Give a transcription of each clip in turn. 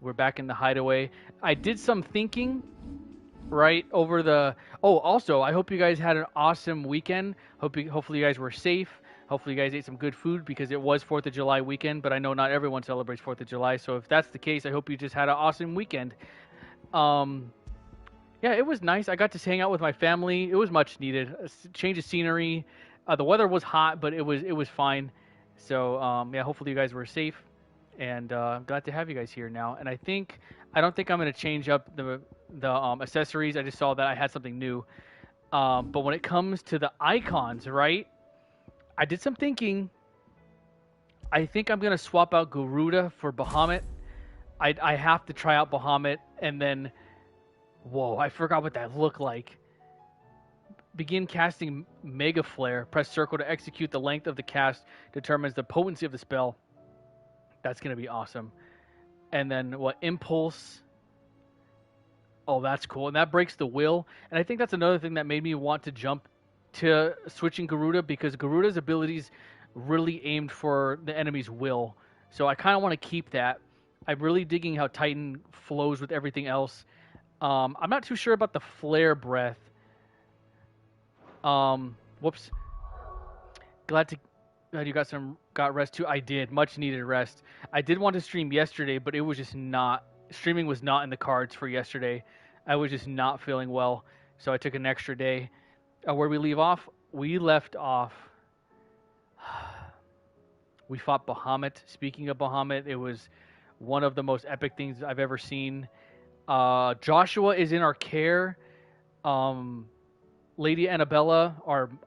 We're back in the hideaway. I did some thinking right over the. Oh, also, I hope you guys had an awesome weekend. Hopefully you guys were safe. Hopefully you guys ate some good food because it was 4th of July weekend, but I know not everyone celebrates 4th of July. So if that's the case, I hope you just had an awesome weekend. Um, yeah, it was nice. I got to hang out with my family. It was much needed. Change of scenery. The weather was hot, but it was fine. So yeah, hopefully you guys were safe, and I'm glad to have you guys here now. And I don't think I'm gonna change up the accessories. I just saw that I had something new. But when it comes to the icons, right? I did some thinking. I think I'm gonna swap out Garuda for Bahamut. I have to try out Bahamut, and then whoa, I forgot what that looked like. Begin casting Mega Flare. Press circle to execute. The length of the cast determines the potency of the spell. That's gonna be awesome. And then what? Impulse. Oh, that's cool. And that breaks the will. And I think that's another thing that made me want to jump to switching Garuda because Garuda's abilities really aimed for the enemy's will. So I kind of want to keep that. I'm really digging how Titan flows with everything else. I'm not too sure about the flare breath. Whoops. Glad to glad you got rest too. I did much needed rest. I did want to stream yesterday, but it was just not streaming was not in the cards for yesterday. I was just not feeling well, so I took an extra day. Where we leave off, we left off. We fought Bahamut. Speaking of Bahamut, it was one of the most epic things I've ever seen. Joshua is in our care. Um, Lady Annabella,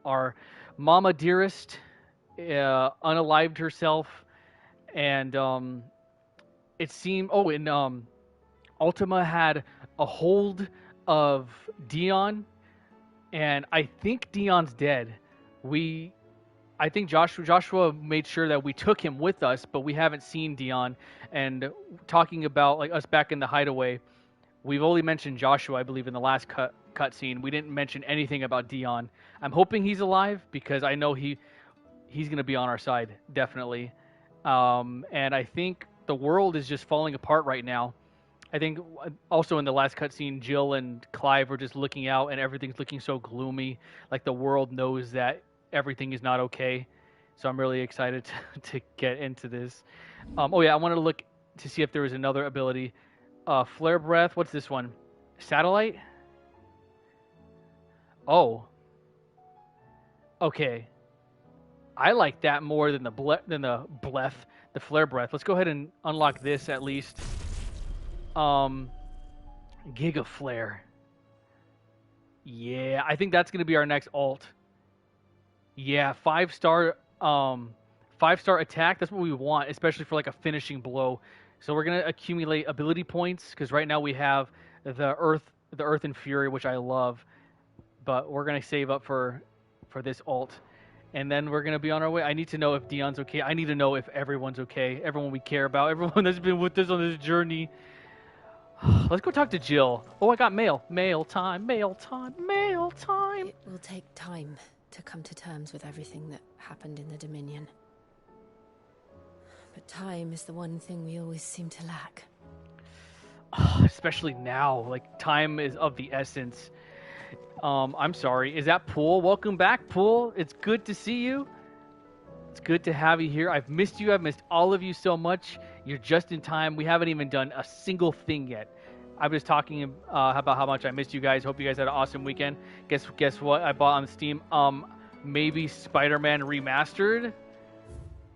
our mama dearest, unalived herself, and it seemed. Oh, and Ultima had a hold of Dion, and I think Dion's dead. We, I think Joshua made sure that we took him with us, but we haven't seen Dion. And talking about like us back in the hideaway, we've only mentioned Joshua, I believe, in the last cutscene. We didn't mention anything about Dion. I'm hoping he's alive because I know he's going to be on our side definitely. And I think the world is just falling apart right now. I think also in the last cutscene, Jill and Clive were just looking out, and everything's looking so gloomy. Like the world knows that everything is not okay. So I'm really excited to get into this. Oh yeah, I wanted to look to see if there was another ability. Flare breath. What's this one? Satellite. Oh, okay. I like that more than the flare breath. Let's go ahead and unlock this at least. Um, Giga Flare. Yeah, I think that's gonna be our next alt. Yeah, 5-star attack. That's what we want, especially for like a finishing blow. So we're gonna accumulate ability points because right now we have the Earth and Fury, which I love, but we're gonna save up for this alt, and then we're gonna be on our way. I need to know if Dion's okay. I need to know if everyone's okay. Everyone we care about, everyone that's been with us on this journey. Let's go talk to Jill. Oh, I got mail. Mail time. Mail time. Mail time. It will take time to come to terms with everything that happened in the Dominion. But time is the one thing we always seem to lack. Especially now, like time is of the essence. I'm sorry. Is that Pool? Welcome back, Pool. It's good to see you. It's good to have you here. I've missed you. I've missed all of you so much. You're just in time. We haven't even done a single thing yet. I was talking about how much I missed you guys. Hope you guys had an awesome weekend. Guess what? I bought on Steam. Maybe Spider-Man Remastered.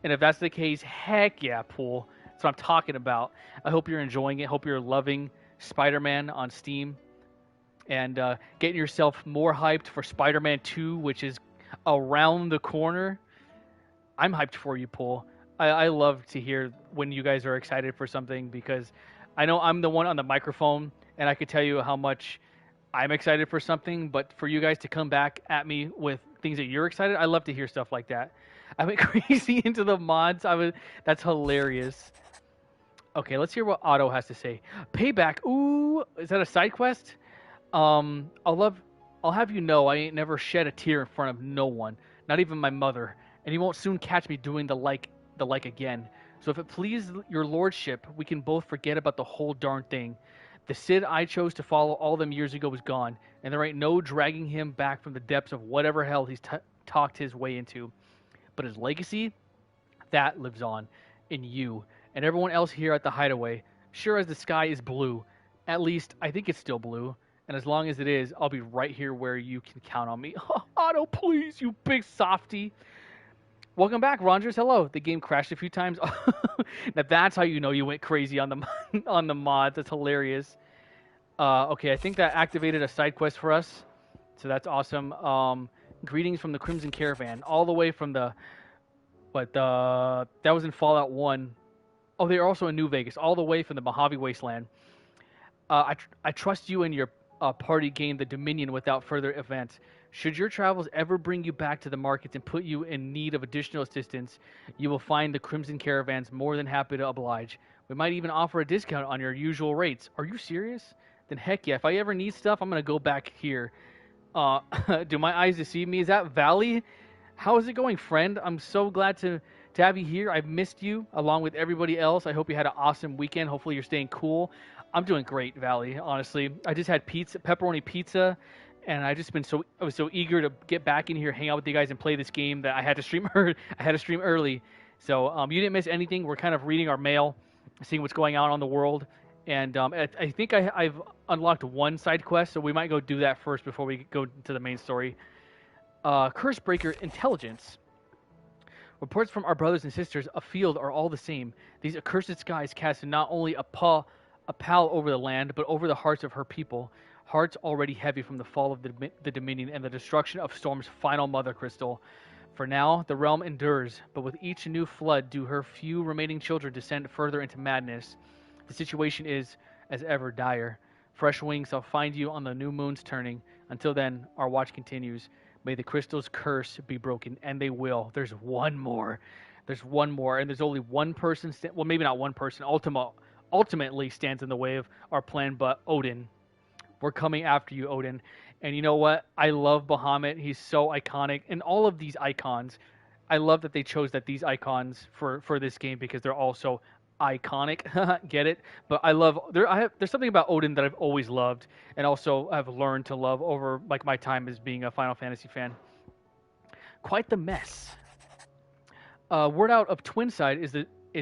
And if that's the case, heck yeah, Pool. That's what I'm talking about. I hope you're enjoying it. Hope you're loving Spider-Man on Steam. And getting yourself more hyped for Spider-Man 2, which is around the corner. I'm hyped for you, Pool. I love to hear when you guys are excited for something because I know I'm the one on the microphone and I could tell you how much I'm excited for something, but for you guys to come back at me with things that you're excited, I love to hear stuff like that. I went crazy into the mods. That's hilarious. Okay, let's hear what Otto has to say. Payback. Ooh, is that a side quest? I'll have you know I ain't never shed a tear in front of no one, not even my mother, and you won't soon catch me doing the like again. So if it please your lordship, we can both forget about the whole darn thing. The Cid I chose to follow all them years ago is gone, and there ain't no dragging him back from the depths of whatever hell he's talked his way into. But his legacy, that lives on in you and everyone else here at the Hideaway. Sure as the sky is blue, at least I think it's still blue, and as long as it is, I'll be right here where you can count on me. Otto, please, you big softy. Welcome back, Rogers. Hello. The game crashed a few times. Now that's how you know you went crazy on the on the mod. That's hilarious. Okay, I think that activated a side quest for us, so that's awesome. Greetings from the Crimson Caravan, all the way from the that was in Fallout 1. Oh, they are also in New Vegas, all the way from the Mojave Wasteland. I trust you and your party gain the Dominion without further event. Should your travels ever bring you back to the markets and put you in need of additional assistance, you will find the Crimson Caravans more than happy to oblige. We might even offer a discount on your usual rates. Are you serious? Then heck yeah, if I ever need stuff, I'm going to go back here. Do my eyes deceive me? Is that Valley? How is it going, friend? I'm so glad to have you here. I've missed you along with everybody else. I hope you had an awesome weekend. Hopefully you're staying cool. I'm doing great, Valley, honestly. I just had pepperoni pizza, and I was so eager to get back in here, hang out with you guys, and play this game that I had to stream early. So you didn't miss anything. We're kind of reading our mail, seeing what's going on the world, and I think I've unlocked one side quest, so we might go do that first before we go to the main story. Cursebreaker Intelligence. Reports from our brothers and sisters afield are all the same. These accursed skies cast not only a pall over the land, but over the hearts of her people. Hearts already heavy from the fall of the Dominion and the destruction of Storm's final mother crystal. For now, the realm endures, but with each new flood do her few remaining children descend further into madness. The situation is, as ever, dire. Fresh wings shall find you on the new moon's turning. Until then, our watch continues. May the crystal's curse be broken, and they will. There's one more. And there's only one person, well, maybe not one person, ultimately stands in the way of our plan, but Odin. We're coming after you, Odin. And you know what? I love Bahamut. He's so iconic. And all of these icons, I love that they chose these icons for this game because they're all so iconic. Get it? But I love there's something about Odin that I've always loved and also have learned to love over like my time as being a Final Fantasy fan. Quite the mess. Word out of Twinside is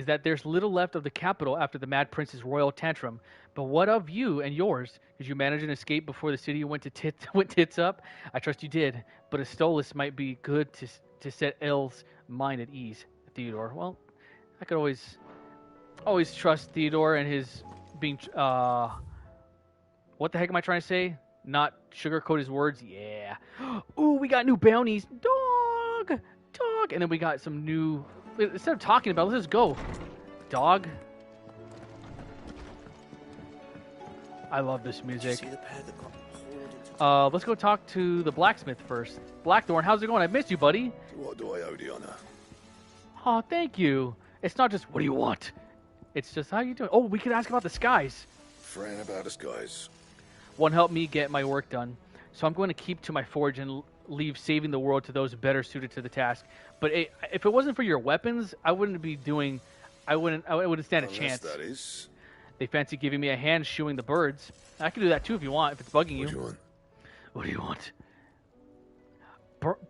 that there's little left of the capital after the Mad Prince's royal tantrum. But what of you and yours? Did you manage an escape before the city went tits up? I trust you did. But a Stolas might be good to set El's mind at ease. Theodore. Well, I could always trust Theodore and his being what the heck am I trying to say? Not sugarcoat his words. Yeah. Ooh, we got new bounties. Dog. And then we got some new, instead of talking about, let's just go. Dog. I love this music. Let's go talk to the blacksmith first. Blackthorn, how's it going? I missed you, buddy. What do I owe the honor? Oh, thank you. It's not just, what do you want? It's just, how you doing? Oh, we could ask about the skies. Fran about the skies. One helped me get my work done. So I'm going to keep to my forge and leave saving the world to those better suited to the task. But if it wasn't for your weapons, I wouldn't stand a chance. That is. They fancy giving me a hand shoeing the birds. I can do that too if you want, if it's bugging you. What do you want? What do you want?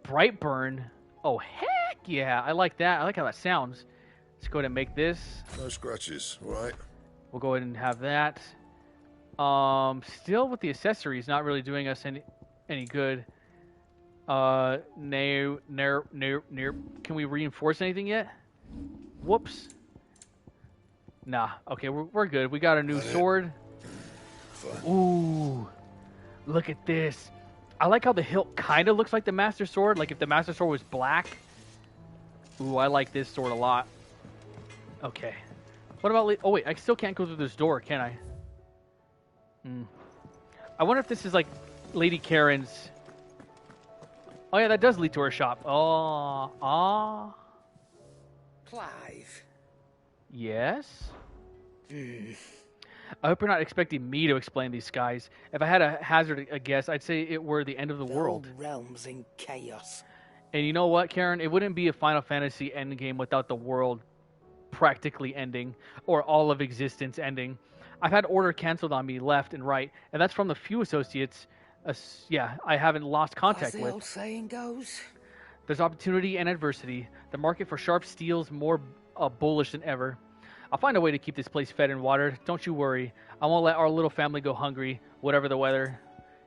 Brightburn. Oh, heck yeah. I like that. I like how that sounds. Let's go ahead and make this. No scratches, all right? We'll go ahead and have that. Still with the accessories, not really doing us any good. No. Can we reinforce anything yet? Whoops. Nah. Okay, we're good. We got a new sword. Fine. Ooh. Look at this. I like how the hilt kind of looks like the Master Sword. Like if the Master Sword was black. Ooh, I like this sword a lot. Okay. What about... Oh, wait. I still can't go through this door, can I? I wonder if this is like Lady Karen's... Oh, yeah, that does lead to her shop. Oh, Clive. Yes? I hope you're not expecting me to explain these skies. If I had to hazard a guess, I'd say it were the end of the world. Whole realm's in chaos. And you know what, Karen? It wouldn't be a Final Fantasy endgame without the world practically ending, or all of existence ending. I've had order canceled on me left and right, and that's from the few associates, I haven't lost As contact the with. old saying goes. There's opportunity and adversity. The market for sharp steel's more bullish than ever. I'll find a way to keep this place fed and watered. Don't you worry. I won't let our little family go hungry, whatever the weather.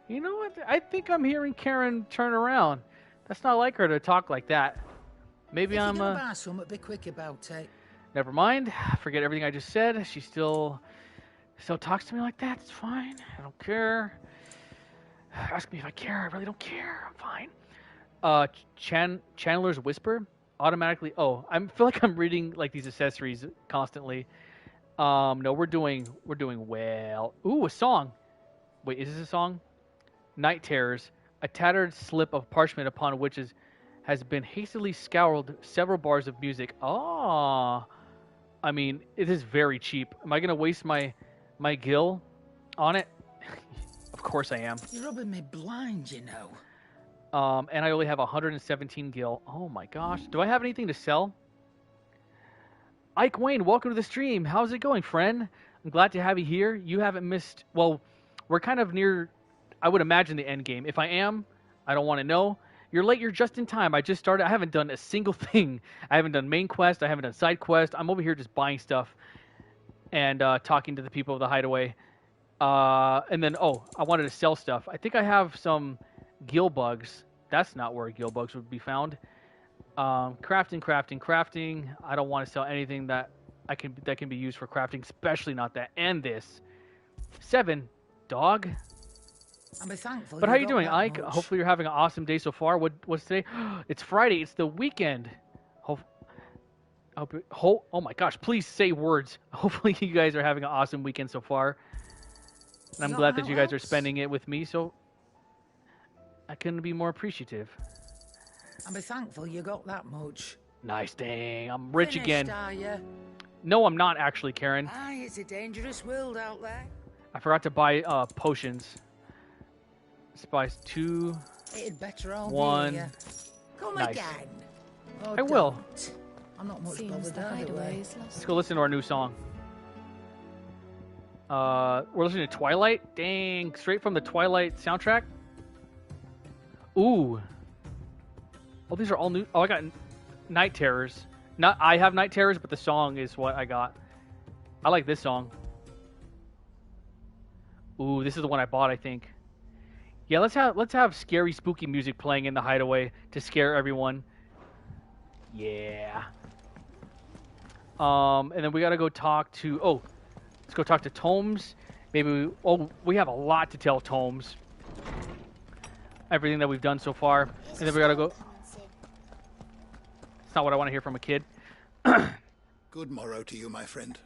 You know what? I think I'm hearing Karen turn around. That's not like her to talk like that. Maybe If I'm. you're gonna buy something, be quick about it. Never mind. Forget everything I just said. She still talks to me like that. It's fine. I don't care. Ask me if I care. I really don't care. I'm fine. Chandler's Whisper automatically. Oh, I feel like I'm reading like these accessories constantly. No, we're doing well. Ooh, a song. Wait, is this a song? Night Terrors. A tattered slip of parchment upon which has been hastily scoured several bars of music. Ah, I mean, it is very cheap. Am I gonna waste my gil on it? Of course I am. You're rubbing me blind, you know. And I only have 117 gil. Oh my gosh. Do I have anything to sell? Ike Wayne, welcome to the stream. How's it going, friend? I'm glad to have you here. You haven't missed... Well, we're kind of near, I would imagine, the end game. If I am, I don't want to know. You're late. You're just in time. I just started. I haven't done a single thing. I haven't done main quest. I haven't done side quest. I'm over here just buying stuff and talking to the people of the hideaway. And then, I wanted to sell stuff. I think I have some gill bugs. That's not where gill bugs would be found. Crafting. I don't want to sell anything that can be used for crafting, especially not that. And this 7 dog. And be thankful. But how you doing, Ike? Much. Hopefully you're having an awesome day so far. What's today? It's Friday. It's the weekend. Oh my gosh! Please say words. Hopefully you guys are having an awesome weekend so far. And I'm glad that you guys are spending it with me. So I couldn't be more appreciative. And be thankful you got that much. Nice, dang. I'm rich Finished, again. Are you? No, I'm not actually, Karen. Aye, it's a dangerous world out there. I forgot to buy potions. Spice 2. It'd better all 1. be. Come Nice. again. Oh, I will. don't. I'm not much Seems bothered the either hideaway way. is Let's lost. go listen to our new song. We're listening to Twilight. Dang, straight from the Twilight soundtrack. Ooh. Oh, these are all new. Oh, I got Night Terrors. I have Night Terrors, but the song is what I got. I like this song. Ooh, this is the one I bought, I think. Yeah, let's have scary, spooky music playing in the hideaway to scare everyone. Yeah. And then we gotta go talk to. Oh, let's go talk to Tomes. Maybe we have a lot to tell Tomes. Everything that we've done so far, and then we gotta go. It's not what I want to hear from a kid. Good morrow to you, my friend.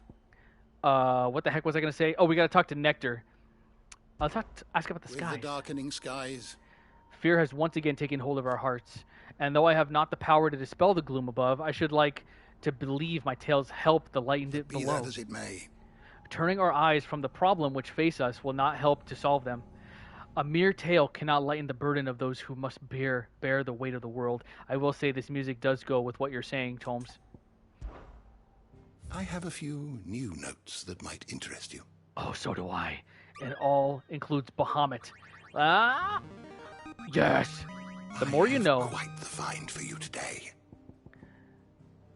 What the heck was I gonna say? Oh, we gotta talk to Nectar. Ask about the With skies. the darkening skies, Fear has once again taken hold of our hearts, and though I have not the power to dispel the gloom above, I should like to believe my tales help the lightened it be below. that as it may. Turning our eyes from the problem which face us will not help to solve them. A mere tale cannot lighten the burden of those who must bear the weight of the world. I will say this music does go with what you're saying, Tomes. I have a few new notes that might interest you. Oh, so do I. And all includes Bahamut. Ah! Yes! The more you I have know. Quite the find for you today.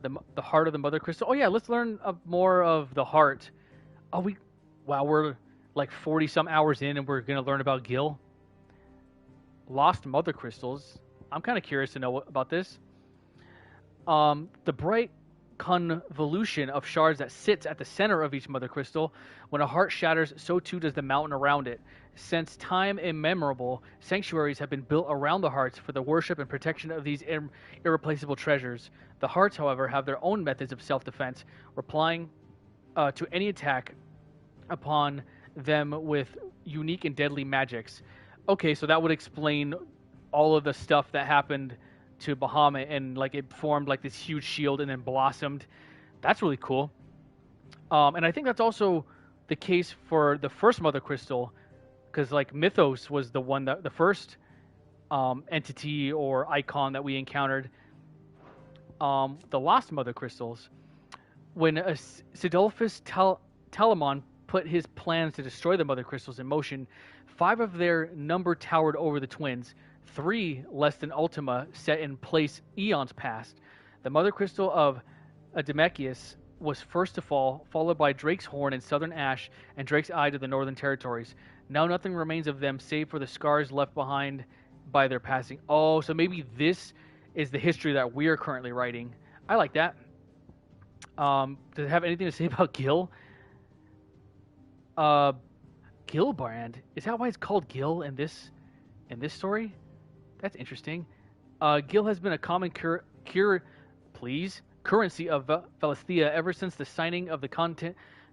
The heart of the Mother Crystal. Oh yeah, let's learn more of the heart. Oh, we're like 40 some hours in and we're going to learn about Gil. Lost Mother Crystals. I'm kind of curious to know about this. The bright convolution of shards that sits at the center of each Mother Crystal. When a heart shatters, so too does the mountain around it. Since time immemorial, sanctuaries have been built around the hearts for the worship and protection of these irreplaceable treasures. The hearts, however, have their own methods of self-defense, replying to any attack upon them with unique and deadly magics. Okay, so that would explain all of the stuff that happened to Bahamut, and like it formed like this huge shield and then blossomed. That's really cool. And I think that's also the case for the first Mother Crystal, because like Mythos was the one that the first entity or icon that we encountered. The Lost Mother Crystals. when Sidolphus Telamon put his plans to destroy the Mother Crystals in motion, 5 of their number towered over the twins, 3 less than Ultima set in place eons past. The Mother Crystal of Ademachius was first to fall, followed by Drake's Horn in southern Ash and Drake's Eye to the northern territories. Now nothing remains of them save for the scars left behind by their passing. Oh, so maybe this is the history that we're currently writing. I like that. Does it have anything to say about Gil? Gilbrand. Is that why it's called Gil in this story? That's interesting. Gil has been a common currency of Valisthea ever since the signing of the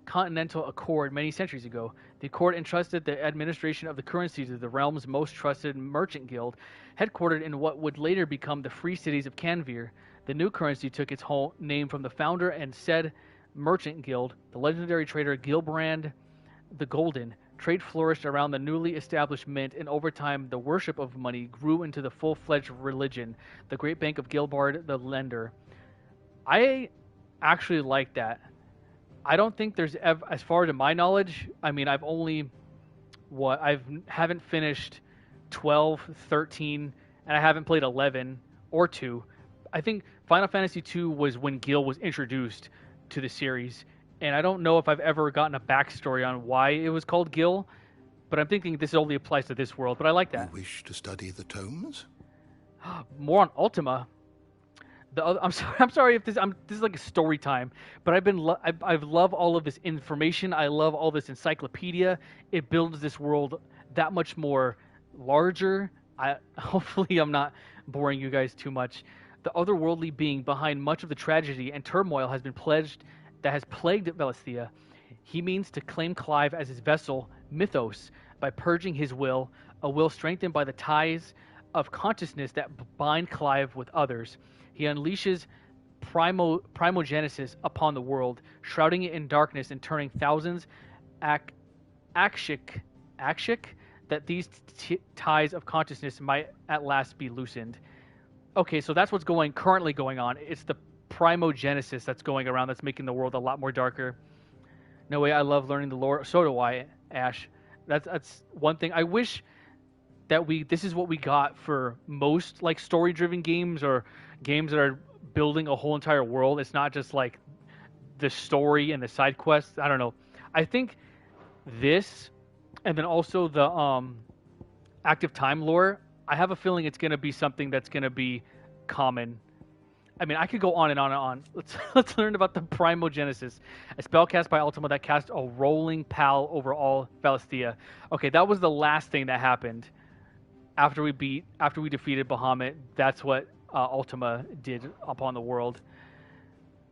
Continental Accord many centuries ago. The Accord entrusted the administration of the currency to the realm's most trusted merchant guild, headquartered in what would later become the Free Cities of Canvir. The new currency took its whole name from the founder and said merchant guild, the legendary trader Gilbrand the Golden. Trade flourished around the newly established mint, and over time the worship of money grew into the full-fledged religion, the great bank of Gilbard the Lender. I actually like that. I don't think there's ever, as far as my knowledge, I mean, I've only, haven't finished 12, 13, and I haven't played 11 or 2. I think Final Fantasy II was when Gil was introduced to the series, and I don't know if I've ever gotten a backstory on why it was called Gil, but I'm thinking this only applies to this world, but I like that. You wish to study the tomes? More on Ultima. I'm sorry if this is like a story time, but I've loved all of this information. I love all this encyclopedia. It builds this world that much more larger. Hopefully I'm not boring you guys too much. The otherworldly being behind much of the tragedy and turmoil has plagued Valisthea. He means to claim Clive as his vessel, Mythos, by purging his will, a will strengthened by the ties of consciousness that bind Clive with others. He unleashes primogenesis upon the world, shrouding it in darkness and turning thousands akshik that these ties of consciousness might at last be loosened. Okay, so that's what's currently going on. It's the primogenesis that's going around that's making the world a lot more darker. No way, I love learning the lore. So do I, Ash. That's one thing. I wish that this is what we got for most like story-driven games or games that are building a whole entire world. It's not just like the story and the side quests. I don't know. I think this, and then also the active time lore, I have a feeling it's going to be something that's going to be common. I mean, I could go on and on and on. Let's learn about the Primogenesis, a spell cast by Ultima that cast a rolling pall over all Valisthea. Okay, that was the last thing that happened after we defeated Bahamut. That's what Ultima did upon the world.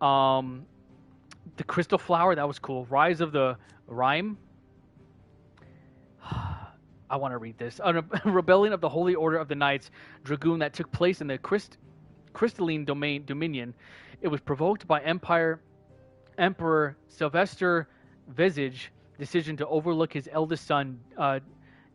The Crystal Flower, that was cool. Rise of the Rhyme. I want to read this. A rebellion of the Holy Order of the Knights Dragoon that took place in the Crystalline Dominion. It was provoked by Emperor Sylvester Visage' decision to overlook his eldest son,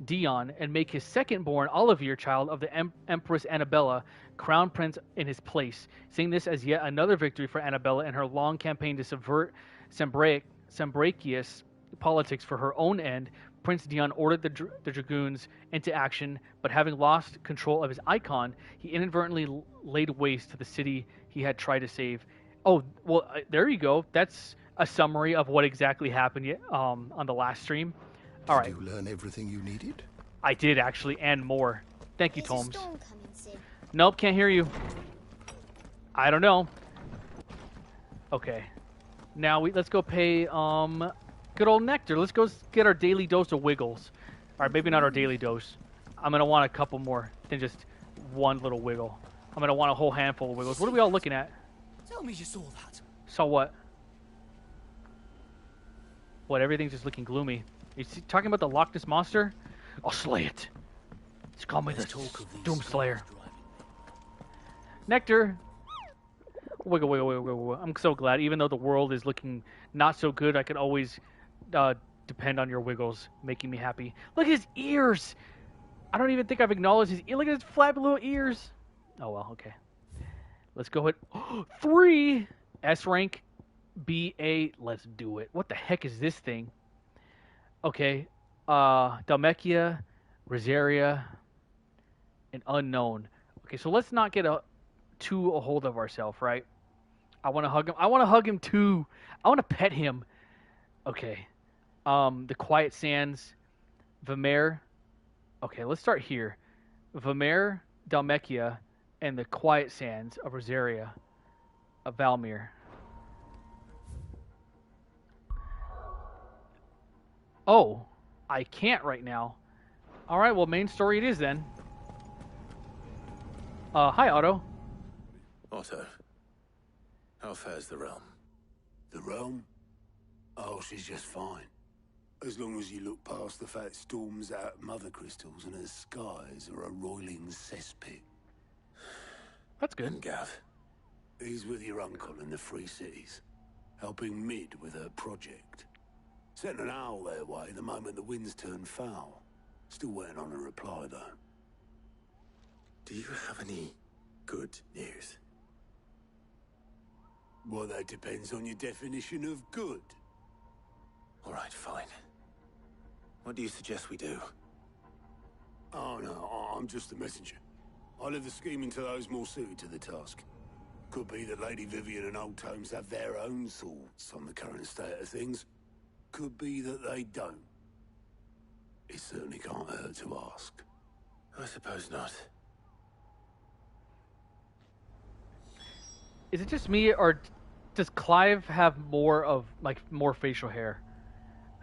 Dion, and make his second-born Olivier, child of the Empress Annabella, crown prince in his place. Seeing this as yet another victory for Annabella in her long campaign to subvert Sambrachius politics for her own end, Prince Dion ordered the Dragoons into action, but having lost control of his icon, he inadvertently laid waste to the city he had tried to save. Oh, well, there you go. That's a summary of what exactly happened on the last stream. All right. Did you learn everything you needed? I did, actually, and more. Thank you, Is Tomes. a storm coming soon? Nope, can't hear you. I don't know. Okay. Now, let's go pay good old Nectar. Let's go get our daily dose of Wiggles. All right, maybe not our daily dose. I'm going to want a couple more than just one little Wiggle. I'm going to want a whole handful of Wiggles. What are we all looking at? Tell me you saw that. Saw what? What, everything's just looking gloomy. Are you talking about the Loch Ness Monster? I'll slay it. It's called me the Doomslayer. Nectar. Wiggle, wiggle, wiggle, wiggle. I'm so glad. Even though the world is looking not so good, I could always depend on your Wiggles, making me happy. Look at his ears! I don't even think I've acknowledged his ears. Look at his flat little ears. Oh, well, okay. Let's go ahead. 3 S rank. BA. Let's do it. What the heck is this thing? Okay. Dalmekia, Rosaria, and unknown. Okay, so let's not get too a hold of ourselves, right? I want to hug him. I want to hug him too. I want to pet him. Okay. The Quiet Sands, Vimer. Okay, let's start here. Vimer, Dalmekia, and the Quiet Sands of Rosaria, of Valmir. Oh, I can't right now. All right, well, main story it is then. Hi, Otto. Otto, how fares the realm? The realm? Oh, she's just fine. As long as you look past the fat storms out mother crystals and her skies are a roiling cesspit. That's good. And Gav? He's with your uncle in the Free Cities, helping Mid with her project. Sent an owl their way the moment the winds turned foul. Still waiting on a reply, though. Do you have any good news? Well, that depends on your definition of good. All right, fine. What do you suggest we do? Oh, no, I'm just the messenger. I leave the scheming to those more suited to the task. Could be that Lady Vivian and Old Tomes have their own thoughts on the current state of things. Could be that they don't. It certainly can't hurt to ask. I suppose not. Is it just me, or does Clive have more facial hair?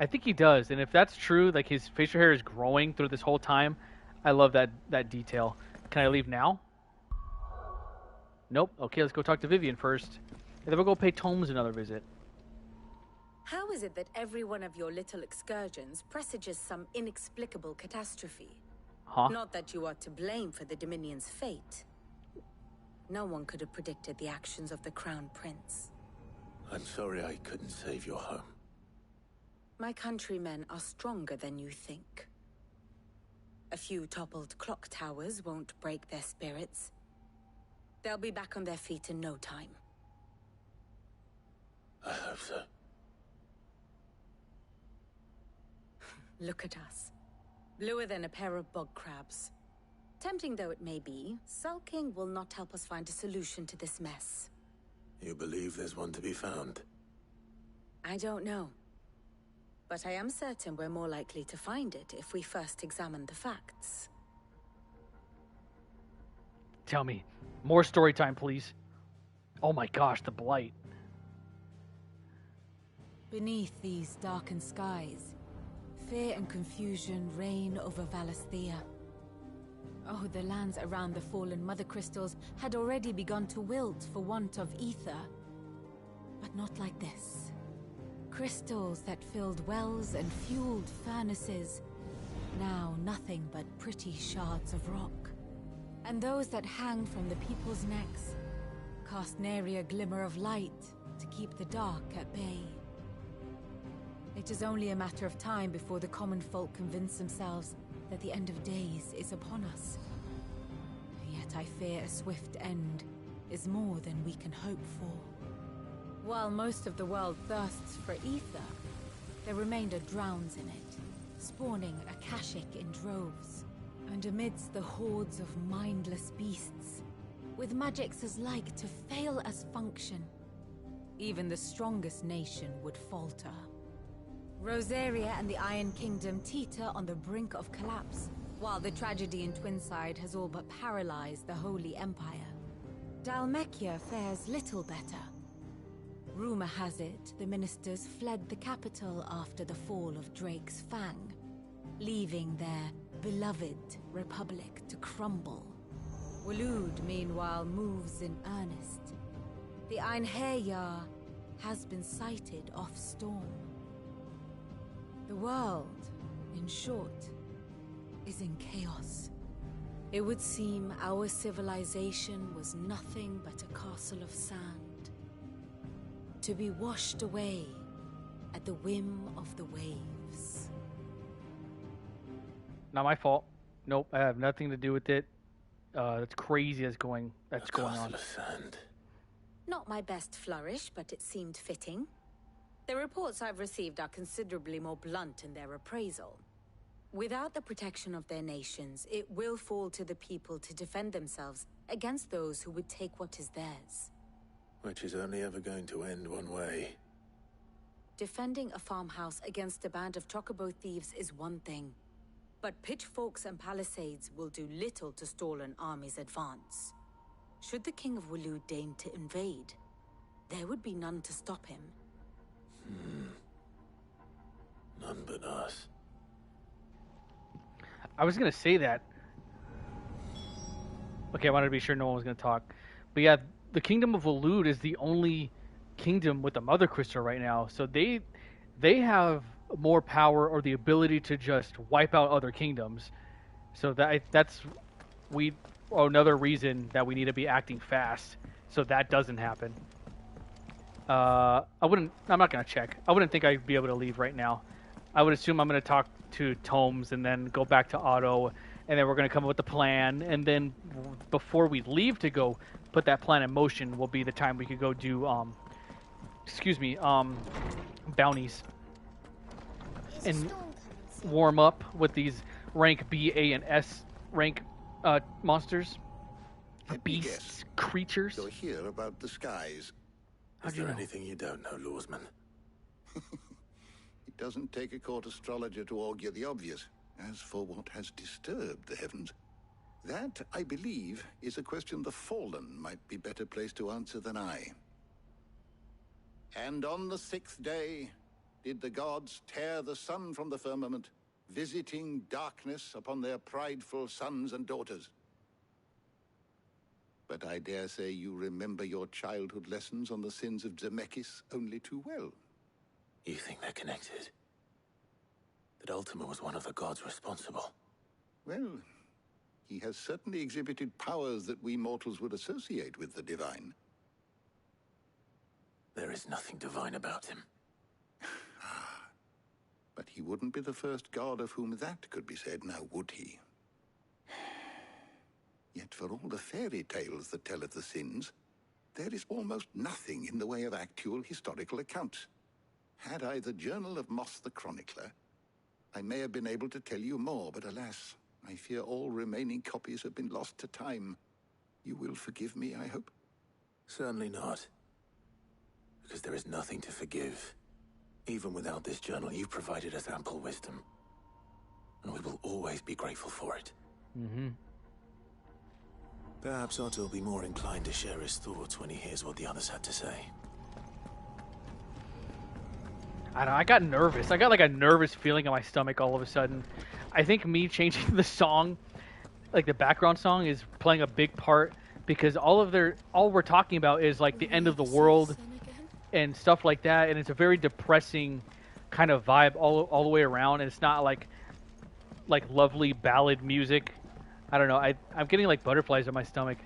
I think he does, and if that's true, like his facial hair is growing through this whole time. I love that detail. Can I leave now? Nope. Okay, let's go talk to Vivian first, and then we'll go pay Tomes another visit. How is it that every one of your little excursions presages some inexplicable catastrophe? Huh? Not that you are to blame for the Dominion's fate. No one could have predicted the actions of the Crown Prince. I'm sorry I couldn't save your home. My countrymen are stronger than you think. A few toppled clock towers won't break their spirits. They'll be back on their feet in no time. I hope so. Look at us. Bluer than a pair of bog crabs. Tempting though it may be, sulking will not help us find a solution to this mess. You believe there's one to be found? I don't know. But I am certain we're more likely to find it if we first examine the facts. Tell me. More story time, please. Oh my gosh, the blight. Beneath these darkened skies, fear and confusion reign over Valisthea. Oh, the lands around the fallen mother crystals had already begun to wilt for want of ether. But not like this. Crystals that filled wells and fueled furnaces, now nothing but pretty shards of rock. And those that hang from the people's necks cast nary a glimmer of light to keep the dark at bay. It is only a matter of time before the common folk convince themselves that the end of days is upon us. Yet I fear a swift end is more than we can hope for. While most of the world thirsts for ether, the remainder drowns in it, spawning Akashic in droves. And amidst the hordes of mindless beasts, with magics as like to fail as function, even the strongest nation would falter. Rosaria and the Iron Kingdom teeter on the brink of collapse, while the tragedy in Twinside has all but paralyzed the Holy Empire. Dalmekia fares little better. Rumor has it the ministers fled the capital after the fall of Drake's Fang, leaving their beloved republic to crumble. Waloed, meanwhile, moves in earnest. The Einherjar has been sighted off-storm. The world, in short, is in chaos. It would seem our civilization was nothing but a castle of sand, to be washed away at the whim of the waves. Not my fault. Nope, I have nothing to do with it. That's crazy that's going on. Sand. Not my best flourish, but it seemed fitting. The reports I've received are considerably more blunt in their appraisal. Without the protection of their nations, it will fall to the people to defend themselves against those who would take what is theirs. Which is only ever going to end one way. Defending a farmhouse against a band of chocobo thieves is one thing, but pitchforks and palisades will do little to stall an army's advance. Should the King of Wulu deign to invade, there would be none to stop him. None but us. I was gonna say that. Okay, I wanted to be sure no one was gonna talk. But yeah, the Kingdom of Waloed is the only kingdom with the Mother Crystal right now, so they have more power or the ability to just wipe out other kingdoms. So that's another reason that we need to be acting fast, so that doesn't happen. I'm not gonna check. I wouldn't think I'd be able to leave right now. I would assume I'm gonna talk to Tomes and then go back to Otto, and then we're gonna come up with the plan, and then before we leave to go put that plan in motion will be the time we could go do bounties and warm up with these rank B, A, and S rank monsters, beasts, creatures. You're here about the skies. Is there anything you don't know, Lawsman? It doesn't take a court astrologer to augur the obvious. As for what has disturbed the heavens, that, I believe, is a question the Fallen might be better placed to answer than I. And on the 6th day did the gods tear the sun from the firmament, visiting darkness upon their prideful sons and daughters. But I dare say you remember your childhood lessons on the sins of Zemeckis only too well. You think they're connected? That Ultima was one of the gods responsible? Well, he has certainly exhibited powers that we mortals would associate with the divine. There is nothing divine about him. But he wouldn't be the first god of whom that could be said, now would he? Yet for all the fairy tales that tell of the sins, there is almost nothing in the way of actual historical accounts. Had I the Journal of Moss the Chronicler, I may have been able to tell you more, but alas, I fear all remaining copies have been lost to time. You will forgive me, I hope? Certainly not. Because there is nothing to forgive. Even without this journal, you've provided us ample wisdom. And we will always be grateful for it. Mm-hmm. Perhaps Otto will be more inclined to share his thoughts when he hears what the others had to say. I don't know, I got nervous. I got like a nervous feeling in my stomach all of a sudden. I think me changing the song, like the background song, is playing a big part because all we're talking about is like the end of the world and stuff like that, and it's a very depressing kind of vibe all the way around, and it's not like lovely ballad music. I don't know. I'm getting like butterflies in my stomach.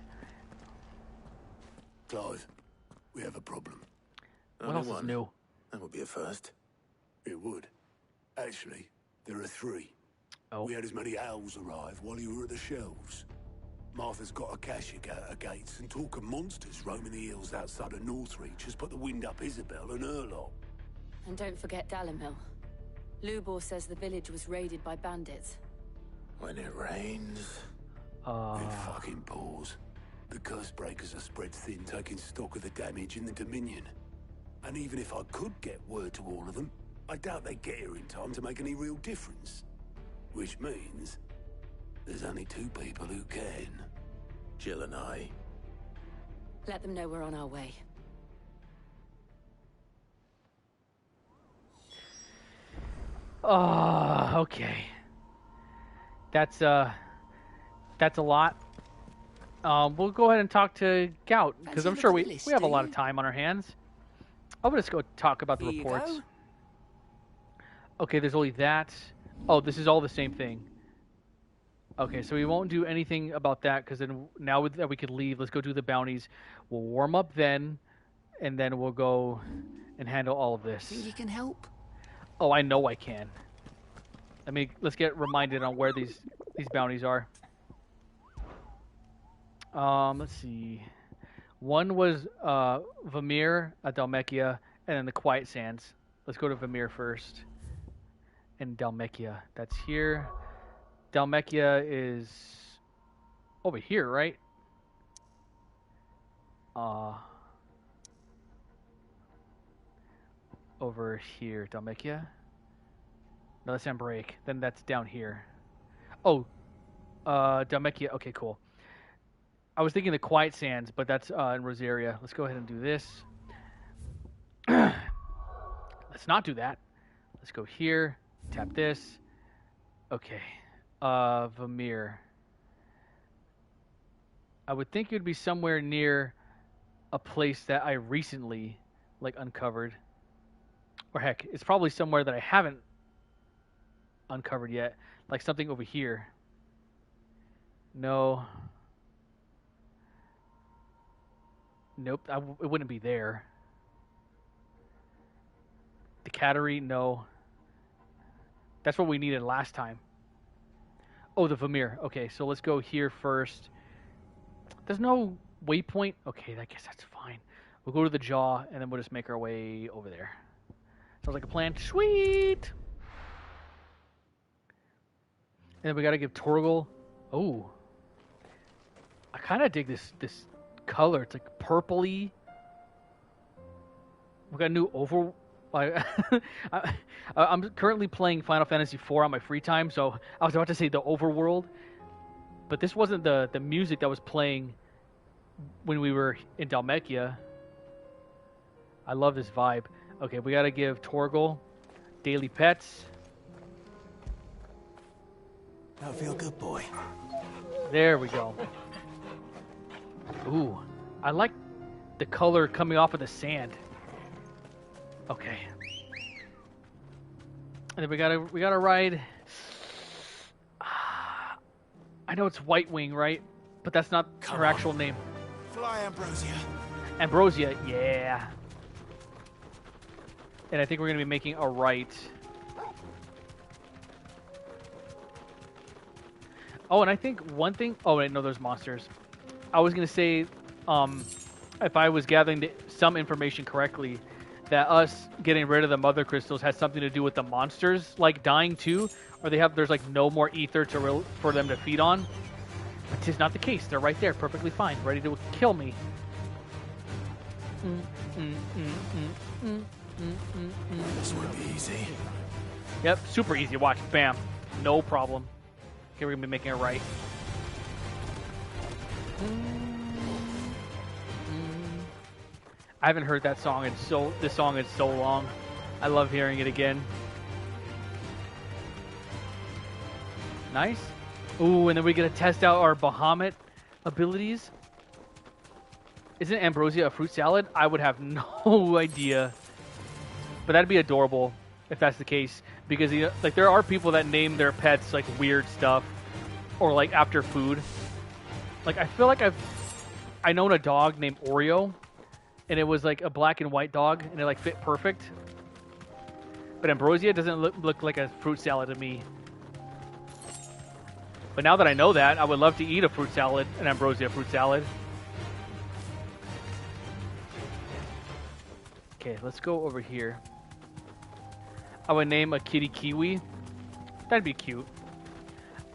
Clive, we have a problem. What else is new? That would be a first. It would. Actually, there are 3. Oh. We had as many owls arrive while you were at the shelves. Martha's got a cashier at her gates, and talk of monsters roaming the hills outside of Northreach has put the wind up Isabel and her lot. And don't forget Dalimil. Lubor says the village was raided by bandits. When it rains... It fucking pours. The curse breakers are spread thin, taking stock of the damage in the Dominion. And even if I could get word to all of them, I doubt they'd get here in time to make any real difference. Which means there's only 2 people who can. Jill and I. Let them know we're on our way. Oh, okay. That's a lot. We'll go ahead and talk to Gout because I'm sure we have a lot of time on our hands. I'm gonna just go talk about the reports. Okay, there's only that. Oh, this is all the same thing. Okay, so we won't do anything about that because then now that we could leave, let's go do the bounties. We'll warm up then, and then we'll go and handle all of this. Think you can help? Oh, I know I can. Let's get reminded on where these bounties are. Let's see. One was Vamir, Dalmekia, and then the Quiet Sands. Let's go to Vamir first. And Dalmekia. That's here. Dalmekia is over here, right? Over here. Dalmekia? No, that's Ambrake. Then that's down here. Oh, Dalmekia. Okay, cool. I was thinking the Quiet Sands, but that's in Rosaria. Let's go ahead and do this. Let's not do that. Let's go here. Tap this. Okay. Vamir. I would think it would be somewhere near a place that I recently uncovered. Or heck, it's probably somewhere that I haven't uncovered yet. Like something over here. No. Nope, it wouldn't be there. The Cattery, no. That's what we needed last time. Oh, the Vamir. Okay, so let's go here first. There's no waypoint. Okay, I guess that's fine. We'll go to the Jaw, and then we'll just make our way over there. Sounds like a plan. Sweet! And then we gotta give Torgal. Oh. I kind of dig this color. It's like purpley. We got a new over... I'm currently playing Final Fantasy IV on my free time, so I was about to say the overworld. But this wasn't the music that was playing when we were in Dalmekia. I love this vibe. Okay, we gotta give Torgal daily pets. Now feel good, boy. There we go. Ooh, I like the color coming off of the sand. Okay. And then we gotta ride. I know it's White Wing, right? But that's not her actual name. Fly, Ambrosia. Ambrosia, yeah. And I think we're gonna be making a right. Oh, and I think one thing. Oh wait, no, there's monsters. I was gonna say, if I was gathering some information correctly, that us getting rid of the mother crystals has something to do with the monsters dying too, or there's no more ether for them to feed on. But 'tis not the case. They're right there, perfectly fine, ready to kill me. This would be easy. Yep, super easy. Watch, bam, no problem. Okay, we're gonna be making it right. I haven't heard that song this song is so long. I love hearing it again. Nice. Ooh, and then we get to test out our Bahamut abilities. Isn't Ambrosia a fruit salad? I would have no idea. But that'd be adorable if that's the case. Because there are people that name their pets weird stuff. Or after food. I feel like I known a dog named Oreo. And it was a black and white dog, and it fit perfect. But Ambrosia doesn't look like a fruit salad to me. But now that I know that, I would love to eat a fruit salad, an Ambrosia fruit salad. Okay, let's go over here. I would name a kitty Kiwi. That'd be cute.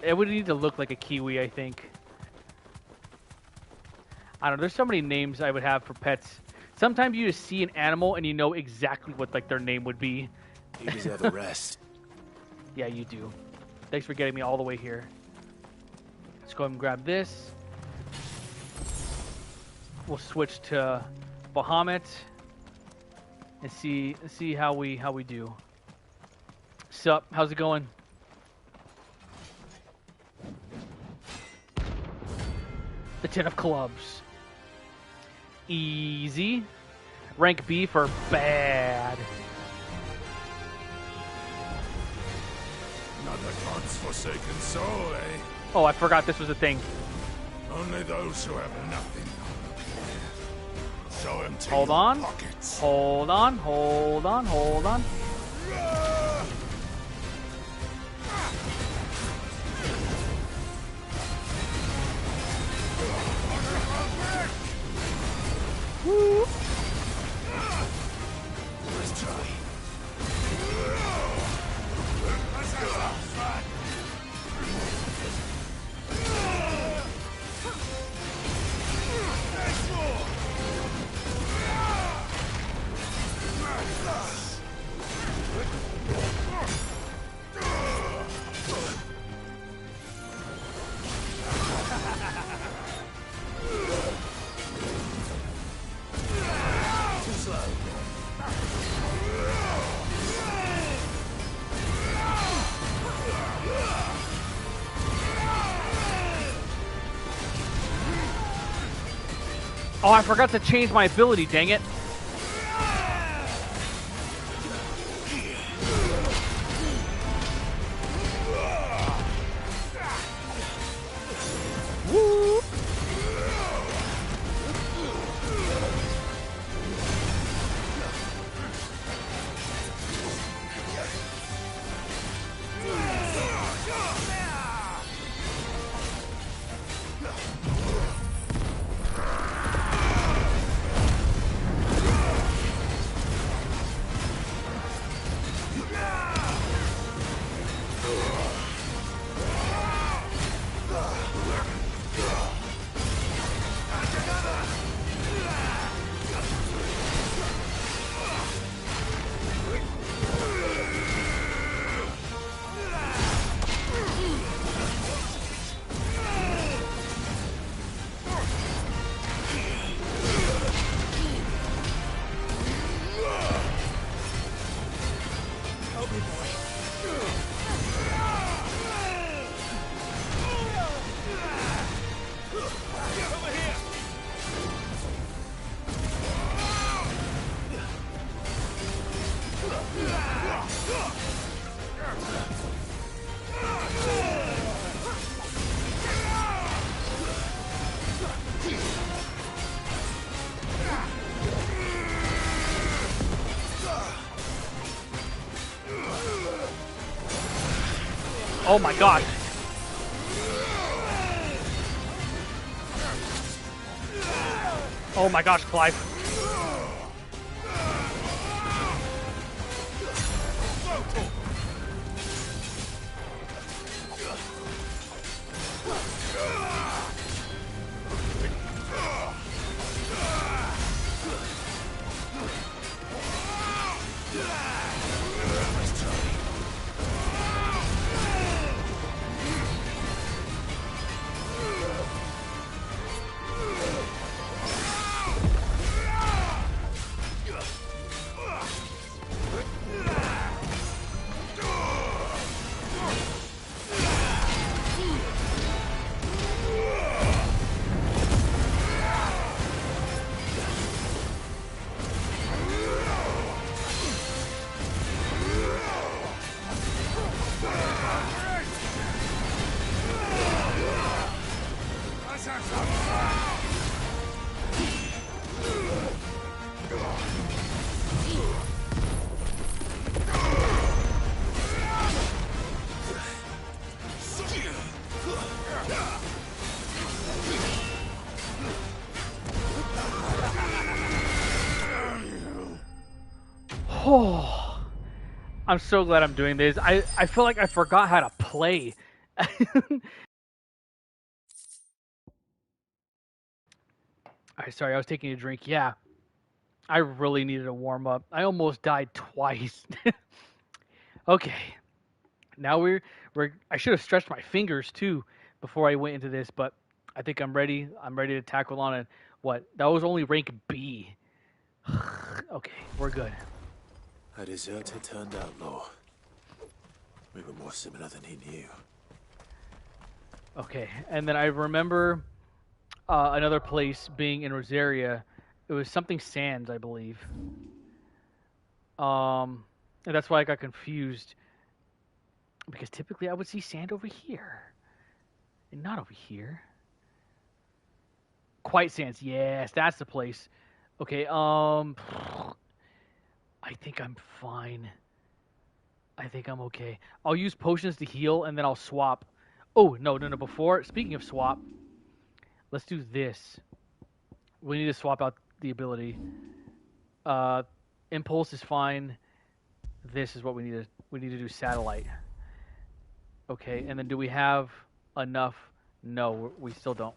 It would need to look like a kiwi, I think. I don't know, there's so many names I would have for pets. Sometimes you just see an animal and you know exactly what their name would be. You deserve a rest. Yeah, you do. Thanks for getting me all the way here. Let's go ahead and grab this. We'll switch to Bahamut and see how we do. Sup? How's it going? The 10 of clubs. Easy. Rank B for bad. Not the god's forsaken soul, eh? Oh, I forgot this was a thing. Only those who have nothing. So empty Hold your on. pockets. Hold on. Hold on. Hold on. Oh, I forgot to change my ability, dang it. Woo! Oh my gosh. Oh my gosh, Clive. Oh, I'm so glad I'm doing this. I feel like I forgot how to play. Alright, sorry, I was taking a drink. Yeah, I really needed a warm up. I almost died twice. Okay, now we're. I should have stretched my fingers too before I went into this, but I think I'm ready. I'm ready to tackle on it. What? That was only rank B. Okay, we're good. A deserter turned outlaw. We were more similar than he knew. Okay, and then I remember another place being in Rosaria. It was something Sands, I believe. And that's why I got confused because typically I would see sand over here and not over here. Quiet Sands, yes, that's the place. Okay, I think I'm fine. I think I'm okay. I'll use potions to heal and then I'll swap. Oh, no, before, speaking of swap, let's do this. We need to swap out the ability. Uh, Impulse is fine. This is what we need to do satellite. Okay, and then do we have enough? No, we still don't.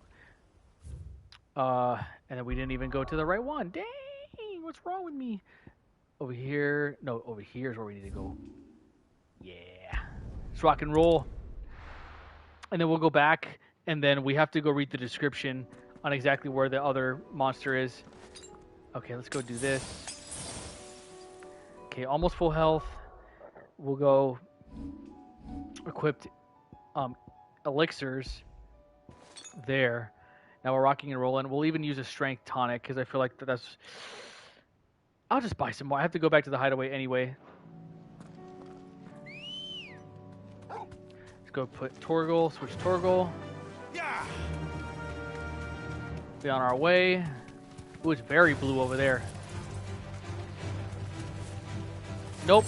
And then we didn't even go to the right one. Dang, what's wrong with me? Over here. No, over here is where we need to go. Yeah. Let's rock and roll. And then we'll go back, and then we have to go read the description on exactly where the other monster is. Okay, let's go do this. Okay, almost full health. We'll go equipped elixirs there. Now we're rocking and rolling. We'll even use a strength tonic because I feel like that's. I'll just buy some more. I have to go back to the hideaway anyway. Let's go put Torgal, switch Torgal. Yeah. Be on our way. Ooh, it's very blue over there. Nope.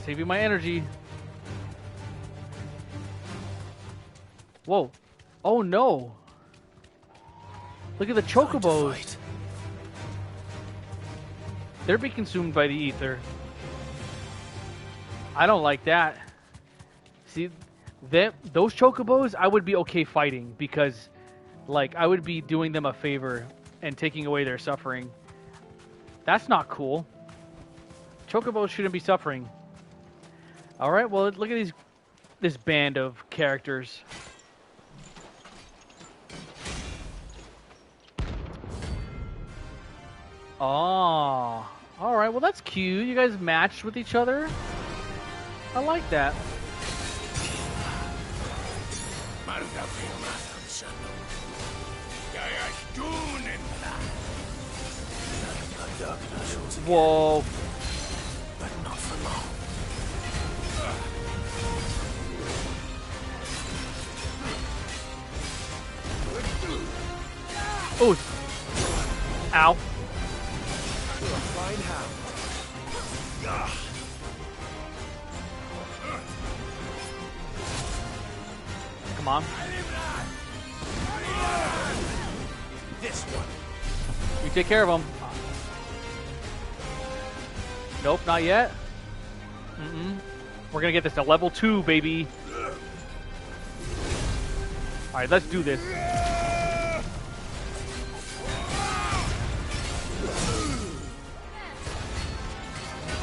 Saving my energy. Whoa. Oh no. Look at the chocobos. They're being consumed by the ether. I don't like that. See, those chocobos, I would be okay fighting because, like, I would be doing them a favor and taking away their suffering. That's not cool. Chocobos shouldn't be suffering. All right, well, look at this band of characters. Oh, all right. Well, that's cute. You guys matched with each other. I like that. Whoa. But not for long. Oh. Ow. Find how. Come on. This one. You take care of him. Nope, not yet. We're gonna get this to level 2, baby. All right, let's do this.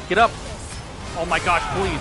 Get up. Oh my gosh, please.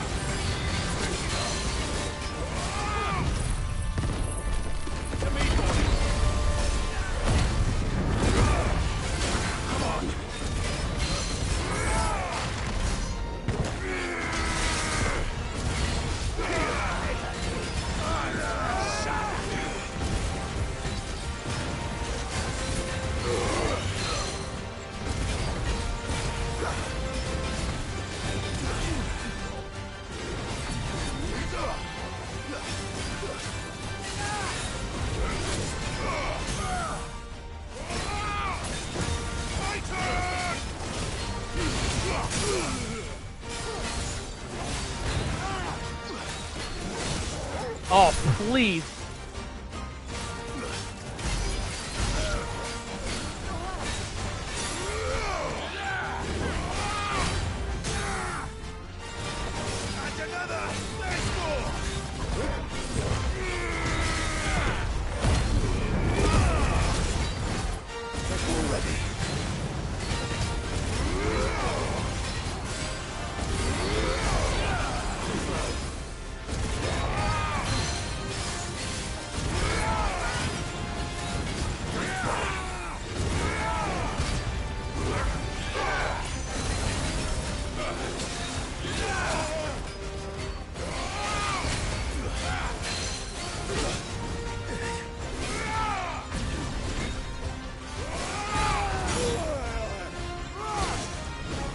Oh, please.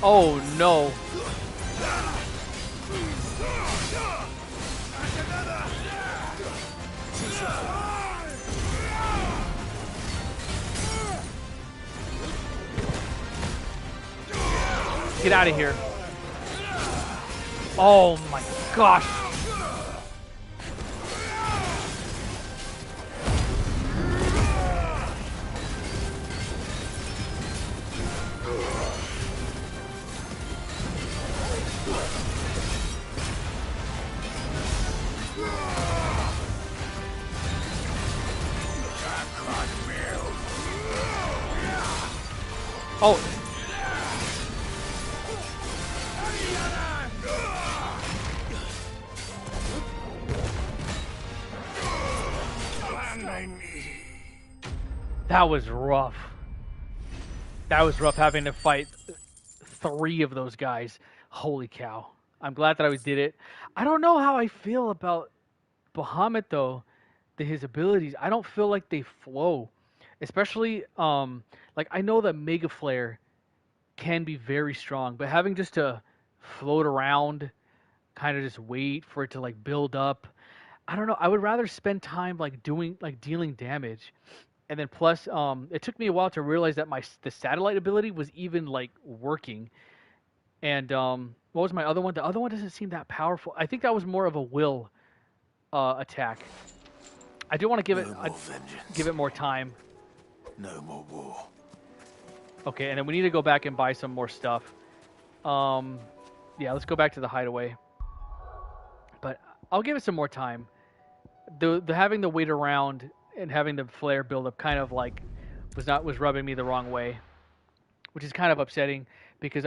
Oh no. Get out of here. Oh my gosh. Oh. That was rough. That was rough having to fight 3 of those guys. Holy cow. I'm glad that I did it. I don't know how I feel about Bahamut though. His abilities, I don't feel like they flow. especially like I know that Mega Flare can be very strong, but having just to float around, kind of just wait for it to like build up. I don't know. I would rather spend time like doing like dealing damage, and then plus, it took me a while to realize that the satellite ability was even like working. And what was my other one? The other one doesn't seem that powerful. I think that was more of a will attack. I do want to No more vengeance. give it more time. No more war. Okay, and then we need to go back and buy some more stuff. Yeah, let's go back to the hideaway. But I'll give it some more time. The having to wait around and having the flare build up kind of like was rubbing me the wrong way, which is kind of upsetting because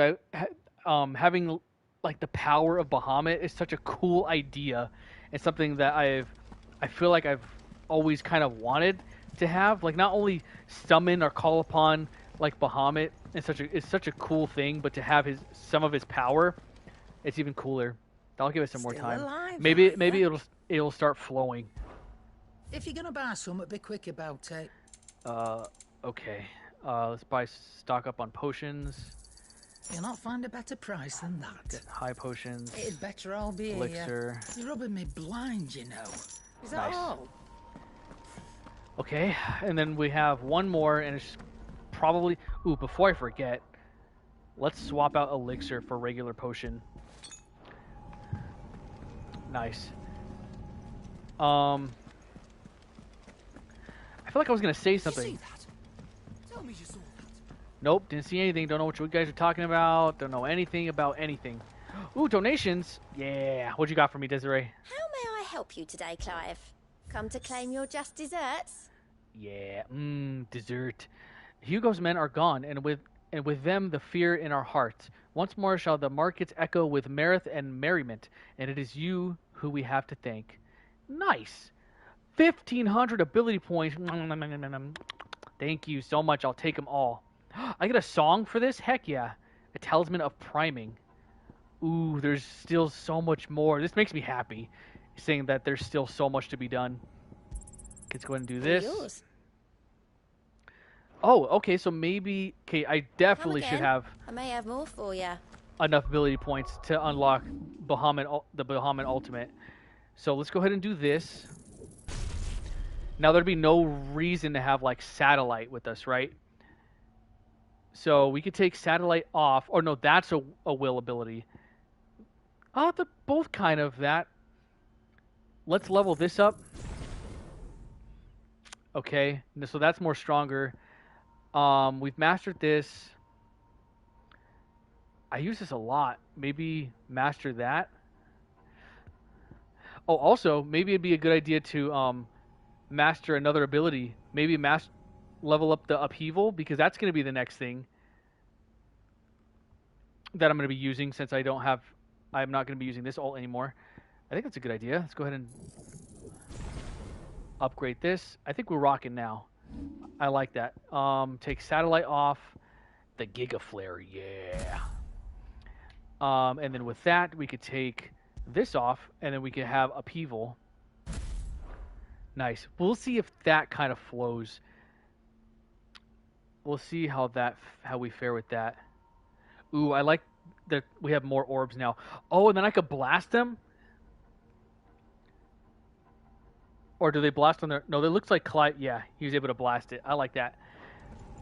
having like the power of Bahamut is such a cool idea and something that I feel like I've always kind of wanted to have, like not only summon or call upon like Bahamut is such a cool thing, but to have some of his power, it's even cooler. I'll give it some more Still time. alive, Maybe it'll start flowing. If you're gonna buy some, be quick about it. Okay. Let's buy stock up on potions. You'll not find a better price than that. High potions. It'd better all be Elixir. You're rubbing me blind, you know. Is that Nice. all? Okay, and then we have one more, and it's probably... Ooh, before I forget, let's swap out Elixir for regular potion. Nice. I feel like I was going to say something. Did you see that? Tell me you saw that. Nope, didn't see anything. Don't know what you guys are talking about. Don't know anything about anything. Ooh, donations. Yeah. What you got for me, Desiree? How may I help you today, Clive? Come to claim your just desserts? Yeah. Dessert. Hugo's men are gone, and with them the fear in our hearts. Once more shall the markets echo with mirth and merriment, and it is you who we have to thank. Nice. 1,500 ability points. Thank you so much. I'll take them all. I get a song for this? Heck yeah. A talisman of priming. Ooh, there's still so much more. This makes me happy, saying that there's still so much to be done. Let's go ahead and do this. Yours. Oh, okay, so maybe... Okay, I definitely should have I may have more for you. enough ability points to unlock the Bahamut Ultimate. So let's go ahead and do this. Now, there'd be no reason to have, like, Satellite with us, right? So we could take Satellite off. Or no, that's a will ability. Oh, they're both kind of that. Let's level this up. Okay, so that's more stronger. We've mastered this. I use this a lot. Maybe master that. Oh, also, maybe it'd be a good idea to master another ability. Maybe level up the upheaval, because that's going to be the next thing that I'm going to be using, since I'm not going to be using this ult anymore. I think that's a good idea. Let's go ahead and upgrade this. I think we're rocking now. I like that. Take Satellite off. The Giga Flare, yeah. And then with that, we could take this off, and then we could have Upheaval. Nice. We'll see if that kind of flows. We'll see how we fare with that. Ooh, I like that we have more orbs now. Oh, and then I could blast them? Or do they blast on their... No, it looks like Clyde... Yeah, he was able to blast it. I like that.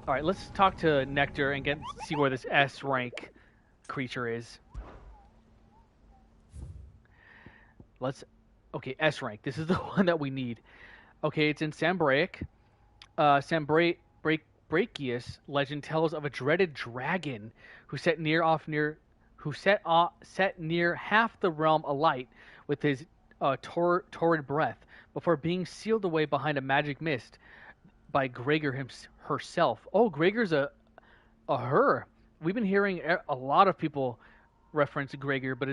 All right, let's talk to Nectar and see where this S rank creature is. Okay, S rank. This is the one that we need. Okay, it's in Sambraic. Sambrachius legend tells of a dreaded dragon who set near half the realm alight with his torrid breath before being sealed away behind a magic mist by Gregor herself. Oh, Gregor's a her. We've been hearing a lot of people reference Gregor, but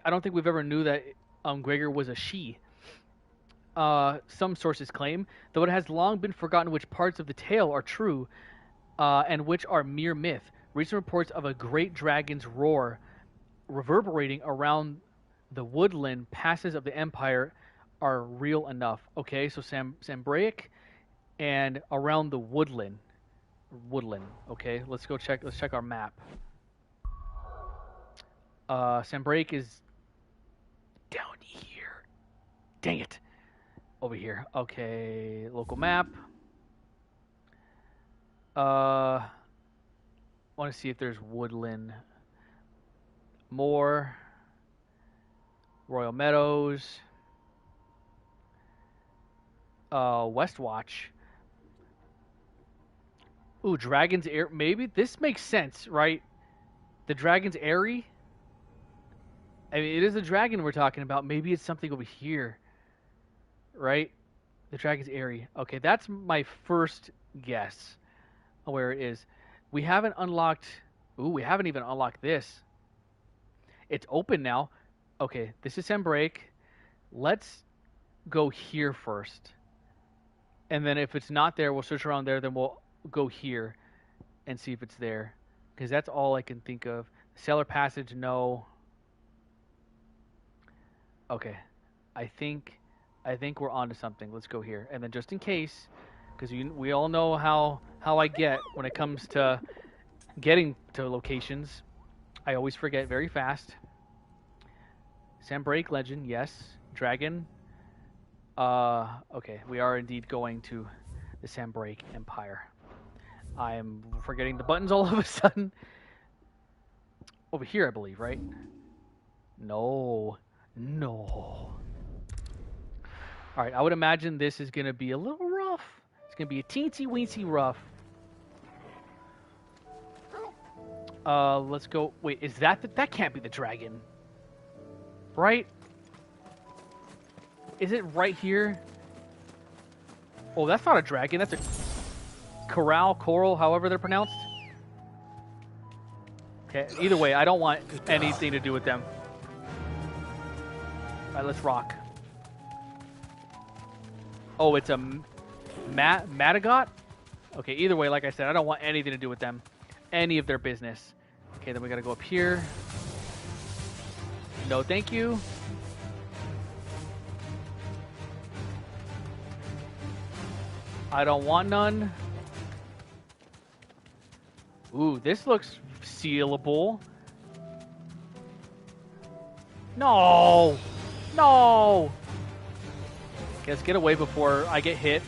I don't think we've ever knew that Gregor was a she. Some sources claim, though it has long been forgotten which parts of the tale are true and which are mere myth. Recent reports of a great dragon's roar reverberating around the woodland passes of the Empire are real enough. Okay, so Sambraic and around the woodland. Okay, let's go check. Let's check our map. Sambrake is down here. Dang it. Over here. Okay, local map. Want to see if there's woodland. More. Royal Meadows. Westwatch. Ooh, Dragon's Air. Maybe this makes sense, right? The Dragon's Airy. I mean, it is a dragon we're talking about. Maybe it's something over here, right? The Dragon's Airy. Okay, that's my first guess on where it is. We haven't unlocked. Ooh, we haven't even unlocked this. It's open now. Okay, this is Sambrake. Let's go here first. And then if it's not there, we'll search around there. Then we'll go here and see if it's there. Because that's all I can think of. Cellar Passage, no. Okay. I think we're onto something. Let's go here. And then just in case, because we all know how I get when it comes to getting to locations. I always forget very fast. Sambrake Legend, yes. Dragon. Okay, we are indeed going to the Sambrake Empire. I am forgetting the buttons all of a sudden. Over here, I believe, right? No. Alright, I would imagine this is going to be a little rough. It's going to be a teensy-weensy rough. Let's go. Wait, is that can't be the dragon. Right? Is it right here? Oh, that's not a dragon. That's a coral, however they're pronounced. Okay, either way, I don't want anything to do with them. Alright, let's rock. Oh, it's a Madagot? Okay, either way, like I said, I don't want anything to do with them. Any of their business. Okay, then we gotta go up here. No, thank you. I don't want none. Ooh, this looks sealable. No! No! Okay, let's get away before I get hit.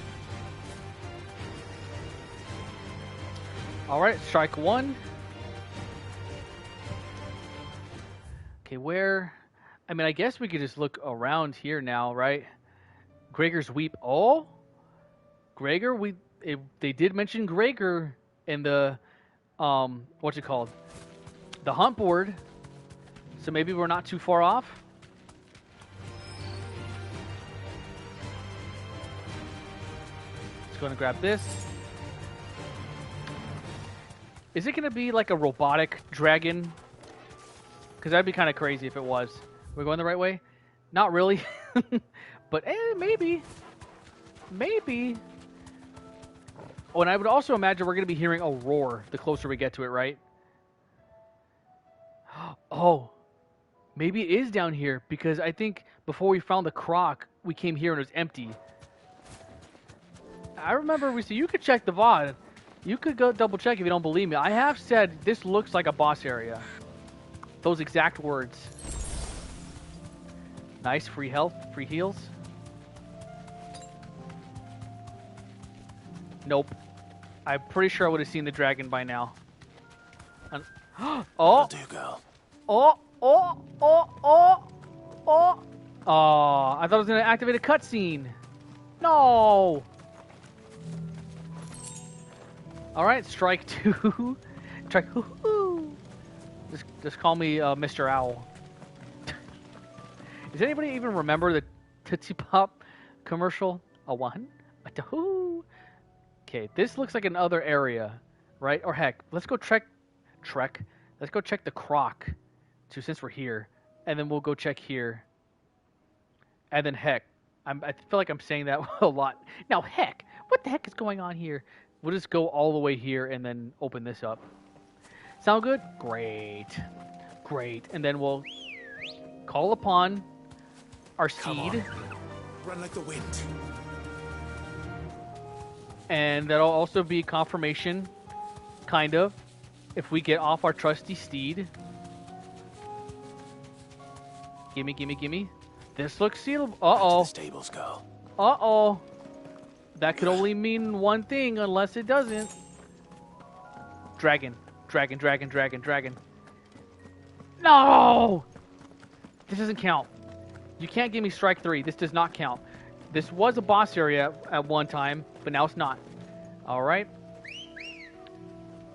Alright, strike one. Okay, where? I mean, I guess we could just look around here now, right? Gregor's Weep. Oh! Gregor, they did mention Gregor in the, what's it called? The hunt board. So maybe we're not too far off. Let's go and grab this. Is it going to be like a robotic dragon? Because that'd be kind of crazy if it was. We're going the right way? Not really. But maybe. Maybe. Oh, and I would also imagine we're going to be hearing a roar the closer we get to it, right? Oh. Maybe it is down here. Because I think before we found the croc, we came here and it was empty. I remember you could check the VOD. You could go double check if you don't believe me. I have said this looks like a boss area. Those exact words. Nice, free health, free heals. Nope. I'm pretty sure I would have seen the dragon by now. Oh! That'll do, girl. Oh! I thought I was going to activate a cutscene. No! Alright, strike two. Strike. Just call me Mr. Owl. Does anybody even remember the Tootsie Pop commercial? A one, a two. Okay, this looks like another area, right? Or heck, let's go Let's go check the croc, too, since we're here, and then we'll go check here. And then heck, I feel like I'm saying that a lot. Now heck, what the heck is going on here? We'll just go all the way here and then open this up. Sound good? Great. Great. And then we'll call upon our seed. Run like the wind. And that'll also be confirmation, kind of, if we get off our trusty steed. Gimme, gimme, gimme. This looks sealable. Uh-oh. Stables, girl. Uh-oh. That could only mean one thing, unless it doesn't. Dragon. Dragon, dragon, dragon, dragon. No! This doesn't count. You can't give me strike 3. This does not count. This was a boss area at one time, but now it's not. Alright.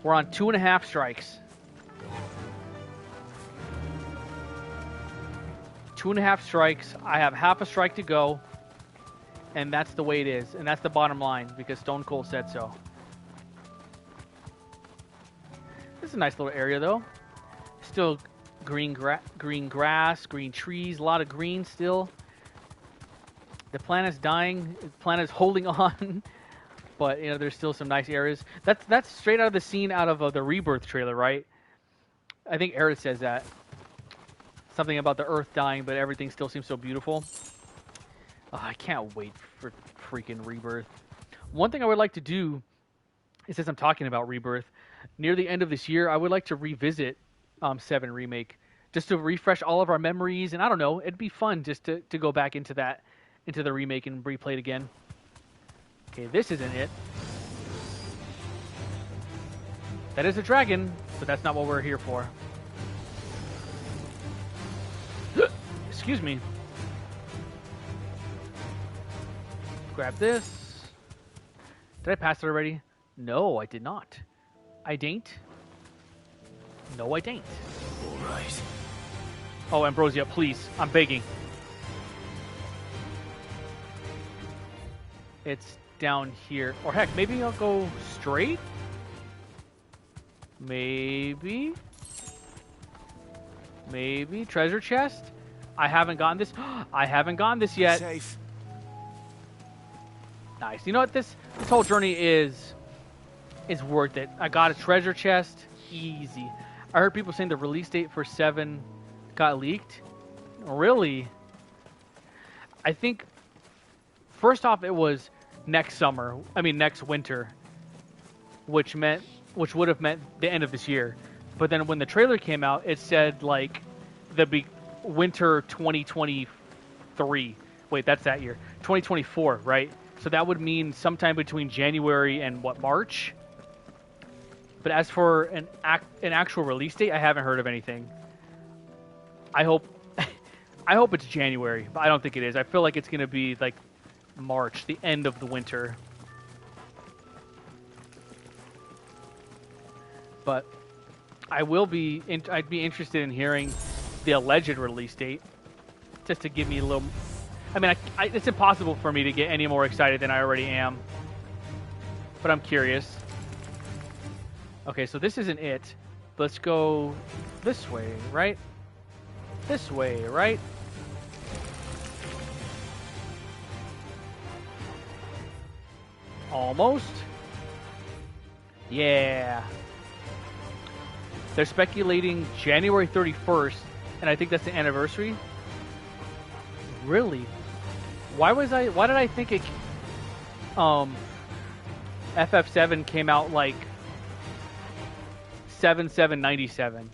We're on 2.5 strikes. 2.5 strikes. I have half a strike to go. And that's the way it is. And that's the bottom line, because Stone Cold said so. This is a nice little area, though. Still green grass, green trees, a lot of green still. The planet's dying. The planet's holding on. But, you know, there's still some nice areas. That's straight out of the scene out of the Rebirth trailer, right? I think Aerith says that. Something about the Earth dying, but everything still seems so beautiful. Oh, I can't wait for freaking Rebirth. One thing I would like to do, is since I'm talking about Rebirth, near the end of this year, I would like to revisit 7 Remake, just to refresh all of our memories, and I don't know, it'd be fun just to go back into the remake and replay it again. Okay, this isn't it. That is a dragon, but that's not what we're here for. Excuse me. Grab this. Did I pass it already? No, I did not. I dain't. No, I dain't. All right. Oh, Ambrosia, please. I'm begging. It's down here. Or heck, maybe I'll go straight? Maybe? Maybe? Treasure chest? I haven't gotten this. I haven't gotten this yet. Safe. Nice. You know what? This whole journey is worth it. I got a treasure chest. Easy. I heard people saying the release date for 7 got leaked. Really? I think, first off, it was next winter, which would have meant the end of this year. But then when the trailer came out, it said like winter 2023. Wait, that's that year. 2024, right? So that would mean sometime between January and March. But as for an actual release date, I haven't heard of anything. I hope it's January, but I don't think it is. I feel like it's going to be like March, the end of the winter. But I'd be interested in hearing the alleged release date, just to give me a little. I mean, it's impossible for me to get any more excited than I already am. But I'm curious. Okay, so this isn't it. Let's go this way, right? This way, right? Almost. Yeah. They're speculating January 31st, and I think that's the anniversary. Really? Why did I think it FF7 came out like 7/7/97?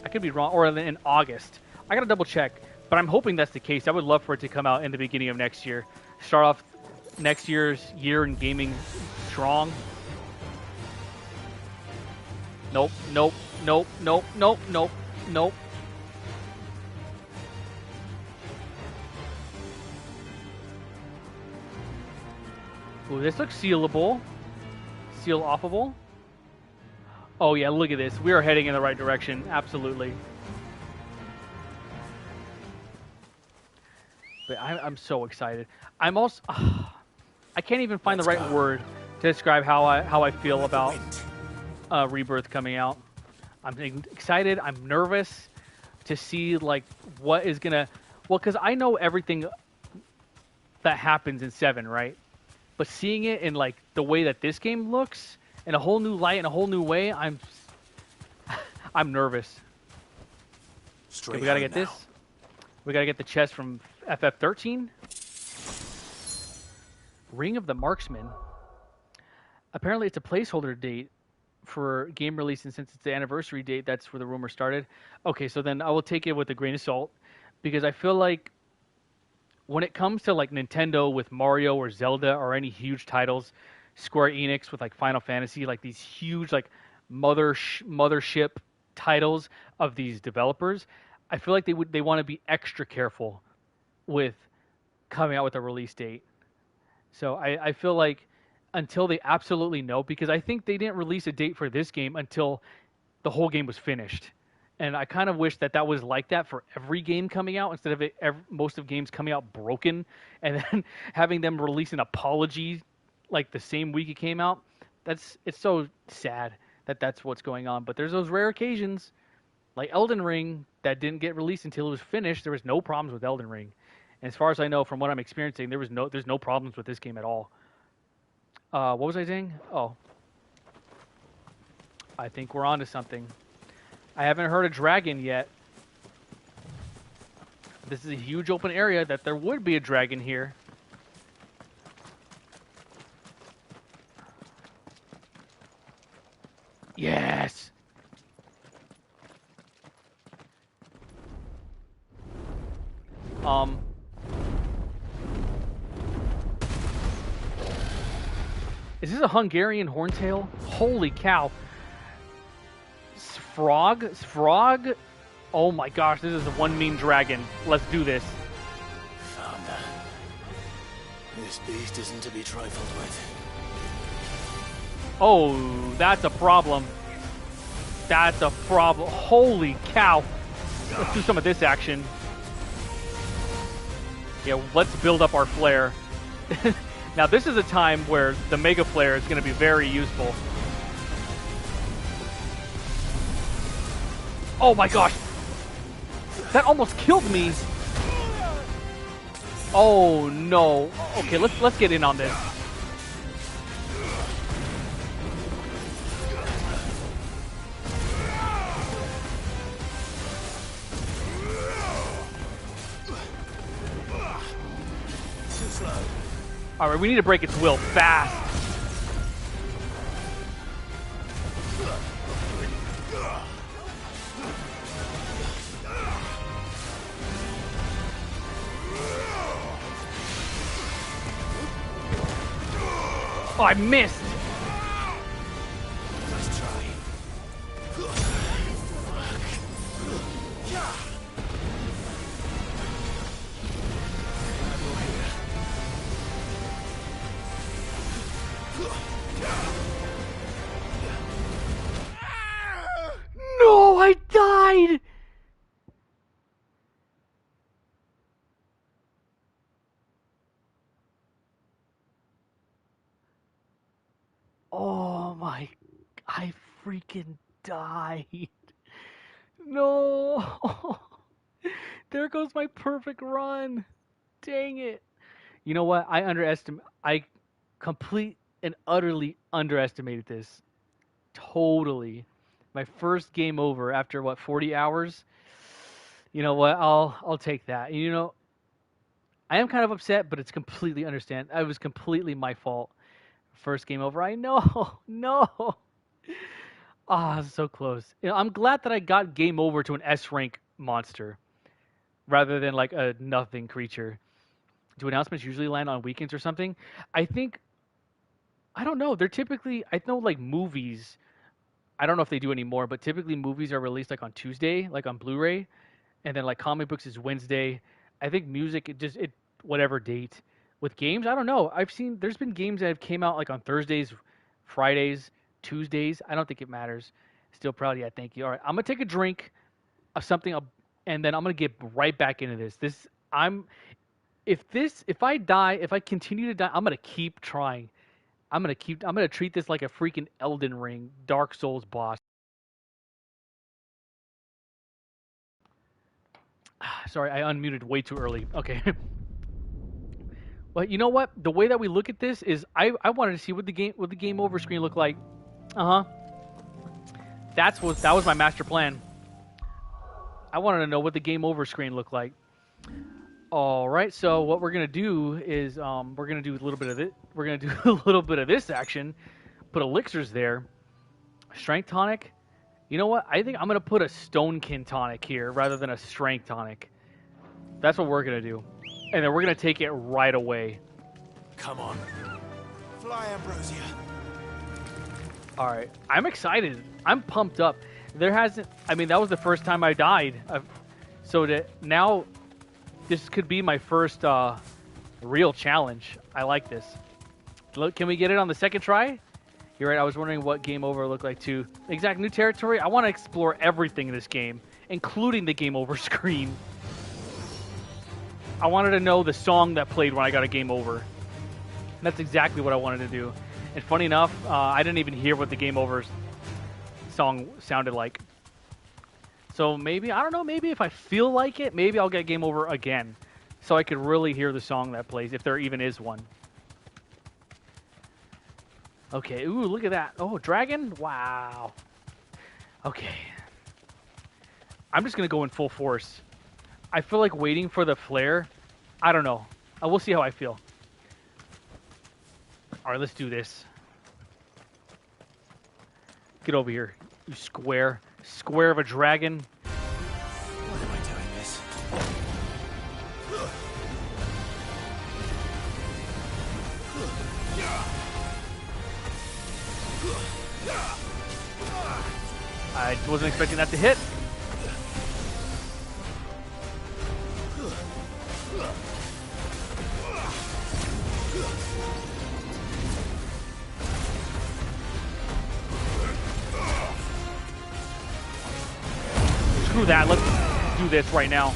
I could be wrong, or in August. I gotta double check, but I'm hoping that's the case. I would love for it to come out in the beginning of next year. Start off next year's year in gaming strong. Nope, nope, nope, nope, nope, nope, nope. Ooh, this looks sealable. Seal offable. Oh yeah, look at this. We are heading in the right direction. Absolutely. But I'm so excited. I'm also... I can't even find the right word to describe how I feel about Rebirth coming out. I'm excited. I'm nervous to see like what is gonna... Well, because I know everything that happens in 7, right? But seeing it in like the way that this game looks, in a whole new light, in a whole new way, I'm nervous. Okay, we gotta get this. We gotta get the chest from FF13. Ring of the Marksman. Apparently, it's a placeholder date for game release, and since it's the anniversary date, that's where the rumor started. Okay, so then I will take it with a grain of salt, because I feel like when it comes to like Nintendo with Mario or Zelda or any huge titles, Square Enix with like Final Fantasy, like these huge like mothership titles of these developers, I feel like they want to be extra careful with coming out with a release date. So I feel like until they absolutely know, because I think they didn't release a date for this game until the whole game was finished. And I kind of wish that was like that for every game coming out, instead of most of games coming out broken and then having them release an apology like the same week it came out. It's so sad that that's what's going on. But there's those rare occasions like Elden Ring that didn't get released until it was finished. There was no problems with Elden Ring. And as far as I know, from what I'm experiencing, there's no problems with this game at all. What was I saying? Oh, I think we're on to something. I haven't heard a dragon yet. This is a huge open area that there would be a dragon here. Yes! Is this a Hungarian horntail? Holy cow. Frog? Oh my gosh, this is a one mean dragon. Let's do this. Founder. This beast isn't to be trifled with. Oh, that's a problem. That's a problem. Holy cow. Let's do some of this action. Yeah, let's build up our flare. Now, this is a time where the Mega Flare is going to be very useful. Oh my gosh! That almost killed me! Oh no. Okay, let's get in on this. Alright, we need to break its will fast. Oh, I missed! Let's try. No, I died! Oh my, I freaking died. No. There goes my perfect run. Dang it. You know what? I complete and utterly underestimated this. Totally. My first game over after what, 40 hours? You know what? I'll take that. You know, I am kind of upset, but it's completely understand. It was completely my fault. First game over. I know. No. Ah, so close. You know, I'm glad that I got game over to an S rank monster rather than like a nothing creature. Do announcements usually land on weekends or something? I think, I don't know. They're typically, I know like movies, I don't know if they do anymore, but typically movies are released like on Tuesday, like on Blu-ray, and then like comic books is Wednesday. I think music, it whatever date. With games, I don't know. There's been games that have came out like on Thursdays, Fridays, Tuesdays. I don't think it matters. Still proud, yeah, thank you. All right, I'm gonna take a drink of something, and then I'm gonna get right back into this. If I die, if I continue to die, I'm gonna keep trying. I'm gonna treat this like a freaking Elden Ring, Dark Souls boss. Sorry, I unmuted way too early. Okay. Well, you know what? The way that we look at this is, I wanted to see what the game over screen looked like. That was my master plan. I wanted to know what the game over screen looked like. All right, so what we're gonna do is we're gonna do a little bit of it. We're gonna do a little bit of this action. Put elixirs there. Strength tonic. You know what? I think I'm gonna put a stonekin tonic here rather than a strength tonic. That's what we're gonna do, and then we're gonna take it right away. Come on. Fly, Ambrosia. All right, I'm excited. I'm pumped up. There hasn't. I mean, that was the first time I died. So that now, this could be my first real challenge. I like this. Look, can we get it on the second try? You're right. I was wondering what game over looked like too. Exact new territory. I want to explore everything in this game, including the game over screen. I wanted to know the song that played when I got a game over. And that's exactly what I wanted to do. And funny enough, I didn't even hear what the game over song sounded like. So maybe, I don't know, maybe if I feel like it, maybe I'll get game over again. So I could really hear the song that plays, if there even is one. Okay, ooh, look at that. Oh, dragon? Wow. Okay. I'm just going to go in full force. I feel like waiting for the flare. I don't know. We'll see how I feel. All right, let's do this. Get over here, you square. Square of a dragon. Why am I doing this? I wasn't expecting that to hit. Screw that, let's do this right now.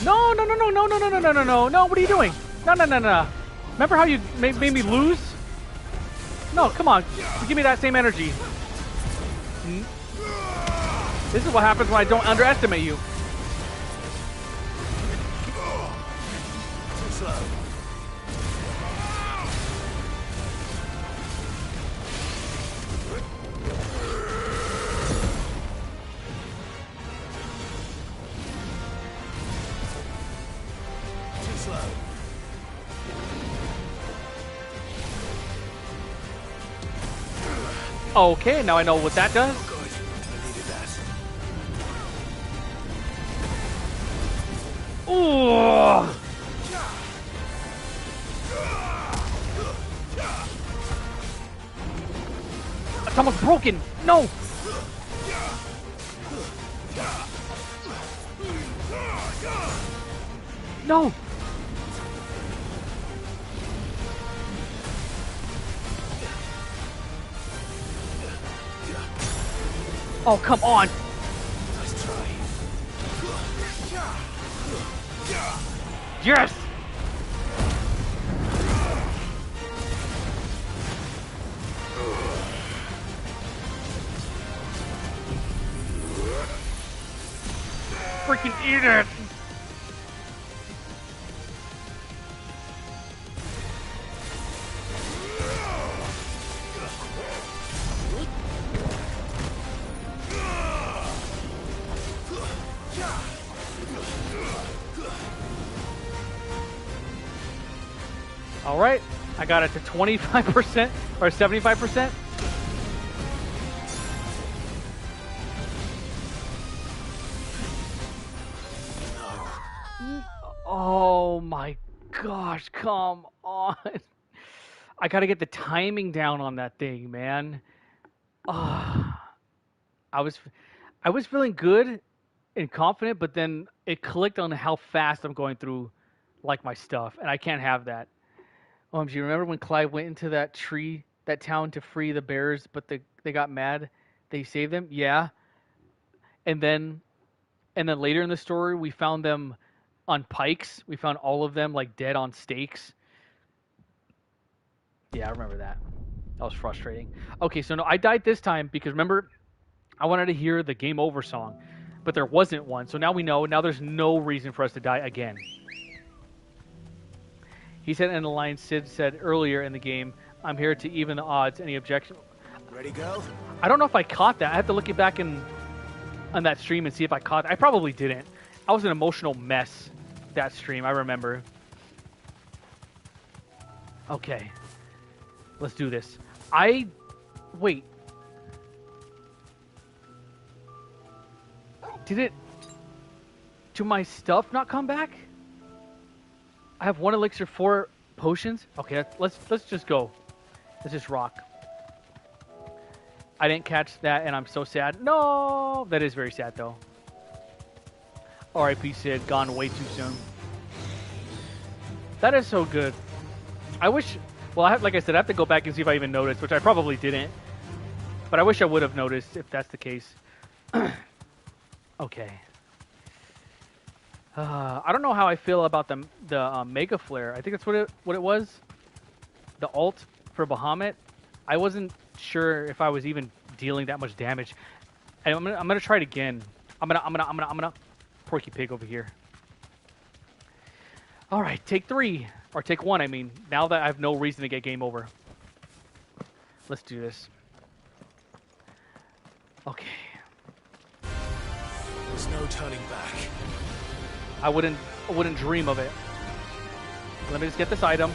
No, no, no, no, no, no, no, no, no, no, no, no, what are you doing? No, no, no, no. Remember how you made me lose? No, come on. Give me that same energy. This is what happens when I don't underestimate you. Too slow. Too slow. Okay, now I know what that does. Good. I needed that. Ooh! It's almost broken. No! No! Oh, come on! Nice try. Yes! Freaking eat it! All right, I got it to 25% or 75%. Oh my gosh, come on. I got to get the timing down on that thing, man. I was feeling good and confident, but then it clicked on how fast I'm going through like my stuff, and I can't have that. Do you remember when Clive went into that town to free the bears, but they got mad? They saved them? Yeah. And then later in the story, we found them on pikes. We found all of them like dead on stakes. Yeah, I remember that. That was frustrating. Okay, so no, I died this time because remember, I wanted to hear the game over song, but there wasn't one. So now we know. Now there's no reason for us to die again. He said in the line Sid said earlier in the game, I'm here to even the odds. Any objection? Ready, go? I don't know if I caught that. I have to look it back on that stream and see if I caught it. I probably didn't. I was an emotional mess that stream, I remember. Okay. Let's do this. Wait. Did it... Do my stuff not come back? I have 1 elixir, 4 potions? Okay, let's just go. Let's just rock. I didn't catch that, and I'm so sad. No! That is very sad, though. R.I.P. Sid, gone way too soon. That is so good. I wish... Well, like I said, I have to go back and see if I even noticed, which I probably didn't. But I wish I would have noticed if that's the case. Okay. I don't know how I feel about the Mega Flare. I think that's what it was. The ult for Bahamut. I wasn't sure if I was even dealing that much damage. And I'm gonna try it again. I'm gonna Porky Pig over here. All right, take 3 or take 1. I mean, now that I have no reason to get game over. Let's do this. Okay. There's no turning back. I wouldn't dream of it. Let me just get this item.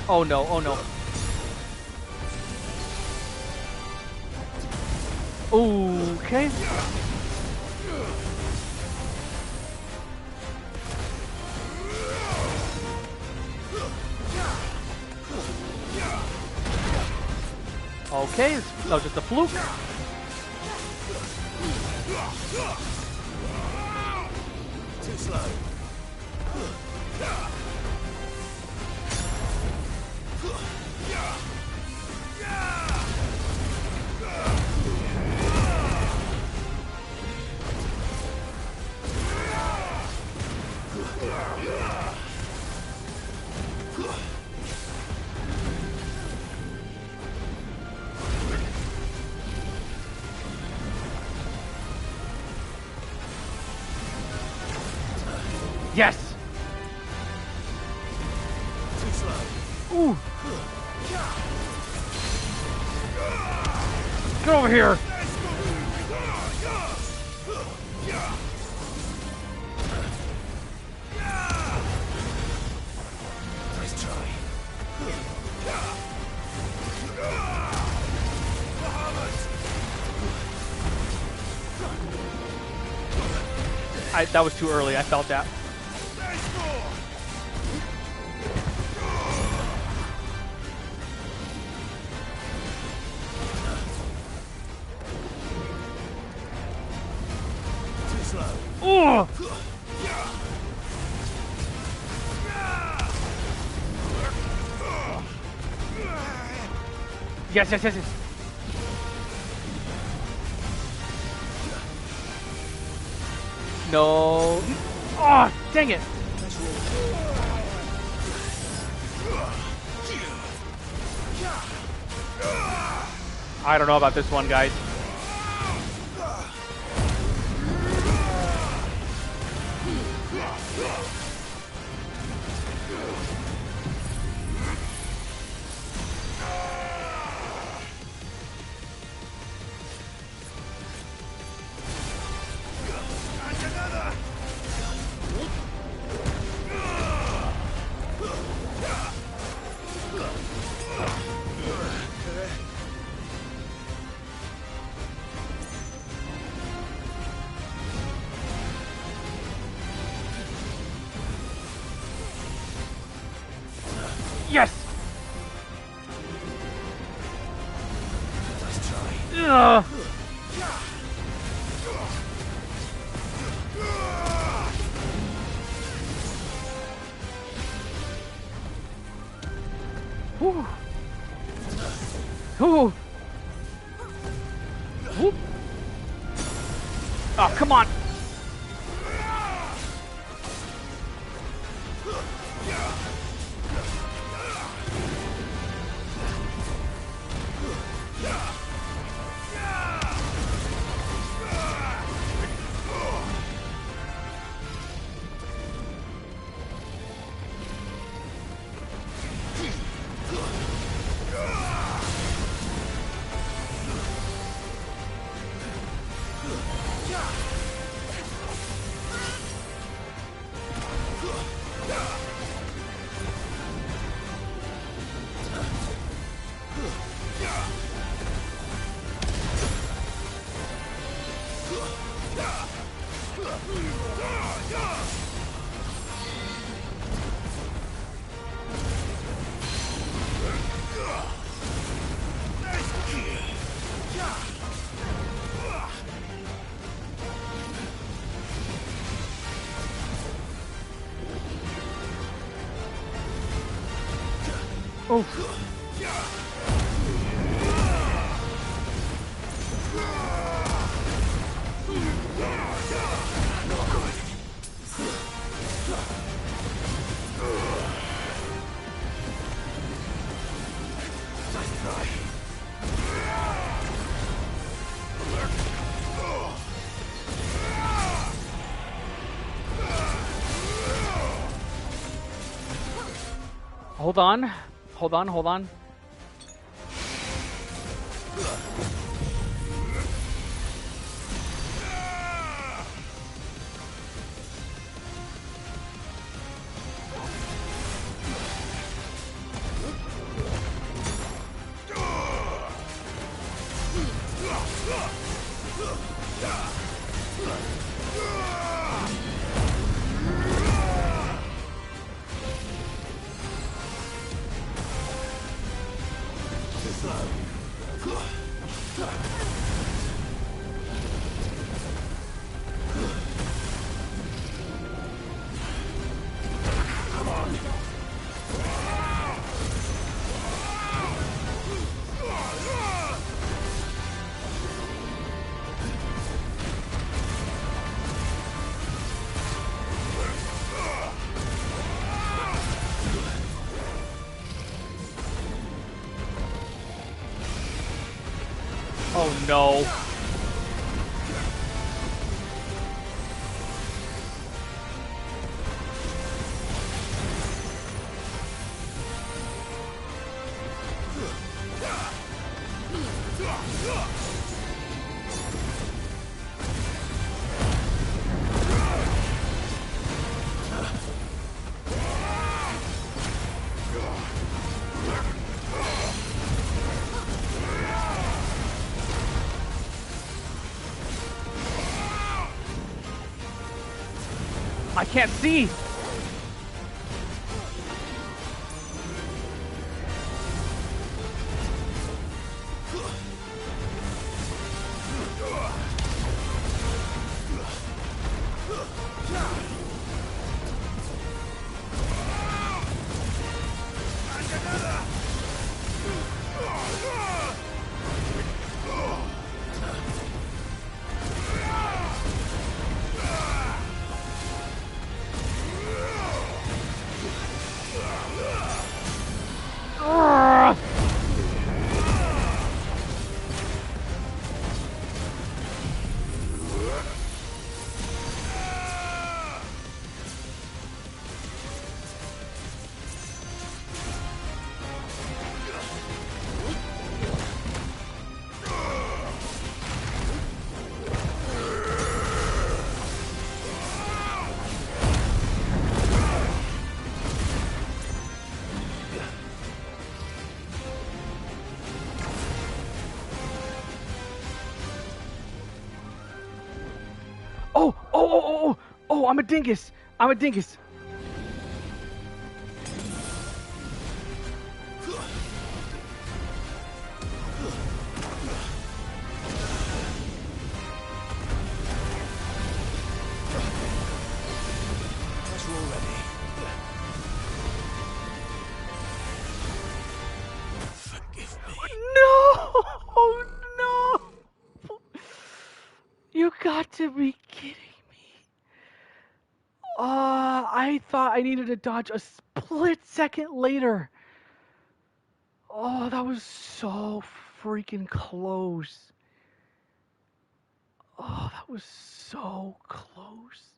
Oh no, oh no. Okay. Okay, that was just a fluke. Too slow. Yes. Too slow. Ooh. Get over here. Nice try. That was too early. I felt that. Oh! Yes, yes, yes, yes. No. Oh, dang it. I don't know about this one, guys. Yes! Nice try. Ugh. Whew. Whew. Whoop. Oh, come on. Oof. Hold on. Hold on, hold on. Oh no. I can't see. Oh, I'm a dingus. I'm a dingus. You got to be kidding me. I thought I needed to dodge a split second later. Oh, that was so freaking close. Oh, that was so close.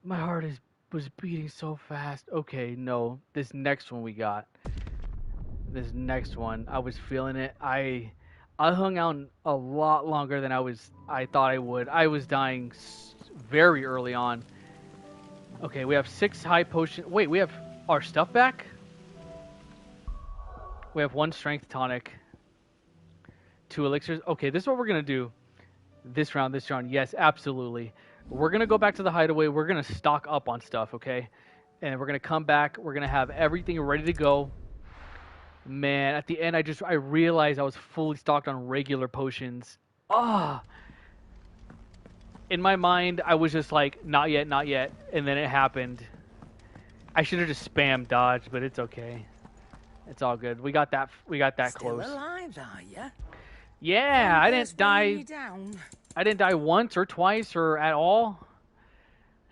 My heart was beating so fast. Okay, no. This next one we got. This next one, I was feeling it. I hung out a lot longer than I thought I would. I was dying very early on. Okay, we have 6 high potion. Wait, we have our stuff back? We have 1 strength tonic. 2 elixirs. Okay, this is what we're going to do. This round, yes, absolutely. We're going to go back to the hideaway. We're going to stock up on stuff, okay? And we're going to come back. We're going to have everything ready to go. Man, at the end, I realized I was fully stocked on regular potions. Ah! In my mind, I was just like, not yet, not yet. And then it happened. I should have just spammed dodge, but it's okay. It's all good. We got that Still close. alive, are ya? Yeah, I didn't die. Down. I didn't die once or twice or at all.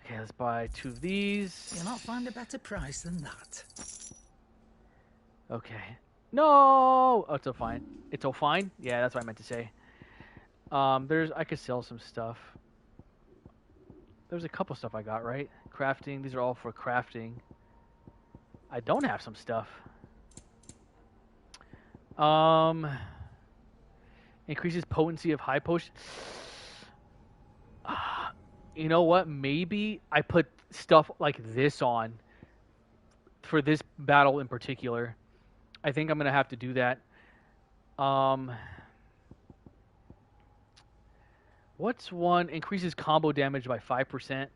Okay, let's buy 2 of these. You'll not find a better price than that. Okay. No! Oh, it's all fine. It's all fine? Yeah, that's what I meant to say. I could sell some stuff. There's a couple stuff I got, right? Crafting. These are all for crafting. I don't have some stuff. Increases potency of high potion. You know what? Maybe I put stuff like this on for this battle in particular. I think I'm going to have to do that. What's one? Increases combo damage by 5%.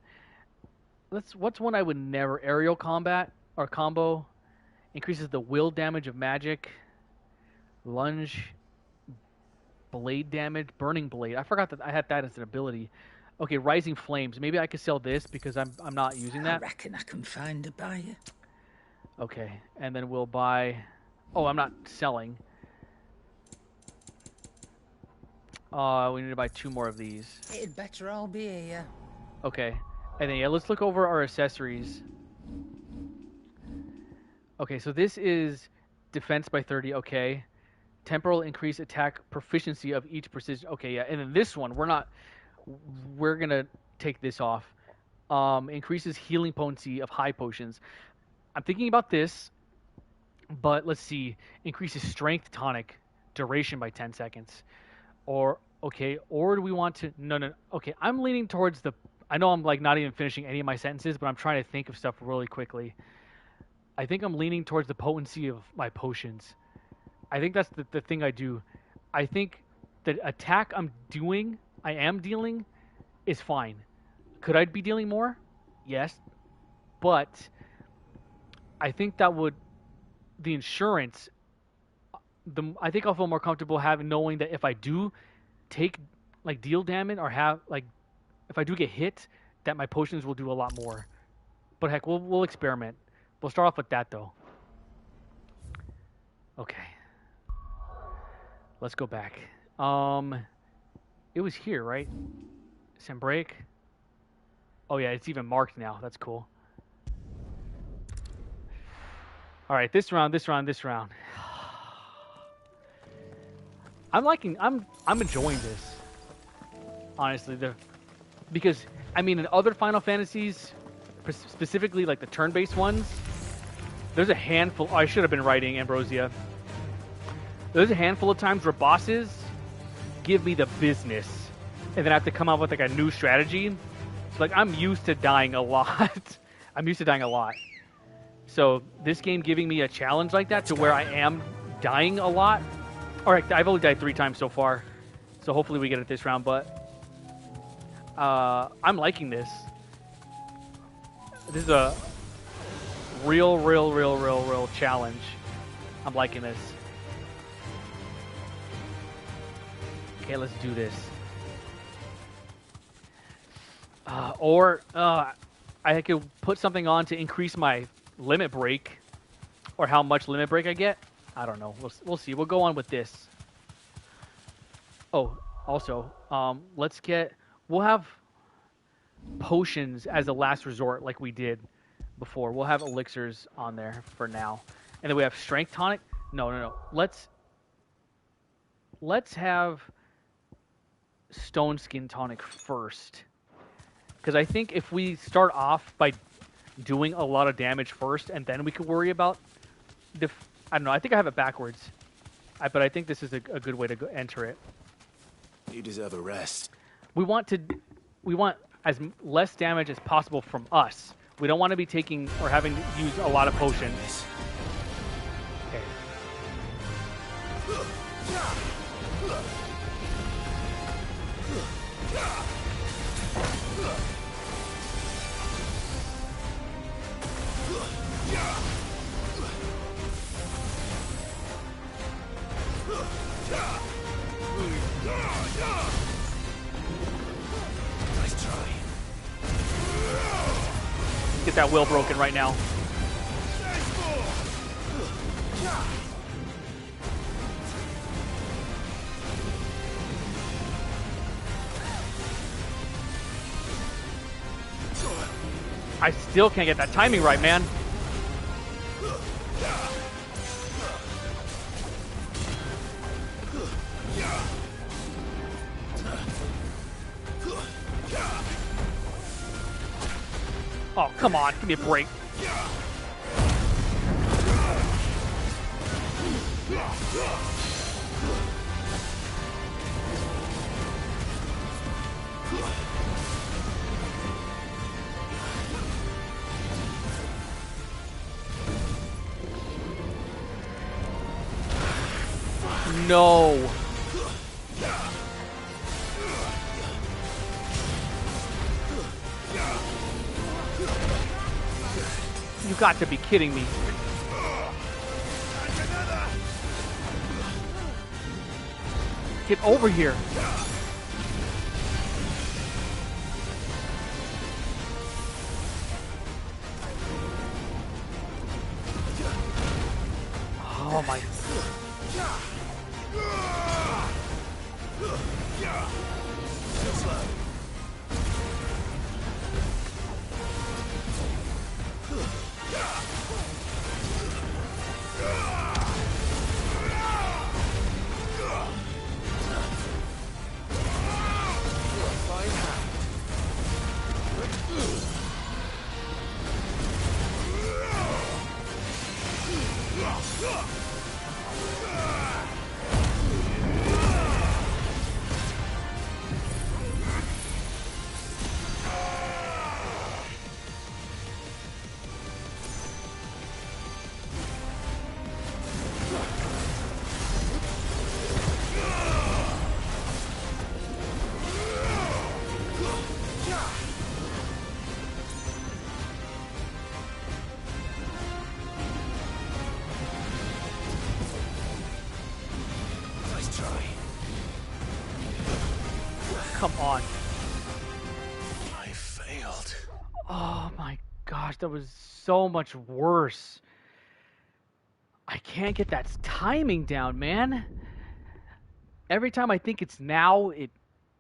What's one I would never... Aerial combat or combo. Increases the will damage of magic. Lunge. Blade damage. Burning blade. I forgot that I had that as an ability. Okay, rising flames. Maybe I could sell this because I'm not using that. I reckon I can find a buyer. Okay, and then we'll buy... Oh, I'm not selling. We need to buy 2 more of these. It'd better all be here. Okay, and then yeah, let's look over our accessories. Okay, so this is defense by 30. Okay, temporal increase attack proficiency of each precision. Okay, yeah, and then this one we're gonna take this off. Increases healing potency of high potions. I'm thinking about this, but let's see. Increases strength tonic duration by 10 seconds. Or do we want to... No. Okay, I'm leaning towards the... I know I'm like not even finishing any of my sentences, but I'm trying to think of stuff really quickly. I think I'm leaning towards the potency of my potions. I think that's the thing I do. I think the attack I am dealing, is fine. Could I be dealing more? Yes. But I think that would... The insurance... I think I'll feel more comfortable knowing that if I do deal damage or if I do get hit, that my potions will do a lot more. But heck, we'll experiment. We'll start off with that though. Okay. Let's go back. It was here, right? Sem break. Oh yeah, it's even marked now. That's cool. All right, this round. I'm enjoying this, honestly. Because I mean, in other Final Fantasies, specifically like the turn-based ones, there's a handful. Oh, I should have been writing Ambrosia. There's a handful of times where bosses give me the business, and then I have to come up with like a new strategy. So, like, I'm used to dying a lot. So this game giving me a challenge like that to where I am dying a lot. All right, I've only died 3 times so far, so hopefully we get it this round. But I'm liking this. This is a real challenge. I'm liking this. Okay, let's do this. I could put something on to increase my limit break, or how much limit break I get. I don't know. We'll see. We'll go on with this. Oh, also, we'll have potions as a last resort like we did before. We'll have elixirs on there for now. And then we have strength tonic. No. Let's have stone skin tonic first. Because I think if we start off by doing a lot of damage first, and then we can worry about I don't know. I think I have it backwards. But I think this is a good way to enter it. You deserve a rest. We want as less damage as possible from us. We don't want to be taking or having to use a lot of potions. Okay. get that will broken right now. I still can't get that timing right, man. Oh, come on. Give me a break. No. You got to be kidding me. Get over here. Oh my. Come on. I failed. Oh my gosh, that was so much worse. I can't get that timing down, man. Every time I think it's now,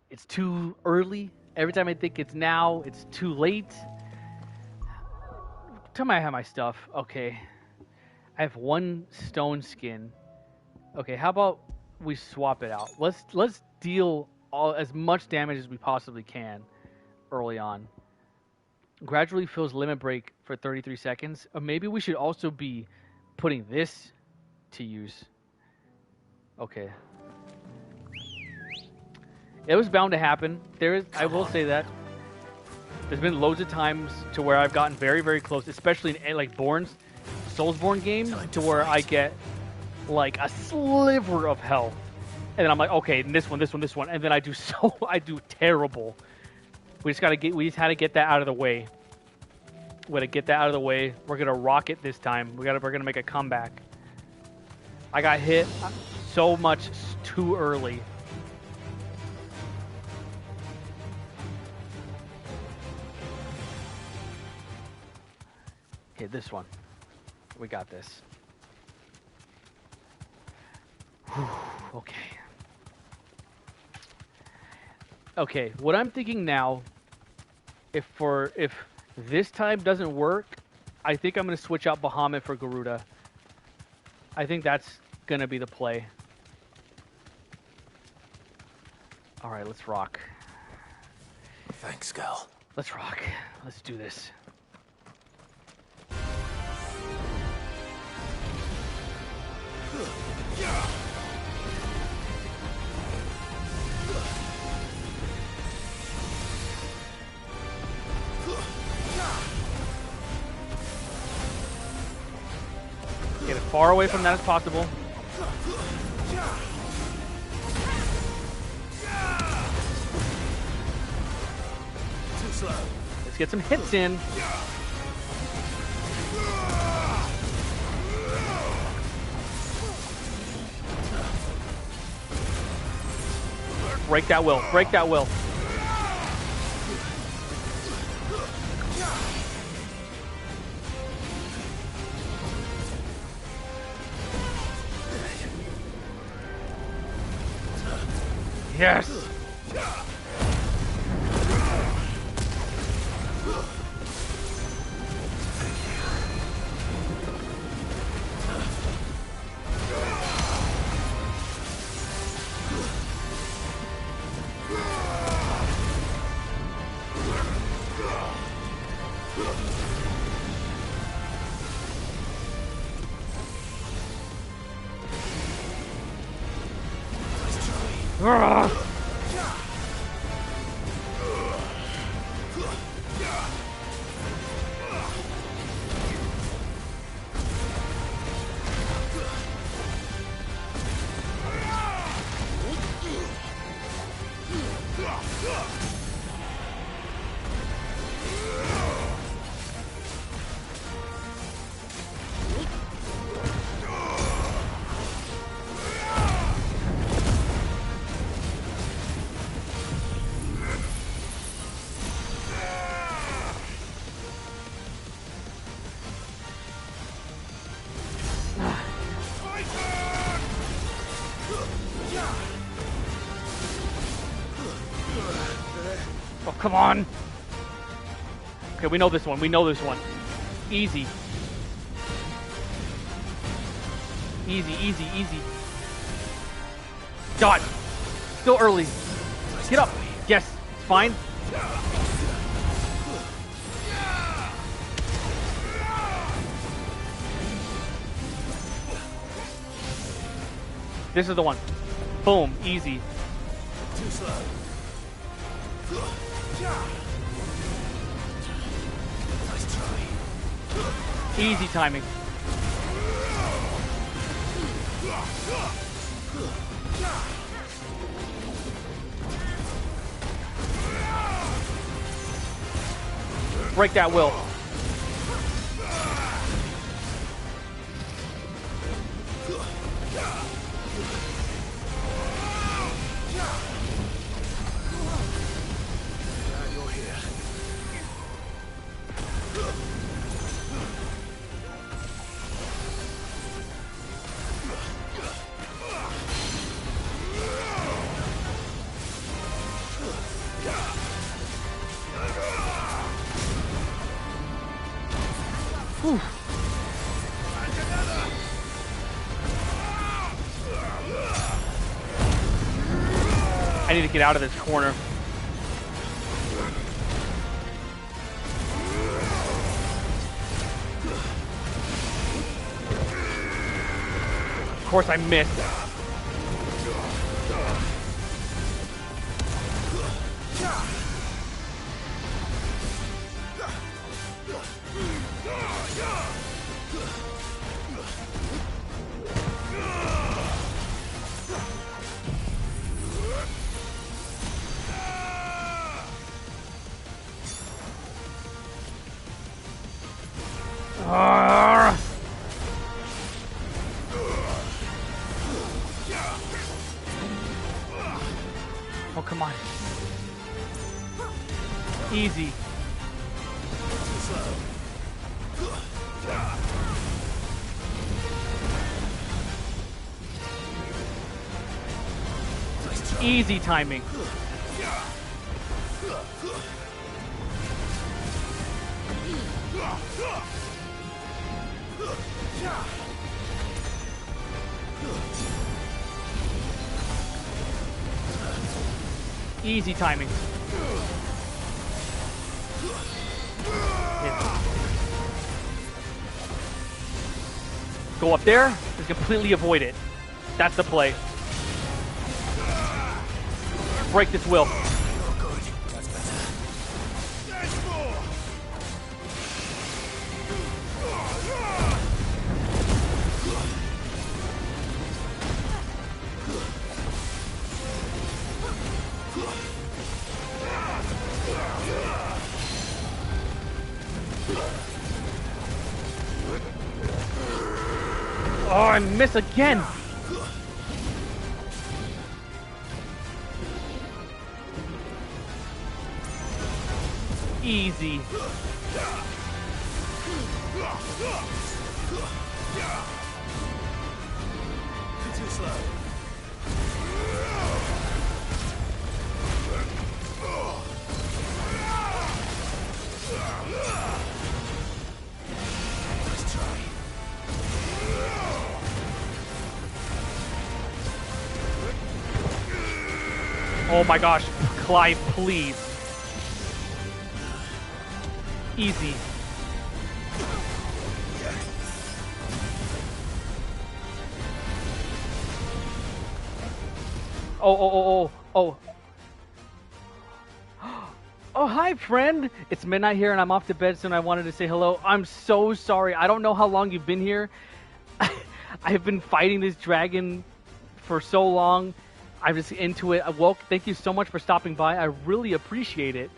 it's too early. Every time I think it's now, it's too late. Tell me I have my stuff. Okay. I have one stone skin. Okay, how about we swap it out? Let's deal as much damage as we possibly can early on. Gradually fills limit break for 33 seconds. Or maybe we should also be putting this to use. Okay. It was bound to happen. I will say that. There's been loads of times to where I've gotten very, very close, especially in like Soulsborne games, to where I get like a sliver of health. And then I'm like, okay, and this one, and then I do terrible. We just had to get that out of the way. We're gonna get that out of the way. We're gonna rock it this time. We're gonna make a comeback. I got hit so much too early. Okay, this one. We got this. Whew, okay. Okay, what I'm thinking now, if this time doesn't work, I think I'm going to switch out Bahamut for Garuda. I think that's going to be the play. All right, let's rock. Thanks, Gal. Let's rock. Let's do this. Get as far away from that as possible. Too slow. Let's get some hits in. Break that will. Break that will. Yes. Ugh. Oh, come on. Okay, we know this one. We know this one. Easy. Easy, easy, easy. Dodge. Still early. Get up. Yes, it's fine. This is the one. Boom. Easy. Too slow. Nice try. Easy timing. Break that will. Whew. I need to get out of this corner. Of course I missed. Oh, come on. Easy. Easy timing. Easy timing. Yeah. Go up there, just completely avoid it. That's the play. Break this will. Oh, I miss again. Easy. Too slow. Oh my gosh, Clive, please. Easy. Oh. Oh, hi, friend. It's midnight here, and I'm off to bed soon. I wanted to say hello. I'm so sorry. I don't know how long you've been here. I've been fighting this dragon for so long. I'm just into it. Thank you so much for stopping by. I really appreciate it.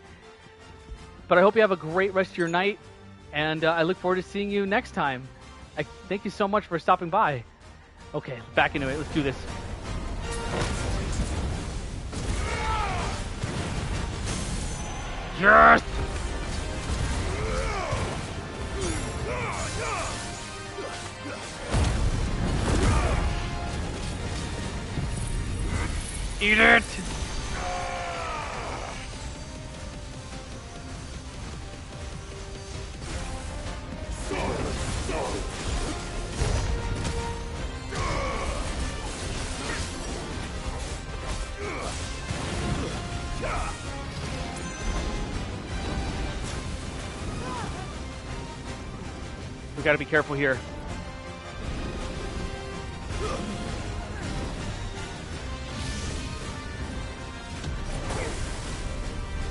But I hope you have a great rest of your night, and I look forward to seeing you next time. Thank you so much for stopping by. Okay, back into it. Let's do this. Yes! Eat it! We gotta be careful here.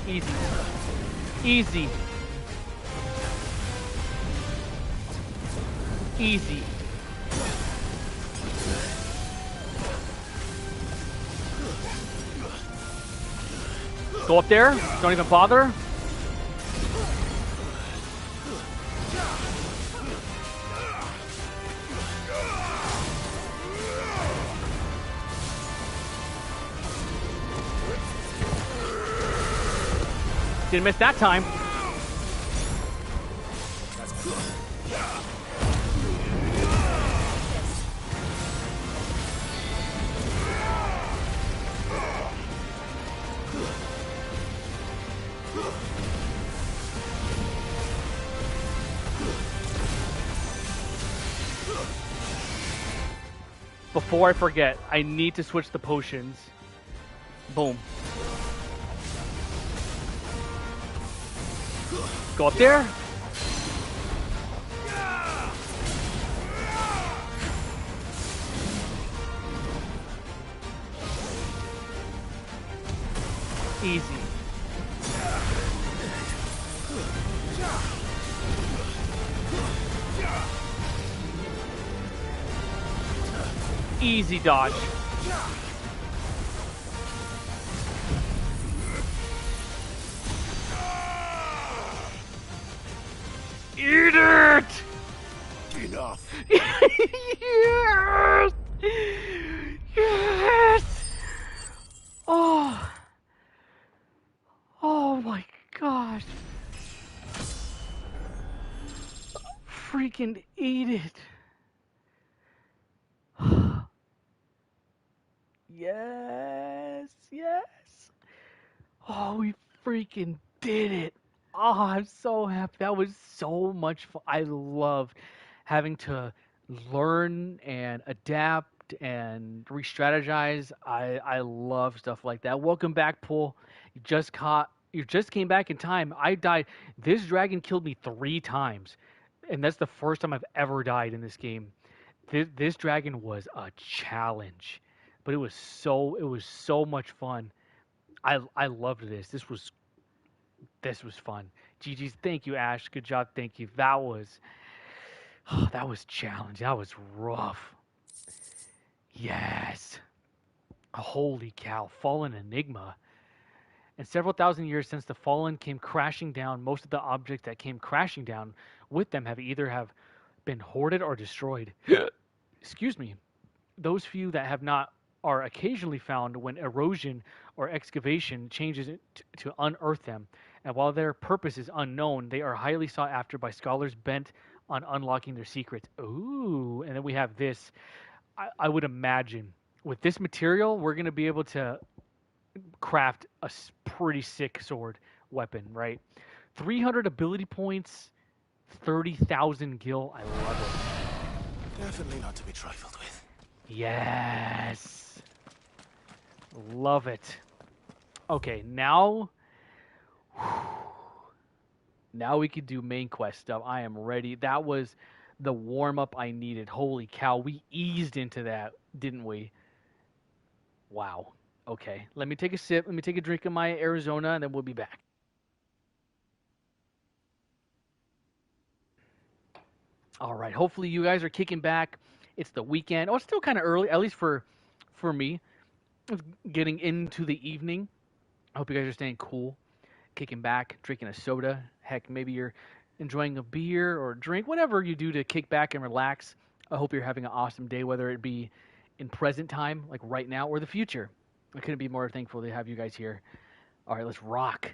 Easy. Easy. Easy. Go up there. Don't even bother. Didn't miss that time. Before I forget, I need to switch the potions. Boom. Go up there. Easy. Easy dodge. Eat it! Enough. Yes! Yes! Oh. Oh my gosh. Freaking eat it. Yes, yes. Oh, we freaking did it. Oh, I'm so happy. That was so much fun. I loved having to learn and adapt and re-strategize. I love stuff like that. Welcome back, Pool. You just came back in time. I died. This dragon killed me 3 times. And that's the first time I've ever died in this game. This dragon was a challenge. But it was so much fun. I loved this. This was fun. GG's, thank you, Ash. Good job, thank you. That was challenging. That was rough. Yes. Holy cow, Fallen Enigma. And several thousand years since the Fallen came crashing down, most of the objects that came crashing down with them have either been hoarded or destroyed. Excuse me. Those few that have not are occasionally found when erosion or excavation changes it to unearth them. And while their purpose is unknown, they are highly sought after by scholars bent on unlocking their secrets. Ooh, and then we have this. I would imagine with this material, we're going to be able to craft a pretty sick sword weapon, right? 300 ability points, 30,000 gil. I love it. Definitely not to be trifled with. Yes. Love it. Okay, now now we could do main quest stuff. I am ready. That was the warm up I needed. Holy cow, we eased into that, didn't we? Wow. Okay, let me take a sip. Let me take a drink of my Arizona, and then we'll be back. All right. Hopefully you guys are kicking back. It's the weekend. Oh, it's still kind of early, at least for me. It's getting into the evening. I hope you guys are staying cool, kicking back, drinking a soda. Heck, maybe you're enjoying a beer or a drink, whatever you do to kick back and relax. I hope you're having an awesome day, whether it be in present time, like right now, or the future. I couldn't be more thankful to have you guys here. All right, let's rock.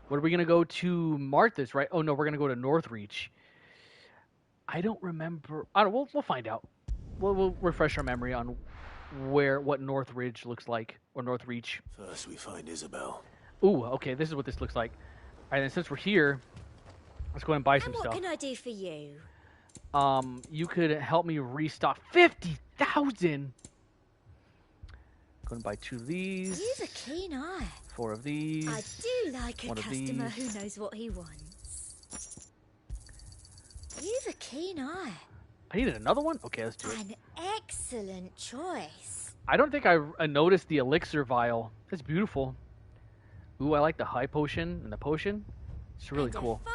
What are we gonna go to Martha's, right? Oh no, we're gonna go to Northreach. I don't remember. I don't. We'll find out. We'll refresh our memory on what Northridge looks like, or Northreach. First, we find Isabel. Ooh, okay. This is what this looks like. All right, then since we're here, let's go ahead and buy some what stuff. can I do for you? You could help me restock 50,000. Go and buy 2 of these. You've a keen eye. 4 of these. I do like a 1 of customer these. who knows what he wants. You've a keen eye. I needed another one? Okay, let's do it. An excellent choice. I don't think I noticed the elixir vial. It's beautiful. Ooh, I like the high potion and the potion. It's really cool. A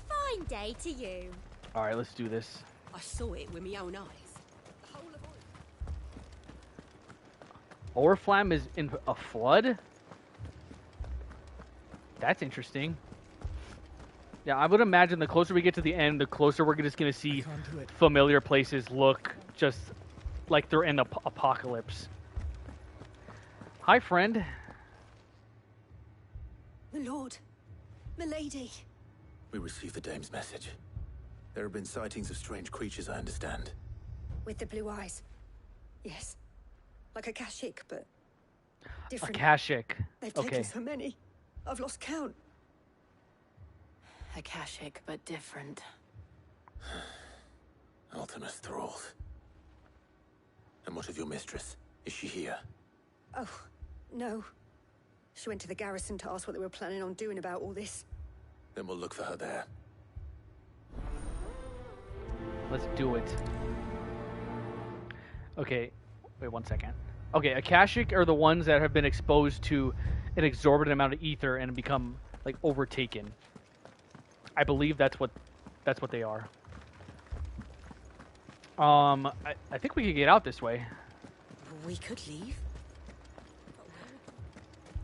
fine day to you. All right, let's do this. I saw it with my own eyes. The whole of Oriflamme is in a flood? That's interesting. Yeah, I would imagine the closer we get to the end, the closer we're just going to see familiar places look just like they're in the apocalypse. Hi, friend. My lord. My lady. We received the dame's message. There have been sightings of strange creatures, I understand. With the blue eyes. Yes. Like a Kashik, but A different. Kashik. They've Okay. taken so many. I've lost count. Akashic, but different. Ultimus thralls. And what of your mistress? Is she here? Oh, no. She went to the garrison to ask what they were planning on doing about all this. Then we'll look for her there. Let's do it. Okay, wait 1 second. Okay, Akashic are the ones that have been exposed to an exorbitant amount of ether and become like overtaken. I believe that's what they are. I think we could get out this way. We could leave.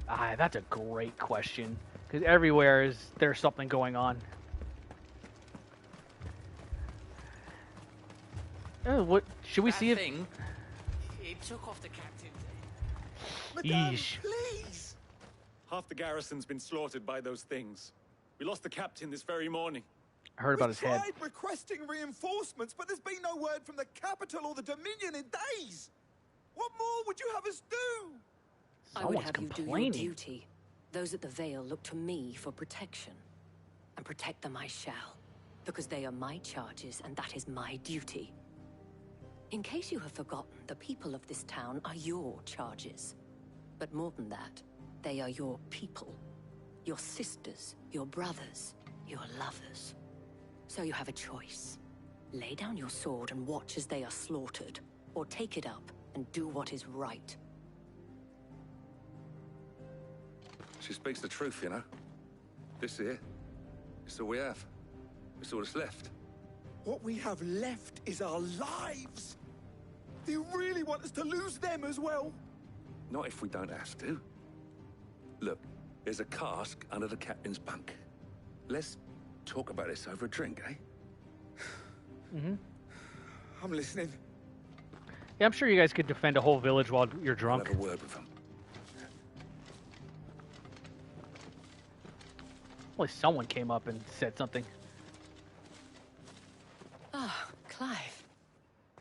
That's a great question. Because everywhere there's something going on. Oh, what should we see? Thing, it took off the captain's. Madame, Yeesh. please! Half the garrison's been slaughtered by those things. We lost the captain this very morning. I heard about his head. We tried requesting reinforcements, but there's been no word from the capital or the Dominion in days. What more would you have us do? I would Someone's have you do your complaining. duty. Those at the Vale look to me for protection. And protect them I shall. Because they are my charges, and that is my duty. In case you have forgotten, the people of this town are your charges. But more than that, they are your people. Your sisters, your brothers, your lovers. So you have a choice. Lay down your sword and watch as they are slaughtered, or take it up and do what is right. She speaks the truth, you know. This here, it's all we have. It's all that's left. What we have left is our lives. Do you really want us to lose them as well? Not if we don't have to. Look, there's a cask under the captain's bunk. Let's talk about this over a drink, eh? Mm-hmm. I'm listening. Yeah, I'm sure you guys could defend a whole village while you're drunk. I'll have a word with them. Well, someone came up and said something. Ah, Clive.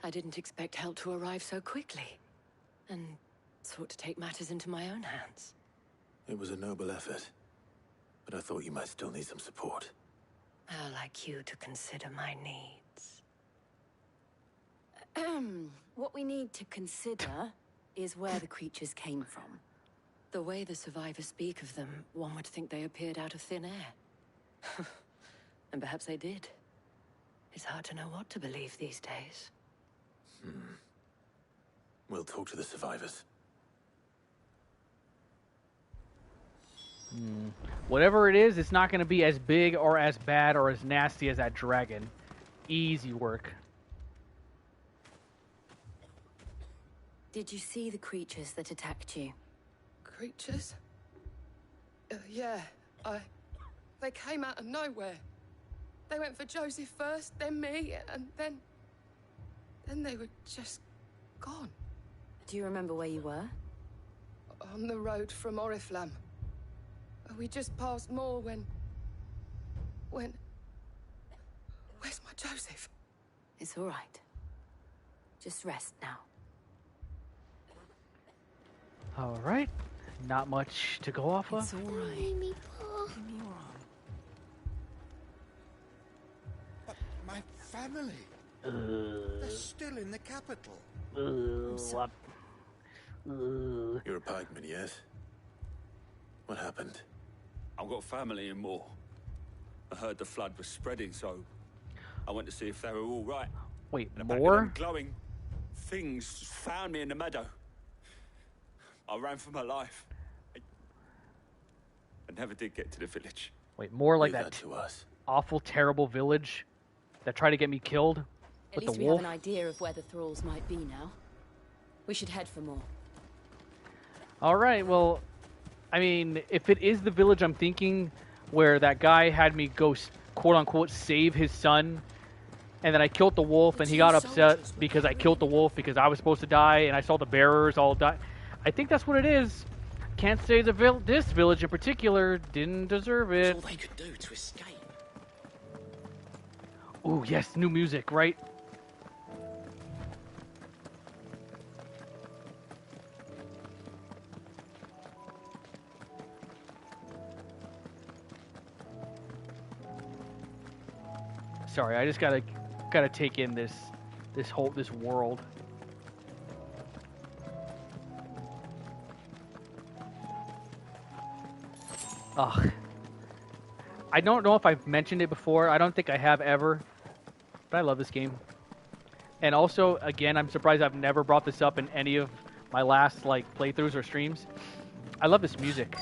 I didn't expect help to arrive so quickly. And sought to take matters into my own hands. It was a noble effort. But I thought you might still need some support. I'd like you to consider my needs. What we need to consider is where the creatures came from. The way the survivors speak of them, one would think they appeared out of thin air. And perhaps they did. It's hard to know what to believe these days. We'll talk to the survivors. Whatever it is, it's not going to be as big or as bad or as nasty as that dragon. Easy work. Did you see the creatures that attacked you? Creatures? Yeah, they came out of nowhere. They went for Joseph first, then me, and then they were just gone. Do you remember where you were? On the road from Oriflamme. We just passed Moor when... Where's my Joseph? It's all right. Just rest now. All right. Not much to go off of. It's all right. Give me your arm. But my family... They're still in the capital. You're a pikeman, yes? What happened? I've got family in Moor. I heard the flood was spreading, so I went to see if they were all right. Wait, and a pack of Moor? them glowing things found me in the meadow. I ran for my life. I never did get to the village. Wait, more like Leave that to us. awful, terrible village that tried to get me killed At with the least we wolf? have an idea of where the thralls might be now. We should head for more. All right, well, I mean, if it is the village I'm thinking where that guy had me go, quote-unquote, save his son, and then I killed the wolf, and he got upset because I killed the wolf because I was supposed to die, and I saw the bearers all die. I think that's what it is. Can't say this village in particular didn't deserve it. That's all they could do to escape. Ooh, yes, new music, right? Sorry, I just gotta take in this world. Ugh. I don't know if I've mentioned it before. I don't think I have ever. But I love this game. And also, again, I'm surprised I've never brought this up in any of my last playthroughs or streams. I love this music.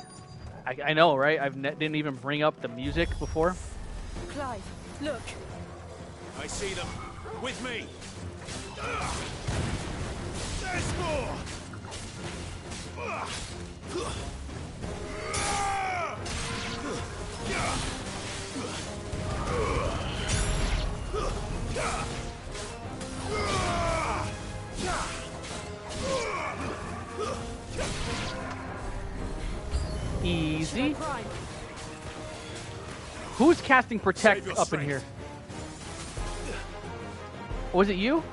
I know, right? Didn't even bring up the music before. Clive, look. I see them. With me. There's more. Easy. Who's casting Protect up in here? Was it you?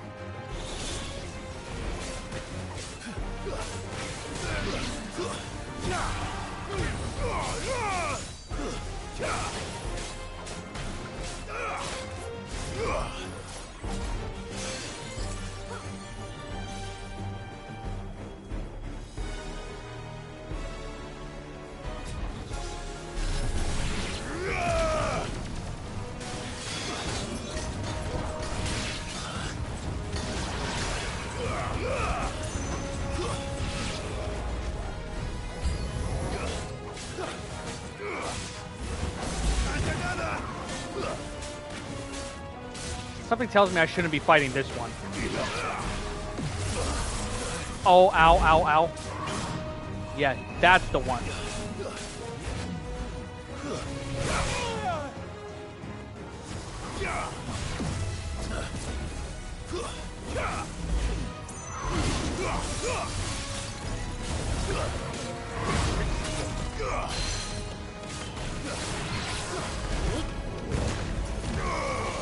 Something tells me I shouldn't be fighting this one. Oh, ow, ow, ow. Yeah, that's the one.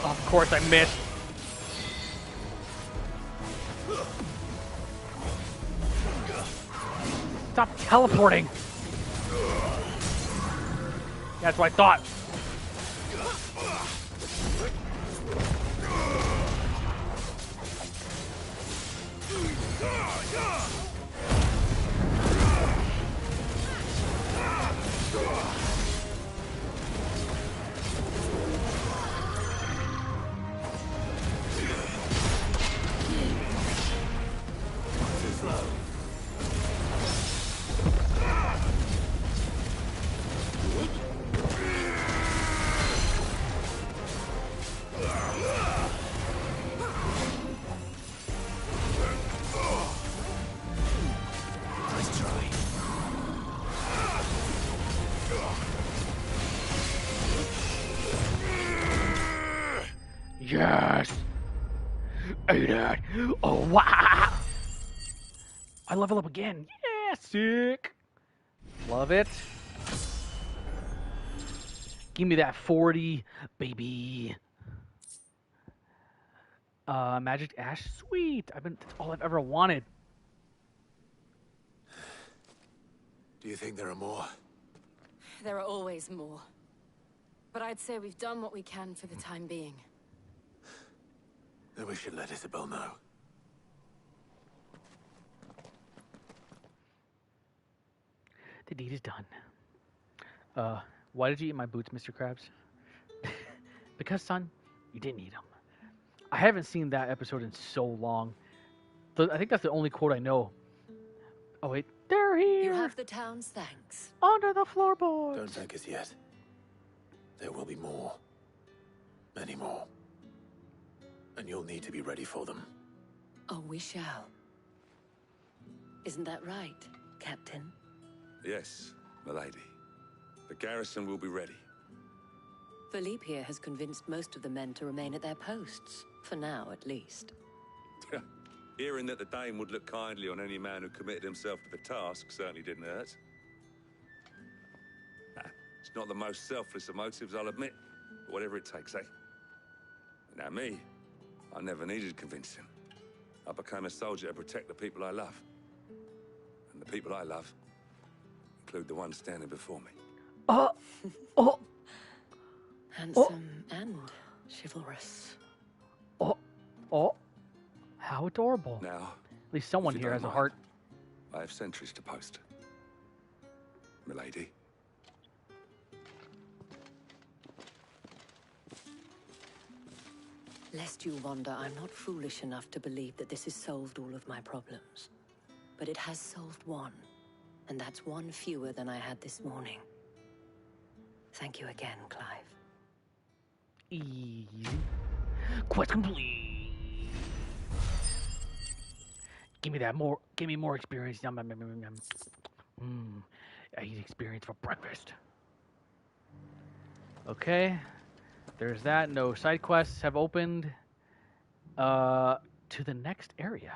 Of course I missed. Stop teleporting. That's what I thought. Yes! Ate it! Oh, wow! I level up again. Yeah, sick! Love it. Give me that 40, baby. Magic Ash, sweet. That's all I've ever wanted. Do you think there are more? There are always more. But I'd say we've done what we can for the time being. Then we should let Isabel know. The deed is done. Why did you eat my boots, Mr. Krabs? Because, son, you didn't eat them. I haven't seen that episode in so long. I think that's the only quote I know. Oh, wait. They're here! You have the town's thanks. Under the floorboards! Don't thank us yet. There will be more. Many more. And you'll need to be ready for them. Oh, we shall. Isn't that right, Captain? Yes, milady. The garrison will be ready. Philippe here has convinced most of the men to remain at their posts. For now, at least. Hearing that the Dane would look kindly on any man who committed himself to the task certainly didn't hurt. It's not the most selfless of motives, I'll admit. But whatever it takes, eh? Now me, I never needed convincing. I became a soldier to protect the people I love. And the people I love include the ones standing before me. Oh! Handsome and chivalrous. Oh! How adorable. Now, at least someone here has a heart. I have sentries to post. Milady. Lest you wonder, I'm not foolish enough to believe that this has solved all of my problems. But it has solved one. And that's one fewer than I had this morning. Thank you again, Clive. Easy. Quest complete. Give me more experience. Yum, yum, yum, yum, yum. I eat experience for breakfast. Okay. There's that. No side quests have opened. To the next area.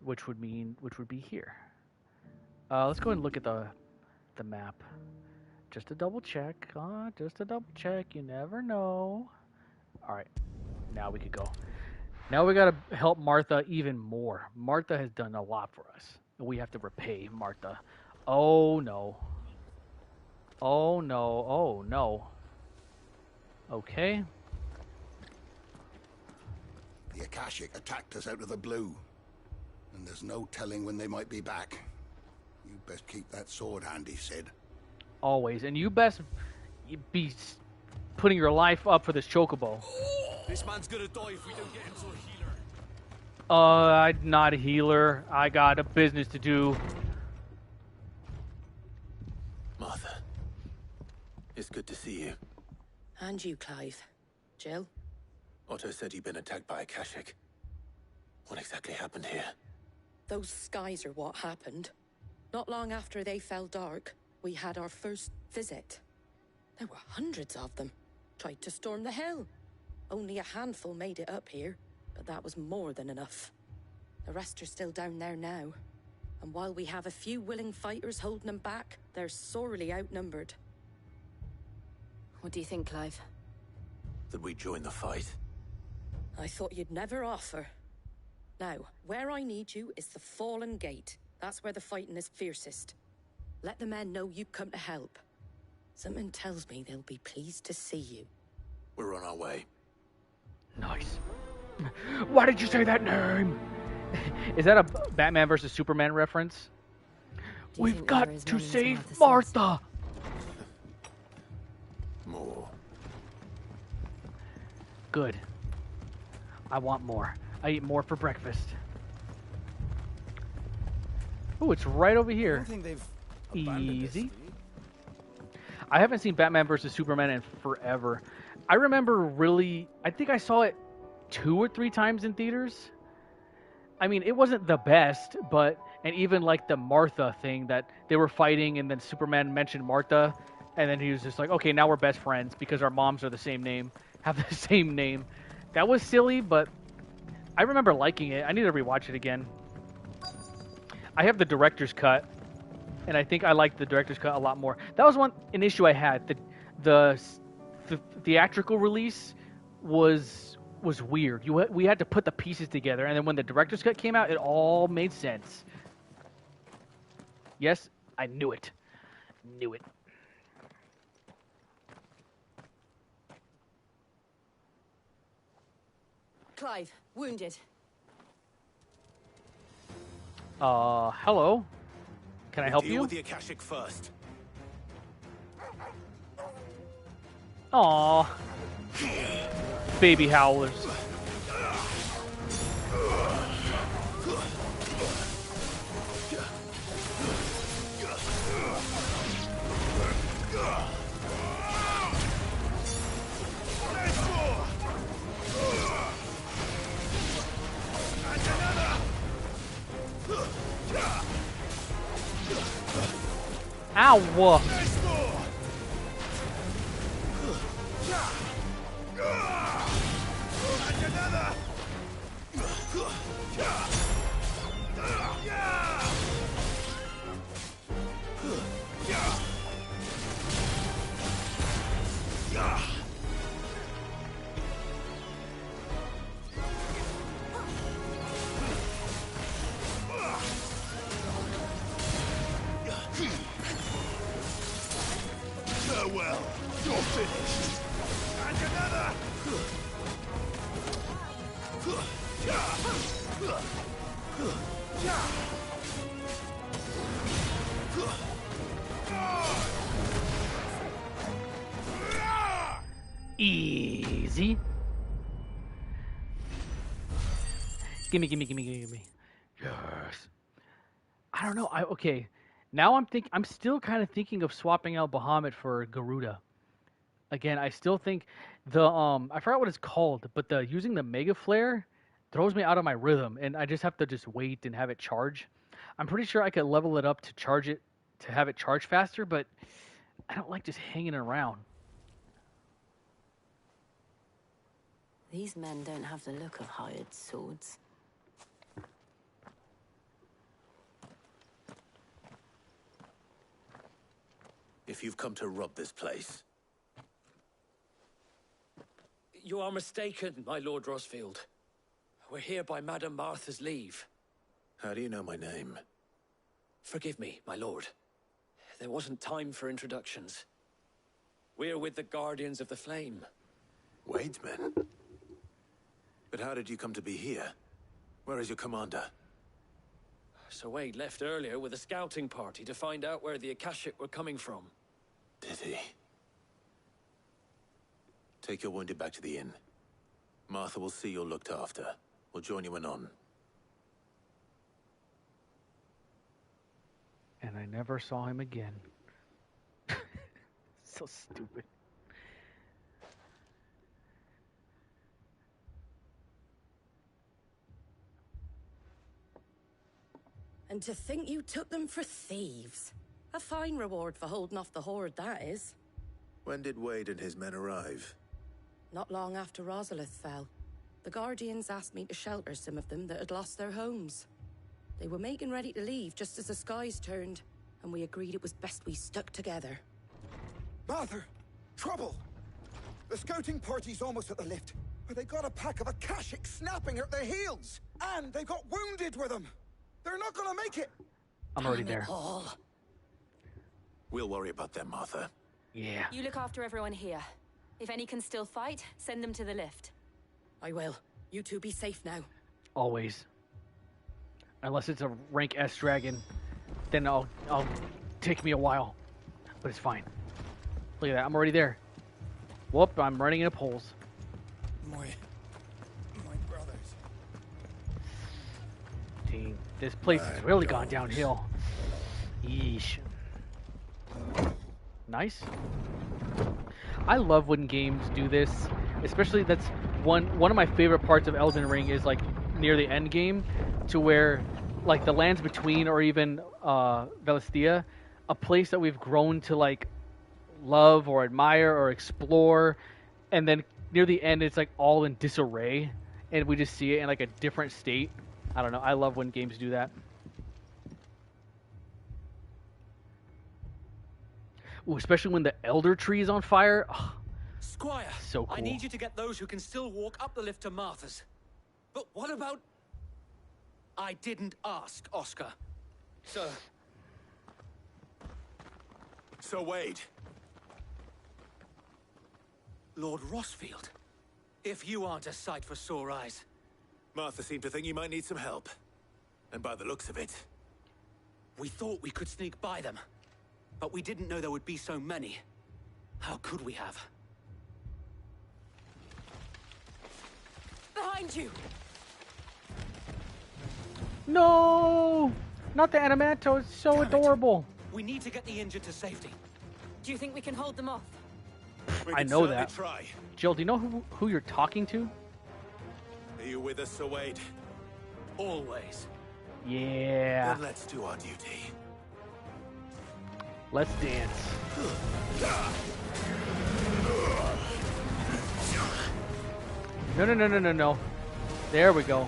Which would be here. Let's go ahead and look at the map. Just to double check. You never know. Alright. Now we could go. Now we gotta help Martha even more. Martha has done a lot for us. We have to repay Martha. Oh no. Oh no. Oh no. Okay. The Akashic attacked us out of the blue. And there's no telling when they might be back. You best keep that sword handy, Sid. Always. And you best be putting your life up for this chocobo. This man's gonna die if we don't get him to a healer. I'm not a healer. I got a business to do. Martha. It's good to see you. And you, Clive. Jill? Otto said you'd been attacked by Akashic. What exactly happened here? Those skies are what happened. Not long after they fell dark, we had our first visit. There were hundreds of them. Tried to storm the hill. Only a handful made it up here, but that was more than enough. The rest are still down there now. And while we have a few willing fighters holding them back, they're sorely outnumbered. What do you think, Clive? That we join the fight? I thought you'd never offer. Now, where I need you is the Fallen Gate. That's where the fighting is fiercest. Let the men know you've come to help. Something tells me they'll be pleased to see you. We're on our way. Nice. Why did you say that name? Is that a Batman versus Superman reference? We've got to save Martha! More. Good. I want more. I eat more for breakfast. Oh, it's right over here. I don't think they've abandoned this, Easy. do you? I haven't seen Batman vs. Superman in forever. I remember I think I saw it 2 or 3 times in theaters. I mean, it wasn't the best, and even like the Martha thing that they were fighting and then Superman mentioned Martha and then he was just like, okay, now we're best friends because our moms are the same name, have the same name. That was silly, but I remember liking it. I need to rewatch it again. I have the director's cut, and I think I like the director's cut a lot more. That was an issue I had. The theatrical release was weird. We had to put the pieces together, and then when the director's cut came out, it all made sense. Yes, I knew it. Knew it. Clive, wounded. Hello. Can I help you? Deal with the Akashic first. Aw. Baby howlers. Ow! Farewell, you're finished. And another! Easy. Gimme. Yes. I don't know. Okay. Now I'm still kind of thinking of swapping out Bahamut for Garuda. Again, I still think I forgot what it's called, but using the Mega Flare throws me out of my rhythm, and I just have to wait and have it charge. I'm pretty sure I could level it up to charge it, to have it charge faster, but I don't like just hanging around. These men don't have the look of hired swords. If you've come to rob this place. You are mistaken, my Lord Rosfield. We're here by Madame Martha's leave. How do you know my name? Forgive me, my lord. There wasn't time for introductions. We're with the Guardians of the Flame. Wade's men? But how did you come to be here? Where is your commander? Sir Wade left earlier with a scouting party to find out where the Akashic were coming from. Did he? Take your wounded back to the inn. Martha will see you're looked after. We'll join you anon. And I never saw him again. So stupid. And to think you took them for thieves. A fine reward for holding off the horde, that is. When did Wade and his men arrive? Not long after Rosalith fell. The Guardians asked me to shelter some of them that had lost their homes. They were making ready to leave just as the skies turned, and we agreed it was best we stuck together. Martha! Trouble! The scouting party's almost at the lift, but they got a pack of Akashic snapping at their heels! And they've got wounded with them! They're not gonna make it! I'm already there. We'll worry about them, Martha. Yeah. You look after everyone here. If any can still fight, send them to the lift. I will. You two be safe now. Always. Unless it's a rank S dragon. then I'll take me a while. But it's fine. Look at that, I'm already there. Whoop, I'm running into poles. My brothers. Dang, this place has really gone downhill. Yeesh. Nice. I love when games do this, especially that's one of my favorite parts of Elden Ring is like near the end game, to where like the lands between or even Valisthea, a place that we've grown to like love or admire or explore, and then near the end it's like all in disarray and we just see it in like a different state. I don't know, I love when games do that. Ooh, especially when the elder tree is on fire. Oh, Squire, so cool. I need you to get those who can still walk up the lift to Martha's. But what about... I didn't ask, Oscar. Sir. Sir Wade. Lord Rossfield. If you aren't a sight for sore eyes. Martha seemed to think you might need some help. And by the looks of it... We thought we could sneak by them. But we didn't know there would be so many. How could we have? Behind you! No! Not the Animato, it's so adorable. We need to get the injured to safety. Do you think we can hold them off? I know that. Try. Jill, do you know who you're talking to? Are you with us, Sir Wade? Always. Yeah. Then let's do our duty. Let's dance. No. There we go.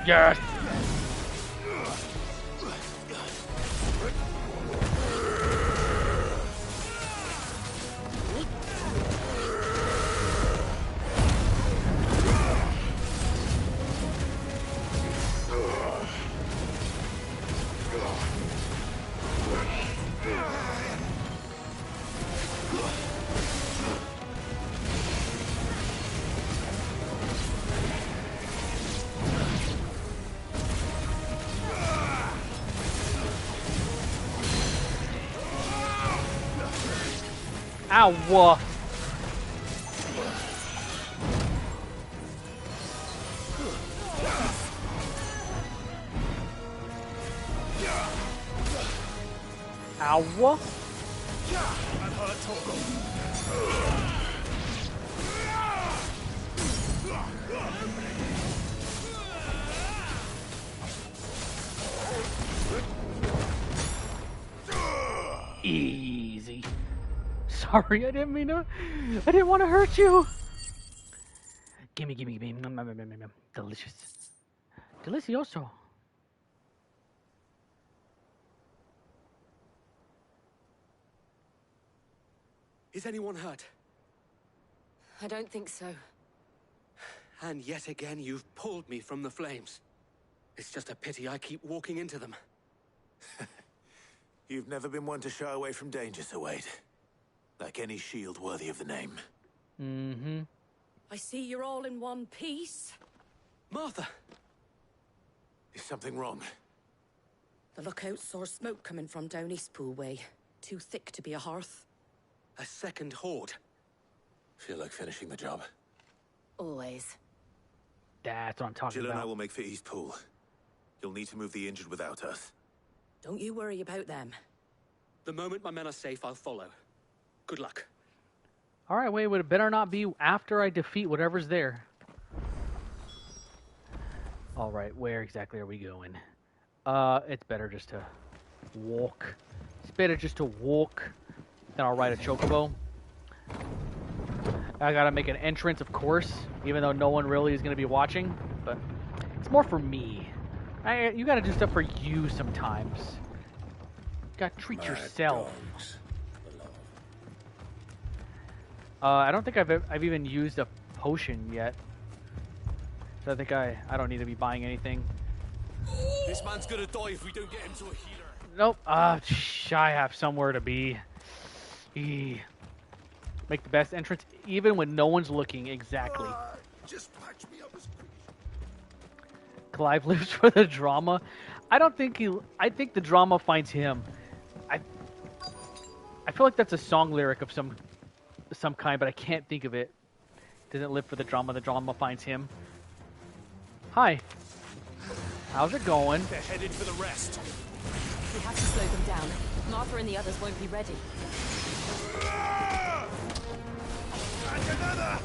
Yes. Ow! Ow! Easy. Sorry, I didn't want to hurt you. Gimme. Delicious. Delicioso. Is anyone hurt? I don't think so. And yet again, you've pulled me from the flames. It's just a pity I keep walking into them. You've never been one to shy away from danger, Sir Wade. Like any shield worthy of the name. Mm-hmm. I see you're all in one piece. Martha! Is something wrong? The lookout saw smoke coming from down Eastpool way. Too thick to be a hearth. A second horde. Feel like finishing the job? Always. That's what I'm talking Jill about. and I will make for Eastpool. You'll need to move the injured without us. Don't you worry about them. The moment my men are safe, I'll follow. Good luck. Alright, wait, it better not be after I defeat whatever's there. Alright, where exactly are we going? It's better just to walk. It's better just to walk. Then I'll ride a chocobo. I gotta make an entrance, of course, even though no one really is gonna be watching. But it's more for me. You gotta do stuff for you sometimes. You gotta treat yourself. I don't think I've even used a potion yet. So I think I don't need to be buying anything. This man's gonna die if we don't get him to a healer. Nope. I have somewhere to be. Make the best entrance even when no one's looking. Exactly. Just patch me up as quick. Clive lives for the drama. I don't think he. I think the drama finds him. I feel like that's a song lyric of some kind, but I can't think of it. Doesn't live for the drama finds him. Hi. How's it going? They're headed for the rest. We have to slow them down. Martha and the others won't be ready. And another!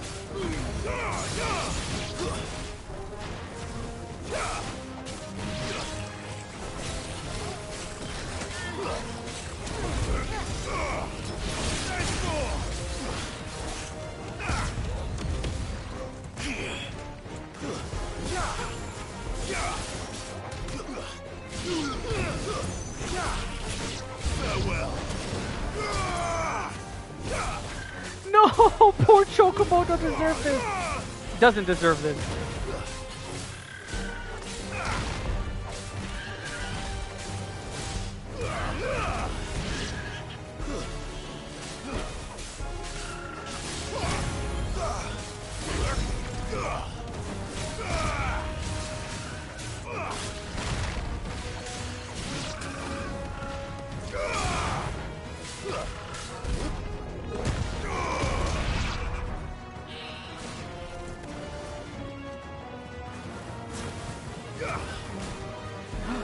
Farewell. No, poor Chocobo doesn't deserve this. Doesn't deserve this.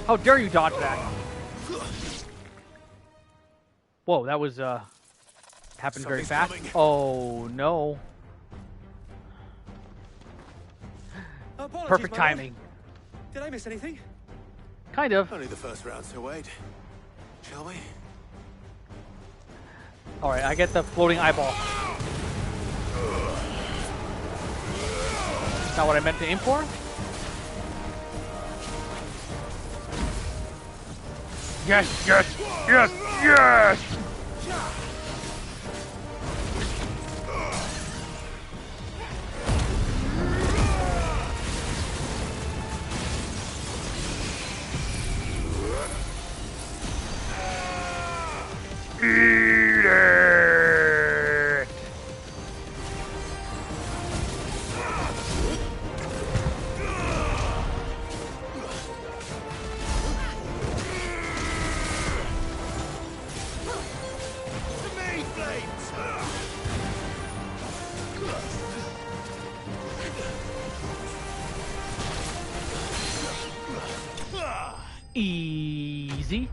How dare you dodge that? Whoa, that was happened very fast. Coming. Oh no. Apologies, Perfect my lord. timing. Did I miss anything? Kind of. Only the first round, so wait. Shall we? Alright, I get the floating eyeball. Is that what I meant to aim for? Yes, yes, yes, yes! Eat it! Easy.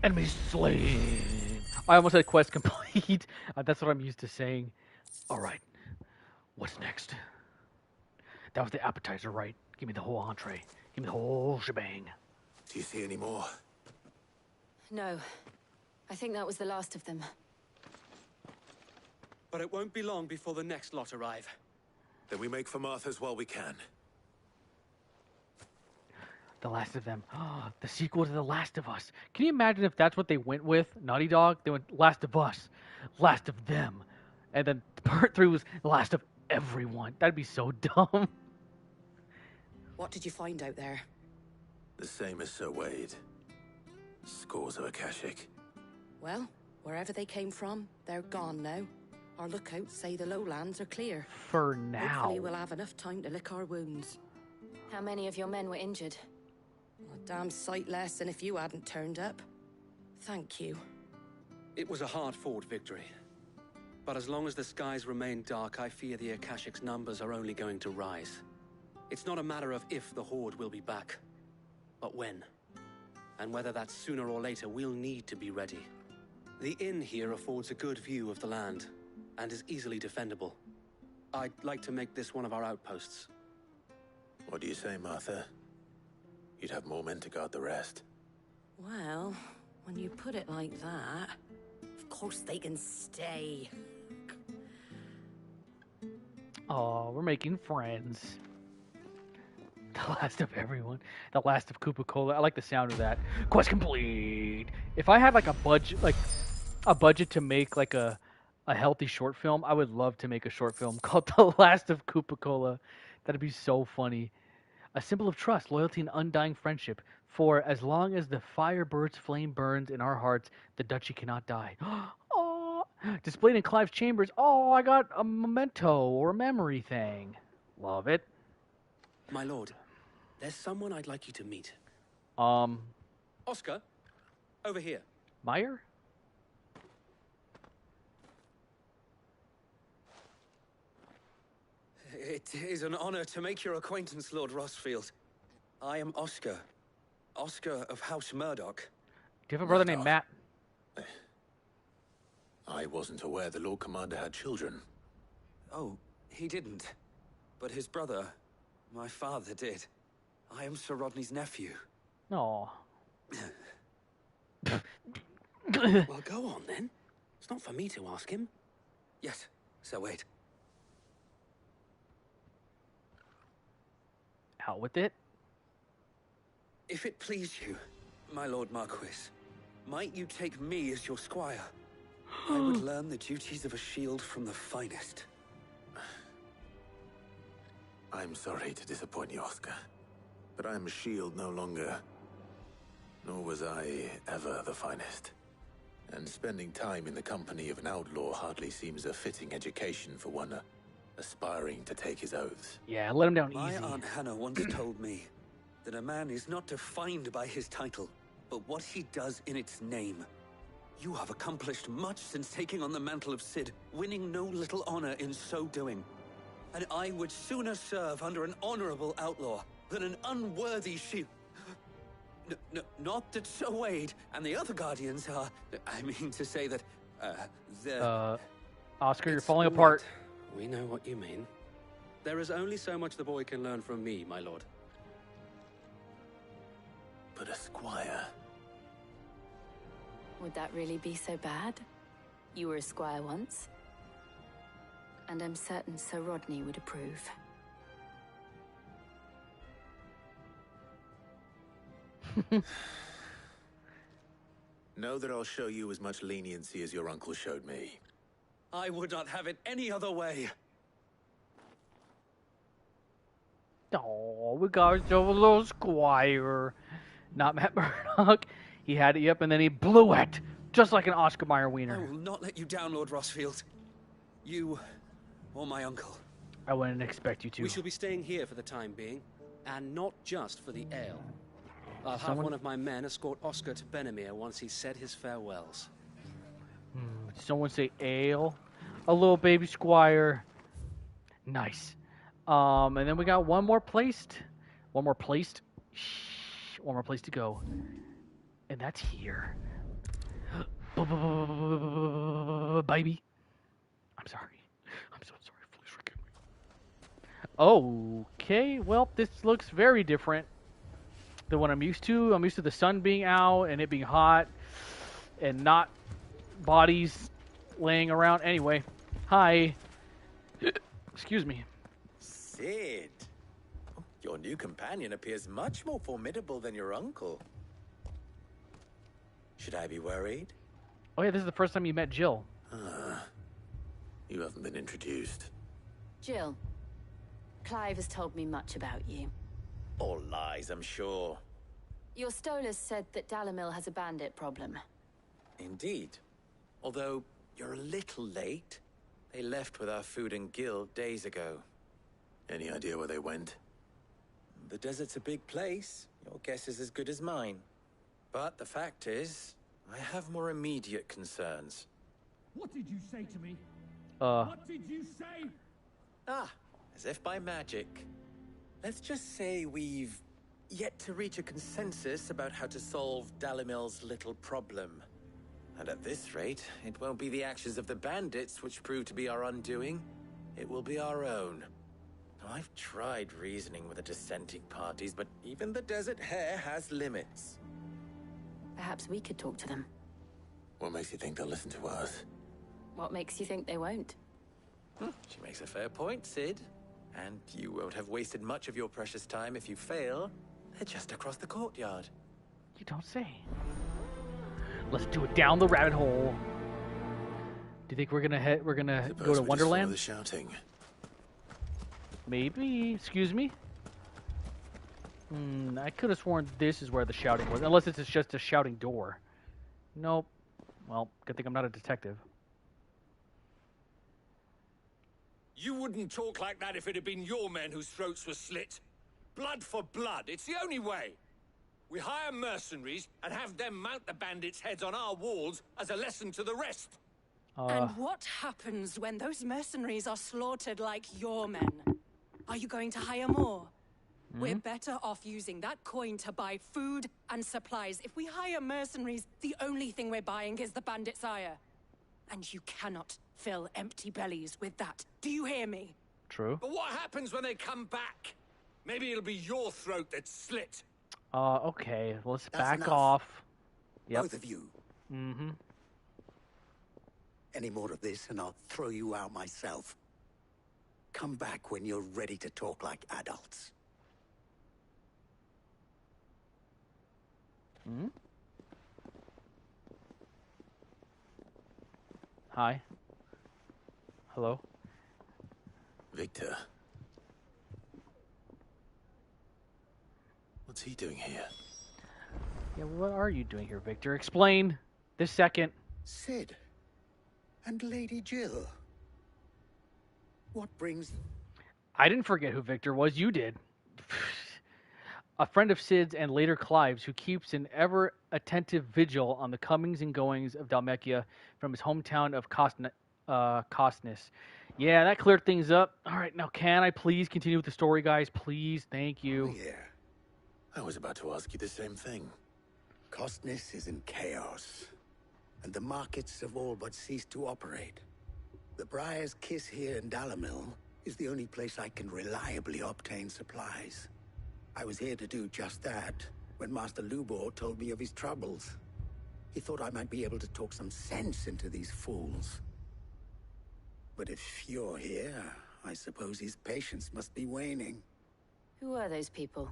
Enemy slain. I almost said quest complete. That's what I'm used to saying. Alright. What's next? That was the appetizer, right? Give me the whole entree. Give me the whole shebang. Do you see any more? No. I think that was the last of them. But it won't be long before the next lot arrive. Then we make for Martha's while we can. The Last of Them. The sequel to The Last of Us. Can you imagine if that's what they went with? Naughty Dog? They went Last of Us. Last of Them. And then part 3 was Last of Everyone. That'd be so dumb. What did you find out there? The same as Sir Wade. Scores of Akashic. Well, wherever they came from, they're gone now. Our lookouts say the lowlands are clear. For now. Hopefully we'll have enough time to lick our wounds. How many of your men were injured? A damn sight less than if you hadn't turned up. Thank you. It was a hard-fought victory. But as long as the skies remain dark, I fear the Akashic's numbers are only going to rise. It's not a matter of if the Horde will be back, but when. And whether that's sooner or later, we'll need to be ready. The inn here affords a good view of the land, and is easily defendable. I'd like to make this one of our outposts. What do you say, Martha? You'd have more men to guard the rest. Well, when you put it like that, of course they can stay. Oh, we're making friends. The Last of Everyone. The Last of KupoCola. I like the sound of that. Quest complete. If I had like a budget to make like a a healthy short film. I would love to make a short film called The Last of KupoCola. That'd be so funny. A symbol of trust, loyalty, and undying friendship. For as long as the firebird's flame burns in our hearts, the duchy cannot die. Oh, displayed in Clive's chambers. Oh, I got a memento or a memory thing. Love it. My lord, there's someone I'd like you to meet. Oscar, over here. Meyer? It is an honor to make your acquaintance, Lord Rossfield. I am Oscar. Oscar of House Murdoch. Do you have a brother named Matt? I wasn't aware the Lord Commander had children. Oh, he didn't. But his brother, my father, did. I am Sir Rodney's nephew. Aw. Well, go on then. It's not for me to ask him. Yes, Sir Wade. Out with it. If it please you, my Lord Marquis, might you take me as your squire? I would learn the duties of a shield from the finest. I'm sorry to disappoint you, Oscar, but I am a shield no longer. Nor was I ever the finest. And spending time in the company of an outlaw hardly seems a fitting education for one aspiring to take his oaths. Yeah, let him down My easy. Aunt Hannah once told me that a man is not defined by his title, but what he does in its name. You have accomplished much since taking on the mantle of Cid, winning no little honor in so doing. And I would sooner serve under an honorable outlaw than an unworthy shield. Not that Sir Wade and the other guardians are... I mean to say that, Oscar, you're falling apart. We know what you mean. There is only so much the boy can learn from me, my lord. But a squire... Would that really be so bad? You were a squire once. And I'm certain Sir Rodney would approve. Know that I'll show you as much leniency as your uncle showed me. I would not have it any other way. Oh, we got ourselves a little squire. Not Matt Murdock. He had it, yep, and then he blew it. Just like an Oscar Mayer I wiener. will not let you down, Lord Rossfield. You or my uncle. I wouldn't expect you to. We shall be staying here for the time being, and not just for the ale. I'll have one of my men escort Oscar to Benamir once he's said his farewells. Someone say ale. A little baby squire. Nice. And then we got one more place to go. And that's here. Baby. I'm sorry. I'm so sorry. Please forgive me. Okay, well, this looks very different than what I'm used to. I'm used to the sun being out and it being hot and not bodies laying around. Anyway, hi. Excuse me. Cid. Your new companion appears much more formidable than your uncle. Should I be worried? Oh yeah, this is the first time you met Jill. You haven't been introduced. Jill, Clive has told me much about you. All lies, I'm sure. Your Stolas said that Dalimil has a bandit problem. Indeed. Although, you're a little late. They left with our food and guild days ago. Any idea where they went? The desert's a big place. Your guess is as good as mine. But the fact is, I have more immediate concerns. What did you say to me? What did you say? Ah, as if by magic. Let's just say we've yet to reach a consensus about how to solve Dalimil's little problem. And at this rate, it won't be the actions of the bandits which prove to be our undoing. It will be our own. I've tried reasoning with the dissenting parties, but even the Desert Hare has limits. Perhaps we could talk to them. What makes you think they'll listen to us? What makes you think they won't? She makes a fair point, Cid. And you won't have wasted much of your precious time if you fail. They're just across the courtyard. You don't say. Let's do it down the rabbit hole. Do you think we're gonna head? We're gonna Suppose go to we just follow Wonderland? the shouting. Maybe. Excuse me. I could have sworn this is where the shouting was, unless it's just a shouting door. Nope. Well, good thing I'm not a detective. You wouldn't talk like that if it had been your men whose throats were slit. Blood for blood, it's the only way. We hire mercenaries and have them mount the bandits' heads on our walls as a lesson to the rest. And what happens when those mercenaries are slaughtered like your men? Are you going to hire more? We're better off using that coin to buy food and supplies. If we hire mercenaries, the only thing we're buying is the bandits' ire. And you cannot fill empty bellies with that. Do you hear me? True. But what happens when they come back? Maybe it'll be your throat that's slit. Okay. Let's That's back enough. off. Yep. Both of you. Mm-hmm. Any more of this and I'll throw you out myself. Come back when you're ready to talk like adults. Hi. Hello. Victor. What's he doing here? Yeah, what are you doing here, Victor? Explain. This second. Sid. And Lady Jill. What brings... I didn't forget who Victor was. You did. A friend of Sid's and later Clive's who keeps an ever-attentive vigil on the comings and goings of Dalmekia from his hometown of Costness. Yeah, that cleared things up. All right, now can I please continue with the story, guys? Please, thank you. Oh, yeah. I was about to ask you the same thing. Costness is in chaos, and the markets have all but ceased to operate. The Briar's Kiss here in Dalamil is the only place I can reliably obtain supplies. I was here to do just that when Master Lubor told me of his troubles. He thought I might be able to talk some sense into these fools. But if you're here, I suppose his patience must be waning. Who are those people?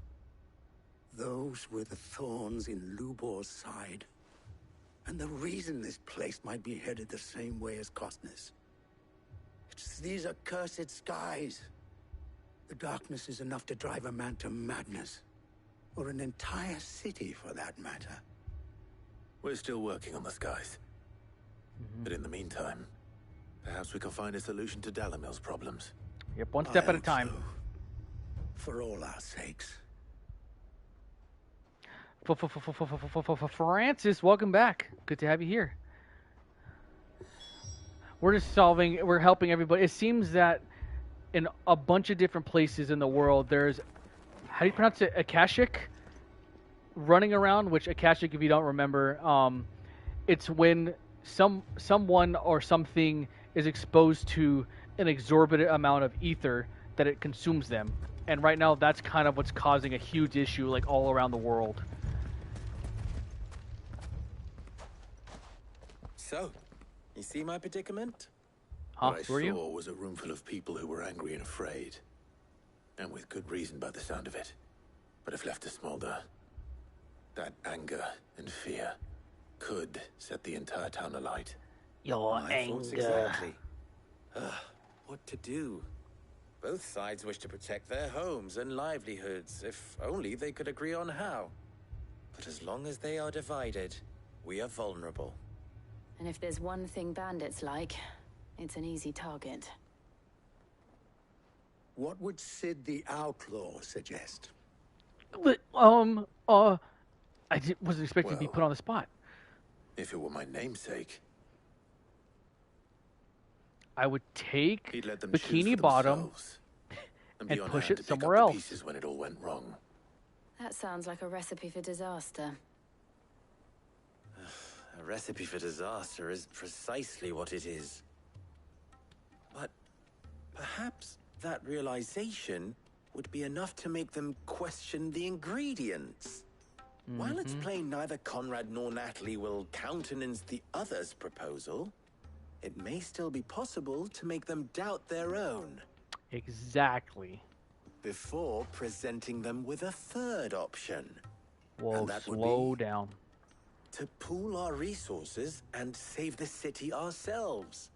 Those were the thorns in Lubor's side. And the reason this place might be headed the same way as Costness. It's these accursed skies. The darkness is enough to drive a man to madness. Or an entire city, for that matter. We're still working on the skies. But in the meantime, perhaps we can find a solution to Dalamil's problems. Yep, one step at a time. So. For all our sakes. Francis, welcome back. Good to have you here. We're helping everybody. It seems that in a bunch of different places in the world, there's, how do you pronounce it, Akashic running around, which Akashic, if you don't remember, it's when someone or something is exposed to an exorbitant amount of ether that it consumes them. And right now, that's kind of what's causing a huge issue, like, all around the world. So, you see my predicament? Huh? What I Who are you? saw was a room full of people who were angry and afraid. And with good reason by the sound of it. But if left to smolder, that anger and fear could set the entire town alight. Your My thoughts exactly. What to do? Both sides wish to protect their homes and livelihoods, if only they could agree on how. But as long as they are divided, we are vulnerable. And if there's one thing bandits like, it's an easy target. What would Sid the Outlaw suggest? I wasn't expecting to be put on the spot. If it were my namesake, I would take he'd let them choose Bikini for Bottom themselves and be on push hand it to pick up somewhere the else. pieces when it all went wrong. That sounds like a recipe for disaster. A recipe for disaster is precisely what it is. But perhaps that realization would be enough to make them question the ingredients. While it's plain neither Conrad nor Natalie will countenance the other's proposal, it may still be possible to make them doubt their own. Exactly. Before presenting them with a third option. Whoa, And that would slow be down. to pool our resources and save the city ourselves.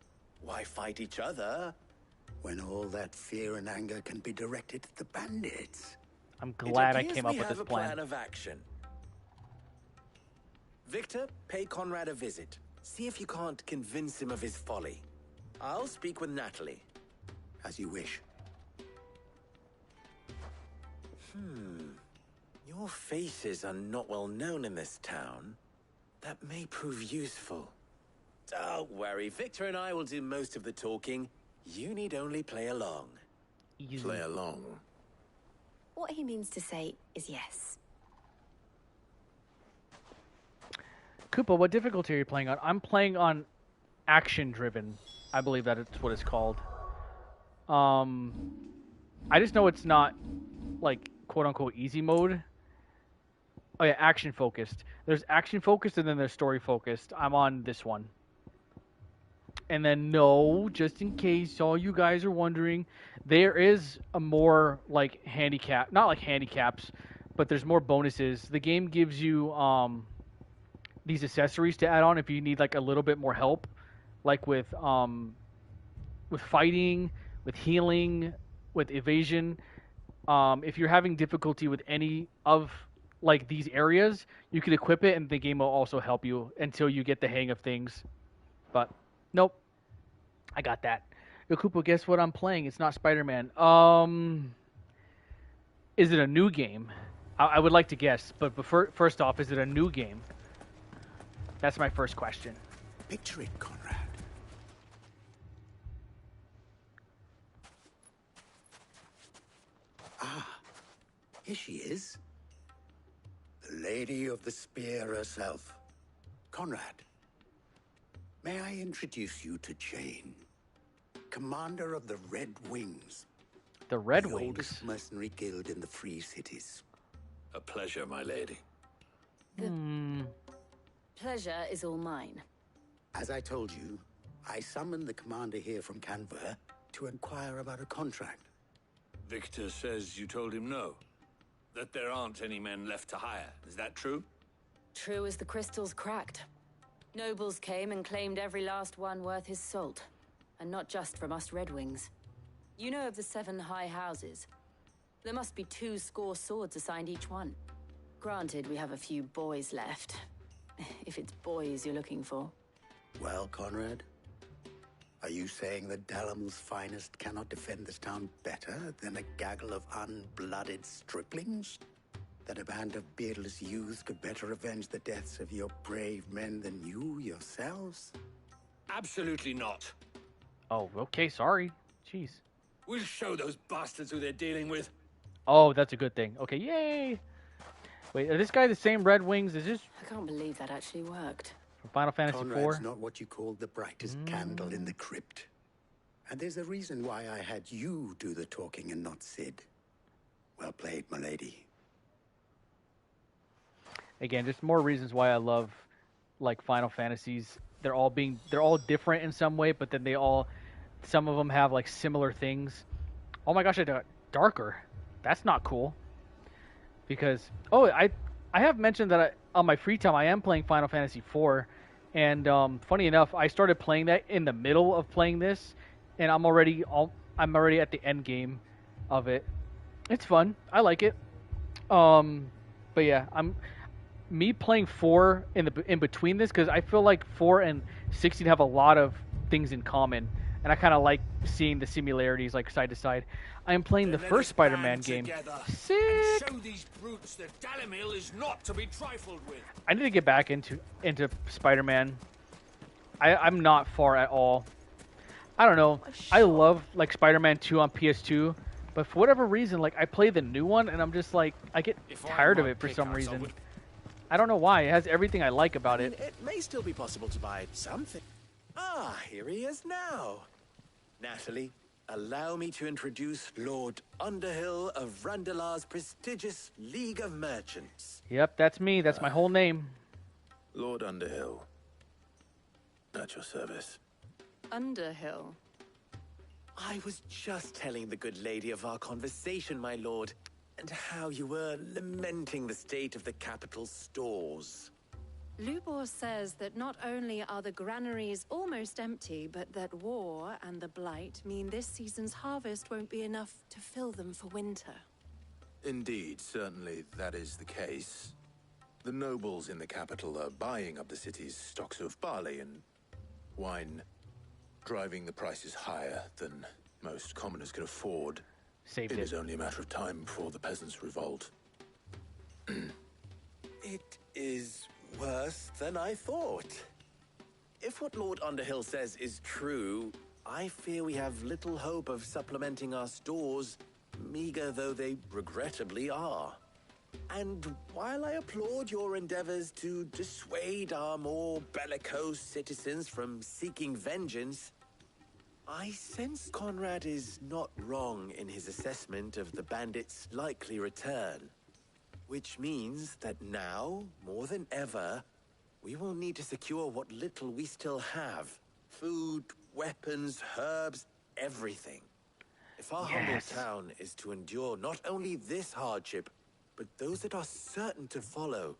Why fight each other? When all that fear and anger can be directed at the bandits. I'm glad I It appears came up we with have this a plan. plan of action. Victor, pay Conrad a visit. See if you can't convince him of his folly. I'll speak with Natalie. As you wish. Your faces are not well known in this town. That may prove useful. Don't worry, Victor and I will do most of the talking. You need only play along. Easy. Play along? What he means to say is yes. Koopa, what difficulty are you playing on? I'm playing on action-driven. I believe that it's what it's called. I just know it's not, like, quote-unquote easy mode. Oh yeah, action-focused. There's action-focused and then there's story-focused. I'm on this one. And then, no, just in case all you guys are wondering, there is a more, like, handicap, not like handicaps, but there's more bonuses. The game gives you, these accessories to add on if you need, like, a little bit more help, like with fighting, with healing, with evasion. If you're having difficulty with any of, like, these areas, you can equip it and the game will also help you until you get the hang of things. But, nope. I got that. Yo, Koopa, guess what I'm playing? It's not Spider-Man. Is it a new game? I would like to guess, but first off, is it a new game? That's my first question. Picture it, Conrad. Ah, here she is. The Lady of the Spear herself. Conrad, may I introduce you to Jane, commander of the Red Wings. The Red the Wings? Oldest mercenary guild in the Free Cities. A pleasure, my lady. Pleasure is all mine. As I told you, I summoned the commander here from Canberra to inquire about a contract. Victor says you told him no. That there aren't any men left to hire. Is that true? True as the crystals cracked. Nobles came and claimed every last one worth his salt. And not just from us Red Wings. You know of the 7 high houses. There must be 2 swords assigned each one. Granted, we have a few boys left. If it's boys you're looking for. Well, Conrad, are you saying that Dalamil's finest cannot defend this town better than a gaggle of unblooded striplings? That a band of beardless youths could better avenge the deaths of your brave men than you yourselves? Absolutely not. Oh, okay, sorry. Jeez. We'll show those bastards who they're dealing with. Oh, that's a good thing. Okay, yay! Wait, are this guy the same Red Wings? Is this I can't believe that actually worked. from Final Fantasy Conrad's IV? not what you call the brightest candle in the crypt. And there's a reason why I had you do the talking and not Sid. Well played, my lady. Again, just more reasons why I love, like, Final Fantasies. They're all different in some way, but then some of them have, like, similar things. Oh my gosh, I got darker. That's not cool. Because, I have mentioned that on my free time I am playing Final Fantasy IV, and funny enough, I started playing that in the middle of playing this, and I'm already at the end game of it. It's fun. I like it. But yeah, me playing 4 in between this, because I feel like 4 and 16 have a lot of things in common, and I kind of like seeing the similarities, like, side to side. I am playing the first Spider-Man game. Sick! And show these brutes that Dalamil is not to be trifled with. I need to get back into Spider-Man. I'm not far at all. I don't know. I love, like, Spider-Man 2 on PS2, but for whatever reason, like, I play the new one, and I'm just like, I get tired of it for some reason. I don't know why. It has everything I like about it. It may still be possible to buy something. Ah, here he is now. Natalie, allow me to introduce Lord Underhill of Randalar's prestigious League of Merchants. Yep, that's me. That's my whole name. Lord Underhill. At your service. Underhill. I was just telling the good lady of our conversation, my lord, and how you were lamenting the state of the capital's stores. Lubor says that not only are the granaries almost empty, but that war and the Blight mean this season's harvest won't be enough to fill them for winter. Indeed, certainly that is the case. The nobles in the capital are buying up the city's stocks of barley and wine, driving the prices higher than most commoners can afford. Saved it. It is only a matter of time before the peasants revolt. It is worse than I thought. If what Lord Underhill says is true, I fear we have little hope of supplementing our stores, meager though they regrettably are. And while I applaud your endeavors to dissuade our more bellicose citizens from seeking vengeance, I sense Conrad is not wrong in his assessment of the bandits' likely return. Which means that now, more than ever, we will need to secure what little we still have. Food, weapons, herbs, everything. If our humble town is to endure not only this hardship, but those that are certain to follow,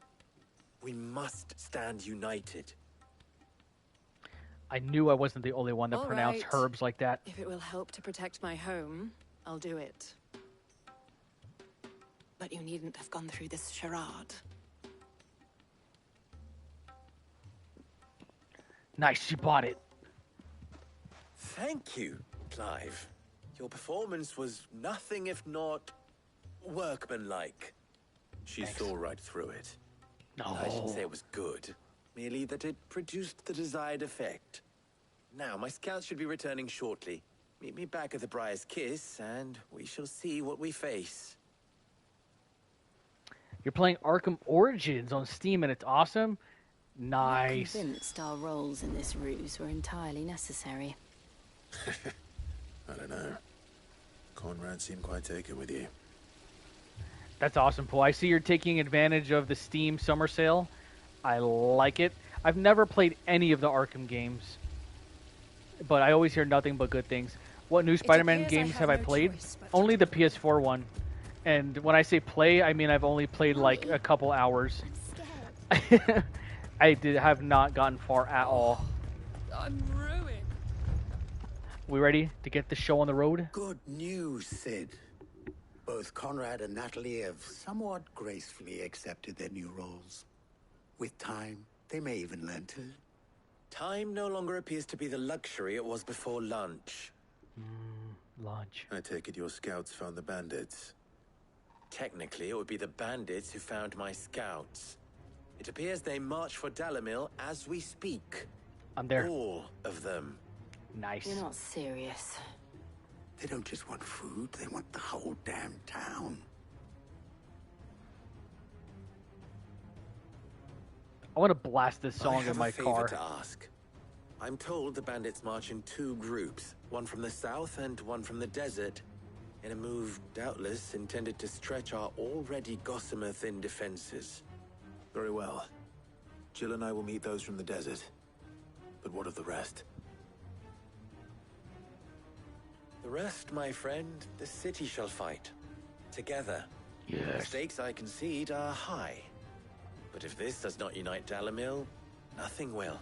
we must stand united. I knew I wasn't the only one that All pronounced right. herbs like that. If it will help to protect my home, I'll do it. But you needn't have gone through this charade. Nice, she bought it. Thank you, Clive. Your performance was nothing if not workmanlike. She saw right through it. No. I shouldn't say it was good, merely that it produced the desired effect. Now, my scouts should be returning shortly. Meet me back at the Briar's Kiss, and we shall see what we face. You're playing Arkham Origins on Steam, and it's awesome. I'm Nice. convinced our roles in this ruse were entirely necessary. I don't know. Conrad seemed quite taken with you. That's awesome, Paul. I see you're taking advantage of the Steam summer sale. I like it. I've never played any of the Arkham games, but I always hear nothing but good things. What new Spider-Man games have I played? Only the PS4 one. And when I say play, I mean I've only played like a couple hours. I have not gotten far at all. I'm ruined. We ready to get the show on the road? Good news, Sid. Both Conrad and Natalie have somewhat gracefully accepted their new roles. With time, they may even learn to. Time no longer appears to be the luxury it was before lunch. Lunch. I take it your scouts found the bandits. Technically, it would be the bandits who found my scouts. It appears they march for Dalamil as we speak. I'm there. All of them. Nice. You're not serious. They don't just want food, they want the whole damn town. I want to blast this I song have in my a favor car. to ask. I'm told the bandits march in two groups, one from the south and one from the desert, in a move doubtless intended to stretch our already gossamer-thin defenses. Very well. Jill and I will meet those from the desert. But what of the rest? The rest, my friend, the city shall fight. Together. Yes. The stakes, I concede, are high. But if this does not unite Dalamil, nothing will.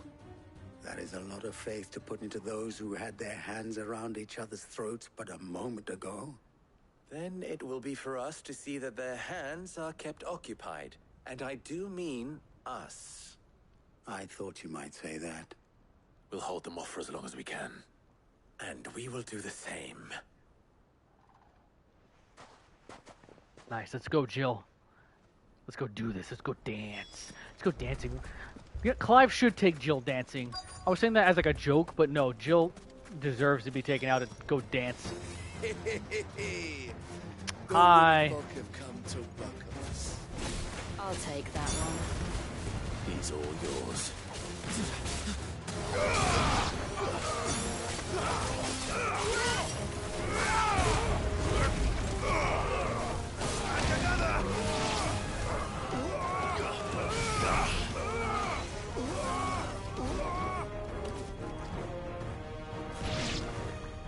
That is a lot of faith to put into those who had their hands around each other's throats but a moment ago. Then it will be for us to see that their hands are kept occupied. And I do mean us. I thought you might say that. We'll hold them off for as long as we can. And we will do the same. Nice. Let's go, Jill. Let's go do this. Let's go dance. Let's go dancing. Yeah, Clive should take Jill dancing. I was saying that as like a joke, but no, Jill deserves to be taken out and go dance. Hi. I'll take that one. He's all yours.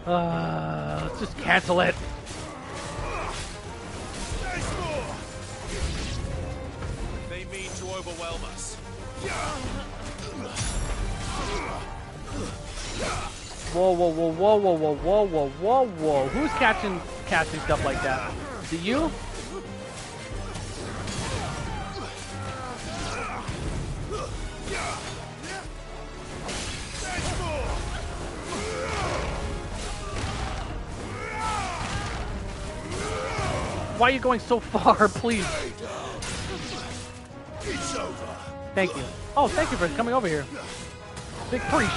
Let's just cancel it. They mean to overwhelm us. Whoa, whoa, whoa, whoa, whoa, whoa, whoa, whoa, whoa, whoa. Who's casting stuff like that? Is it you? Why are you going so far, please? It's over. Thank you. Oh, thank you for coming over here. Big priest.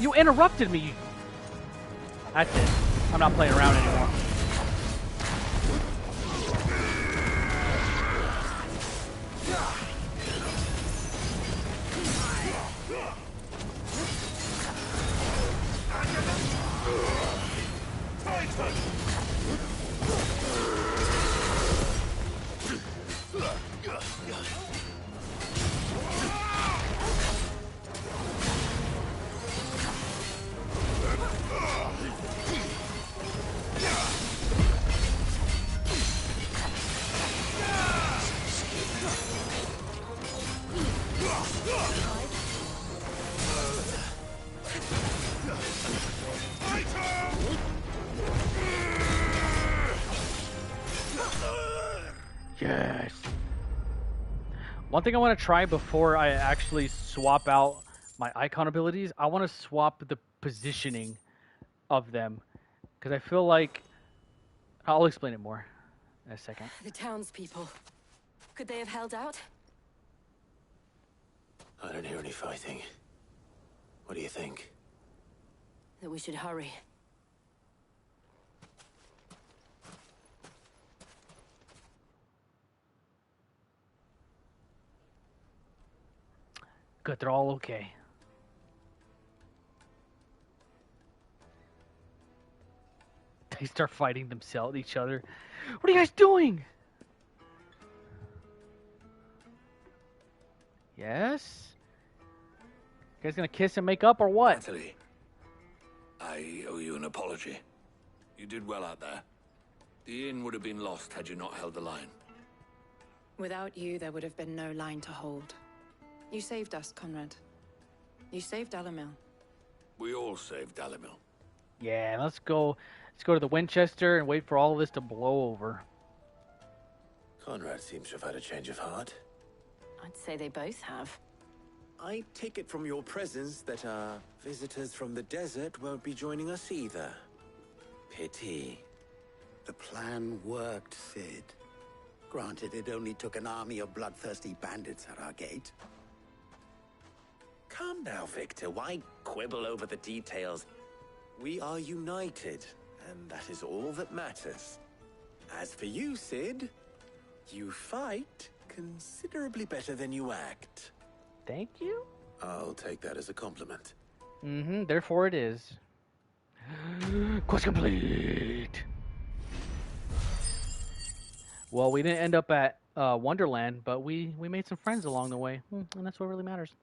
You interrupted me. That's it. I'm not playing around anymore. Yes. One thing I want to try before I actually swap out my icon abilities, I want to swap the positioning of them. Because I feel like... I'll explain it more in a second. The townspeople. Could they have held out? I don't hear any fighting. What do you think? That we should hurry. Good, they're all okay. They start fighting themselves, each other. What are you guys doing? Yes? You guys gonna kiss and make up or what? Natalie, I owe you an apology. You did well out there. The inn would have been lost had you not held the line. Without you, there would have been no line to hold. You saved us, Conrad. You saved Dalamil. We all saved Dalamil. Yeah, let's go to the Winchester and wait for all of this to blow over. Conrad seems to have had a change of heart. I'd say they both have. I take it from your presence that our visitors from the desert won't be joining us either. Pity. The plan worked, Sid. Granted, it only took an army of bloodthirsty bandits at our gate. Calm now, Victor. Why quibble over the details? We are united, and that is all that matters. As for you, Sid, you fight considerably better than you act. Thank you. I'll take that as a compliment. Mm-hmm, therefore it is. Quest complete. Well, we didn't end up at Wonderland, but we made some friends along the way, and that's what really matters.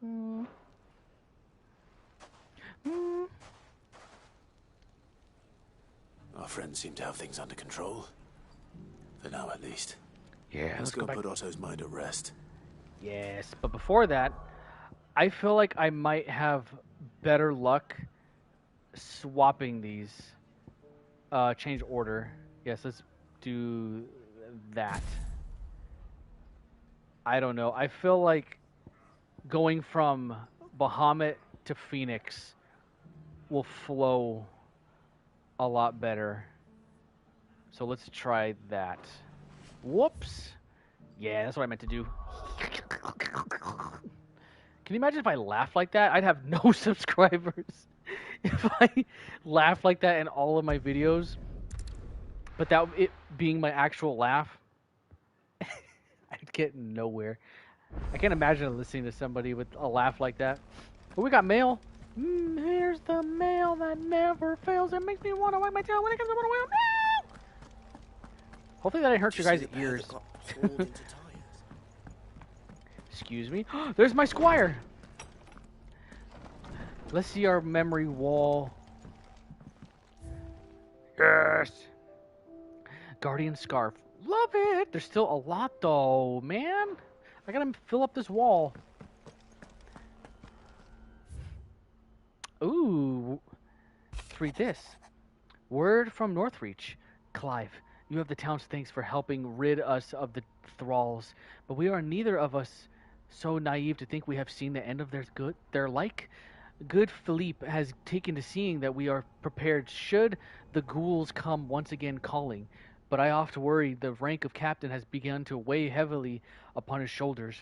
Our friends seem to have things under control. For now, at least. Yeah, let's go go back. put Otto's mind at rest. Yes, but before that, I feel like I might have better luck swapping these. Change order. Yes, let's do that. I don't know. I feel like going from Bahamut to Phoenix will flow a lot better. So let's try that. Whoops. Yeah, that's what I meant to do. Can you imagine if I laughed like that? I'd have no subscribers. If I laughed like that in all of my videos. But that it being my actual laugh, I'd get nowhere. I can't imagine listening to somebody with a laugh like that. Oh, we got mail. Here's the mail that never fails. It makes me want to wag my tail when it comes to mail. Hopefully that didn't hurt your guys' ears. Excuse me. There's my squire. Let's see our memory wall. Yes. Guardian scarf. Love it. There's still a lot though, man. I gotta fill up this wall. Ooh. Let's read this. Word from Northreach. Clive, you have the town's thanks for helping rid us of the thralls, but we are neither of us so naive to think we have seen the end of their like. Good Philippe has taken to seeing that we are prepared should the ghouls come once again calling, but I oft worry the rank of captain has begun to weigh heavily upon his shoulders.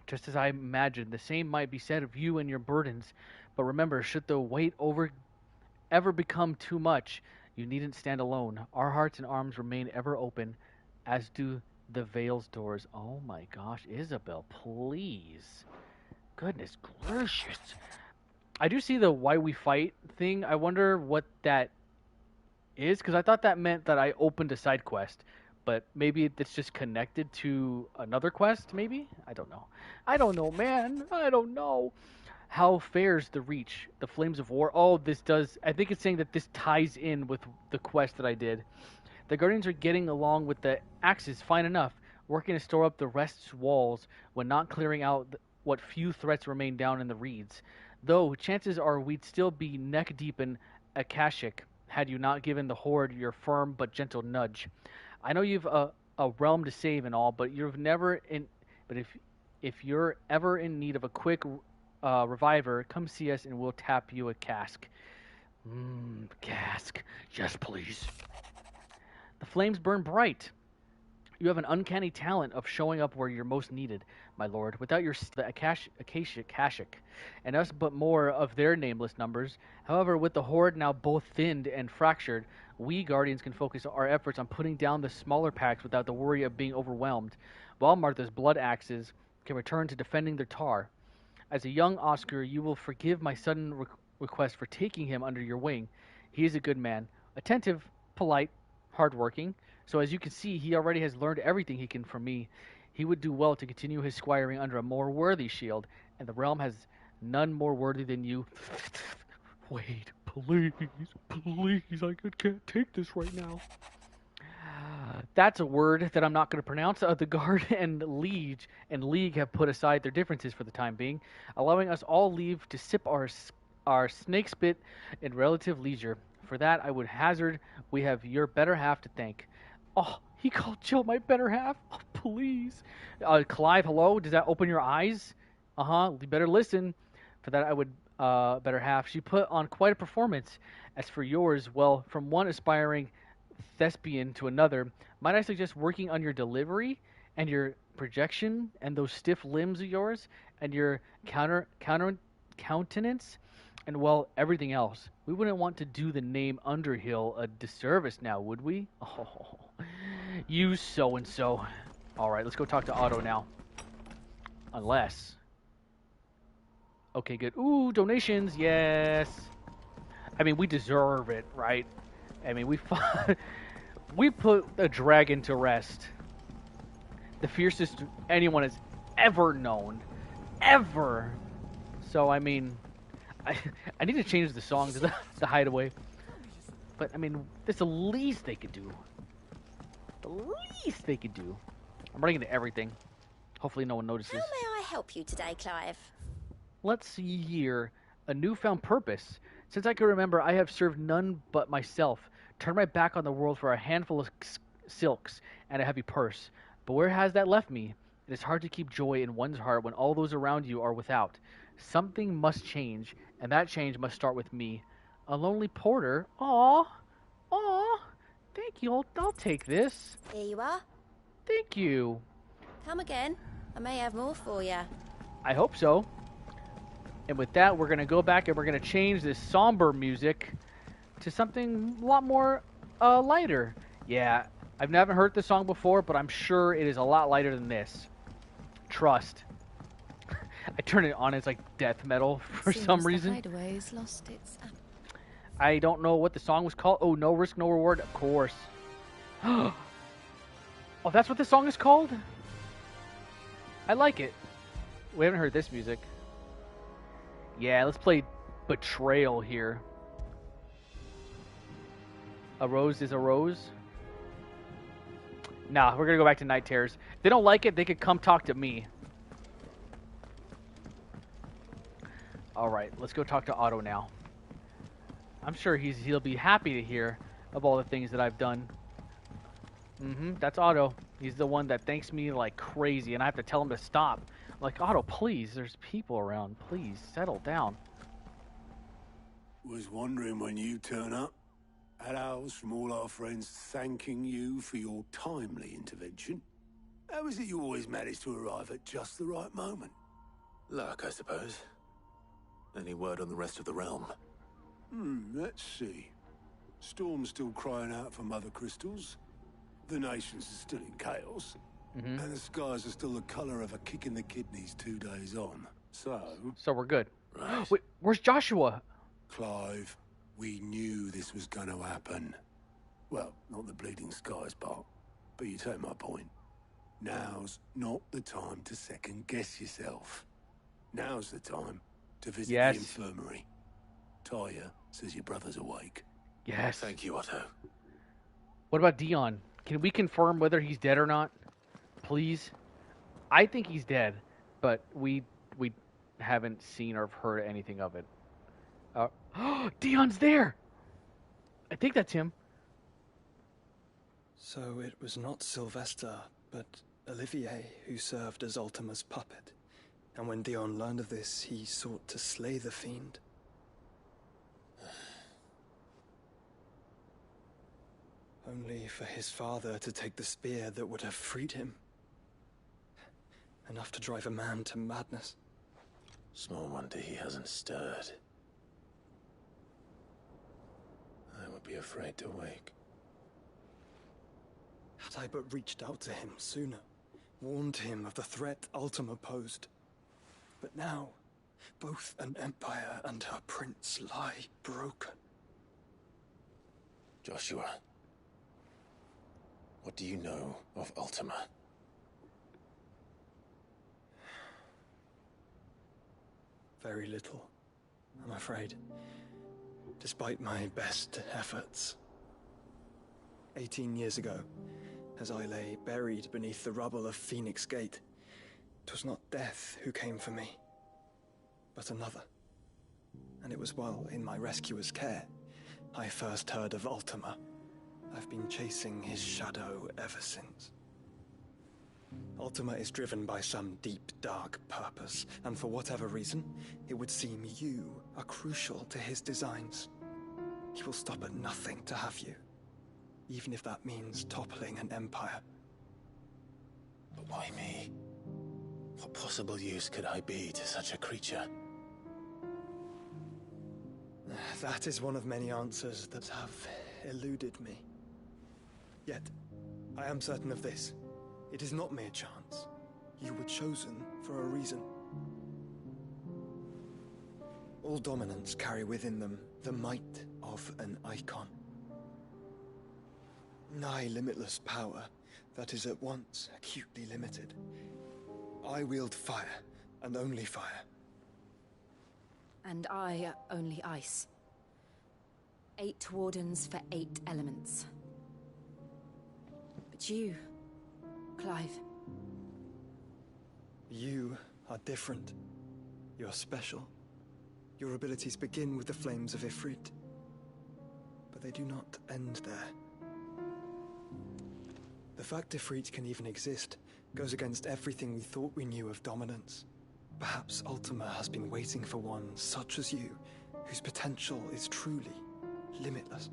Just as I imagined, the same might be said of you and your burdens, but remember, should the weight ever become too much, you needn't stand alone. Our hearts and arms remain ever open, as do the Vale's doors. Oh my gosh, Isabel, please. Goodness gracious. I do see the why we fight thing. I wonder what that is, because I thought that meant that I opened a side quest, but maybe it's just connected to another quest, maybe? I don't know. I don't know, man. I don't know. How fares the Reach? The Flames of War? Oh, this does... I think it's saying that this ties in with the quest that I did. The Guardians are getting along with the axes fine enough, working to store up the rest's walls when not clearing out what few threats remain down in the reeds. Though, chances are we'd still be neck-deep in Akashic had you not given the Horde your firm but gentle nudge. I know you've a realm to save and all, but you've never in... But if you're ever in need of a quick reviver, come see us and we'll tap you a cask. Cask. Yes, please. The flames burn bright. You have an uncanny talent of showing up where you're most needed, my lord. Without your Akashic, and us but more of their nameless numbers. However, with the Horde now both thinned and fractured, we Guardians can focus our efforts on putting down the smaller packs without the worry of being overwhelmed, while Martha's blood axes can return to defending their tar. As a young Oscar, you will forgive my sudden request for taking him under your wing. He is a good man, attentive, polite, hardworking. So as you can see, he already has learned everything he can from me. He would do well to continue his squiring under a more worthy shield, and the realm has none more worthy than you. Wait, please, I can't take this right now. That's a word that I'm not going to pronounce. The Guard and League have put aside their differences for the time being, allowing us all leave to sip our snake spit in relative leisure. For that, I would hazard we have your better half to thank. Oh, he called Jill my better half? Oh, please. Clive, hello? Does that open your eyes? You better listen. For that, I would better half. She put on quite a performance. As for yours, well, from one aspiring thespian to another, might I suggest working on your delivery and your projection and those stiff limbs of yours and your countenance and, well, everything else. We wouldn't want to do the name Underhill a disservice now, would we? Oh, you so-and-so. All right, let's go talk to Otto now. Unless... Okay, good. Ooh, donations, yes. I mean, we deserve it, right? I mean, we put a dragon to rest. The fiercest anyone has ever known. Ever. So, I mean, I need to change the song to the Hideaway. But, I mean, that's the least they could do. The least they could do. I'm running into everything. Hopefully no one notices. How may I help you today, Clive? Let's see here. A newfound purpose. Since I can remember, I have served none but myself. Turned my back on the world for a handful of silks and a heavy purse. But where has that left me? It is hard to keep joy in one's heart when all those around you are without. Something must change, and that change must start with me. A lonely porter. Aw. Thank you. I'll take this. Here you are. Thank you. Come again. I may have more for you. I hope so. And with that, we're going to go back and we're going to change this somber music to something a lot more lighter. Yeah, I've never heard this song before, but I'm sure it is a lot lighter than this. trust. I turn it on, it's like death metal for some reason. The hideaway's lost its... I don't know what the song was called. Oh, No Risk, No Reward, of course. Oh, that's what the song is called? I like it. We haven't heard this music. Yeah, let's play Betrayal here. A rose is a rose. Nah, we're gonna go back to Night Terrors. If they don't like it, they could come talk to me. Alright, let's go talk to Otto now. I'm sure he'll be happy to hear of all the things that I've done. That's Otto. He's the one that thanks me like crazy, and I have to tell him to stop. I'm like, Otto, please, there's people around. Please, settle down. Was wondering when you turn up. Had ours from all our friends thanking you for your timely intervention. How is it you always manage to arrive at just the right moment? Luck, I suppose. Any word on the rest of the realm? Let's see. Storm's still crying out for Mother Crystals. The nations are still in chaos. And the skies are still the colour of a kick in the kidneys 2 days on. So we're good. Right. Wait, where's Joshua? Clive, we knew this was going to happen. Well, not the bleeding skies part, but you take my point. Now's not the time to second-guess yourself. Now's the time to visit the infirmary. Talia says your brother's awake. Yes. Thank you, Otto. What about Dion? Can we confirm whether he's dead or not? Please? I think he's dead, but we haven't seen or heard anything of it. Dion's there! I think that's him. So it was not Sylvester, but Olivier who served as Ultima's puppet. And when Dion learned of this, he sought to slay the fiend. Only for his father to take the spear that would have freed him. Enough to drive a man to madness. Small wonder he hasn't stirred. I would be afraid to wake. Had I but reached out to him sooner, warned him of the threat Ultima posed. But now, both an empire and her prince lie broken. Joshua, what do you know of Ultima? Very little, I'm afraid. Despite my best efforts. 18 years ago, as I lay buried beneath the rubble of Phoenix Gate, 'twas not death who came for me, but another. And it was while in my rescuer's care, I first heard of Ultima. I've been chasing his shadow ever since. Ultima is driven by some deep, dark purpose, and for whatever reason, it would seem you are crucial to his designs. He will stop at nothing to have you, even if that means toppling an empire. But why me? What possible use could I be to such a creature? That is one of many answers that have eluded me. Yet, I am certain of this. It is not mere chance. You were chosen for a reason. All dominants carry within them the might of an icon. Nigh limitless power that is at once acutely limited. I wield fire, and only fire. And I only ice. 8 wardens for 8 elements. But you, Clive. You are different. You're special. Your abilities begin with the flames of Ifrit. But they do not end there. The fact Ifrit can even exist goes against everything we thought we knew of dominance. Perhaps Ultima has been waiting for one such as you, whose potential is truly limitless.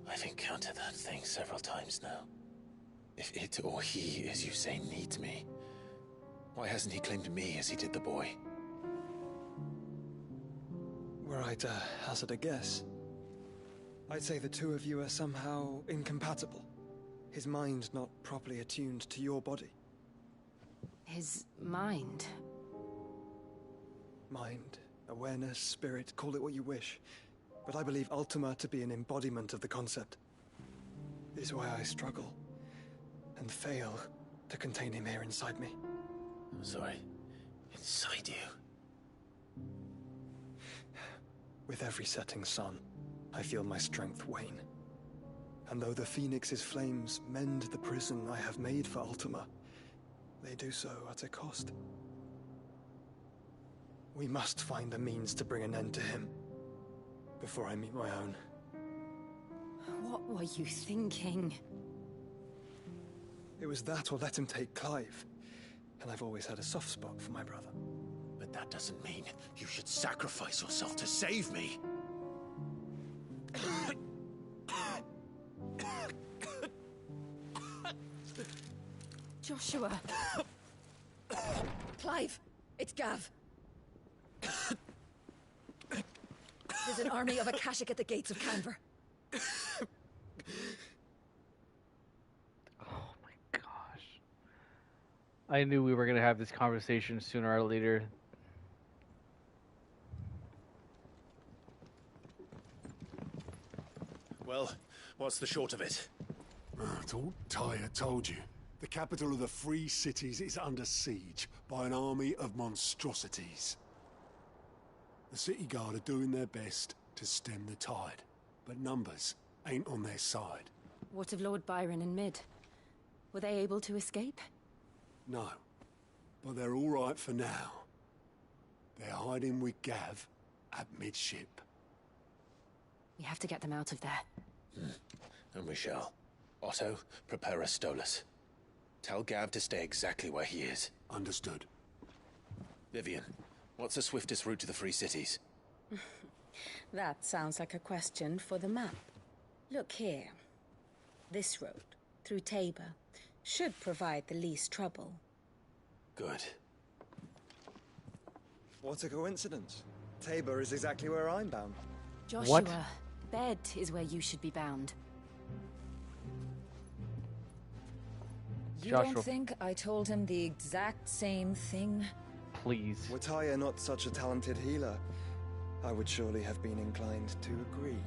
I've encountered that thing several times now. If it or he, as you say, needs me, why hasn't he claimed me as he did the boy? Were I to hazard a guess, I'd say the two of you are somehow incompatible. His mind not properly attuned to your body. His mind. Mind, awareness, spirit, call it what you wish. But I believe Ultima to be an embodiment of the concept. This is why I struggle and fail to contain him here inside me. I'm sorry. Inside you? With every setting sun, I feel my strength wane. And though the Phoenix's flames mend the prison I have made for Ultima, they do so at a cost. We must find a means to bring an end to him before I meet my own. What were you thinking? It was that or let him take Clive. And I've always had a soft spot for my brother. But that doesn't mean you should sacrifice yourself to save me. Joshua. Clive, it's Gav. There's an army of Akashic at the gates of Canver. Oh my gosh. I knew we were going to have this conversation sooner or later. Well, what's the short of it? Tyre told you. The capital of the Free Cities is under siege by an army of monstrosities. The city guard are doing their best to stem the tide, but numbers ain't on their side. What of Lord Byron and Mid? Were they able to escape? No, but they're all right for now. They're hiding with Gav at midship. We have to get them out of there. And we shall. Otto, prepare a Stolas. Tell Gav to stay exactly where he is. Understood. Vivian, what's the swiftest route to the Free Cities? That sounds like a question for the map. Look here. This road, through Tabor, should provide the least trouble. Good. What a coincidence. Tabor is exactly where I'm bound. Joshua, Bed is where you should be bound. You Joshua. don't think I told him the exact same thing? Please. Were Tyre not such a talented healer, I would surely have been inclined to agree.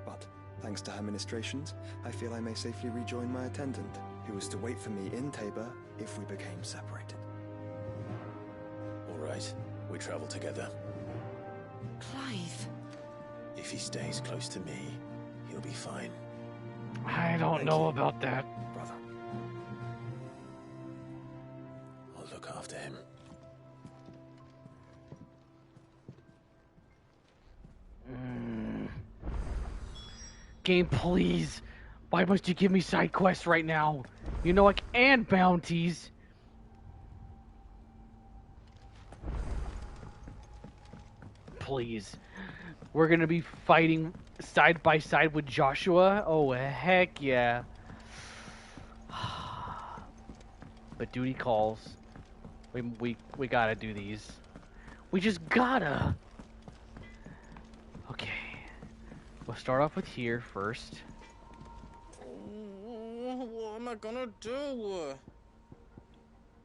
But, thanks to her ministrations, I feel I may safely rejoin my attendant, who was to wait for me in Tabor if we became separated. All right, we travel together. Clive. If he stays close to me, he'll be fine. I don't know about that. Brother. I'll look after him. Game, please. Why must you give me side quests right now? You know, like, and bounties. Please. We're gonna be fighting side by side with Joshua? Oh, heck yeah. But duty calls. We gotta do these. We just gotta. Okay. We'll start off with here first. What am I gonna do?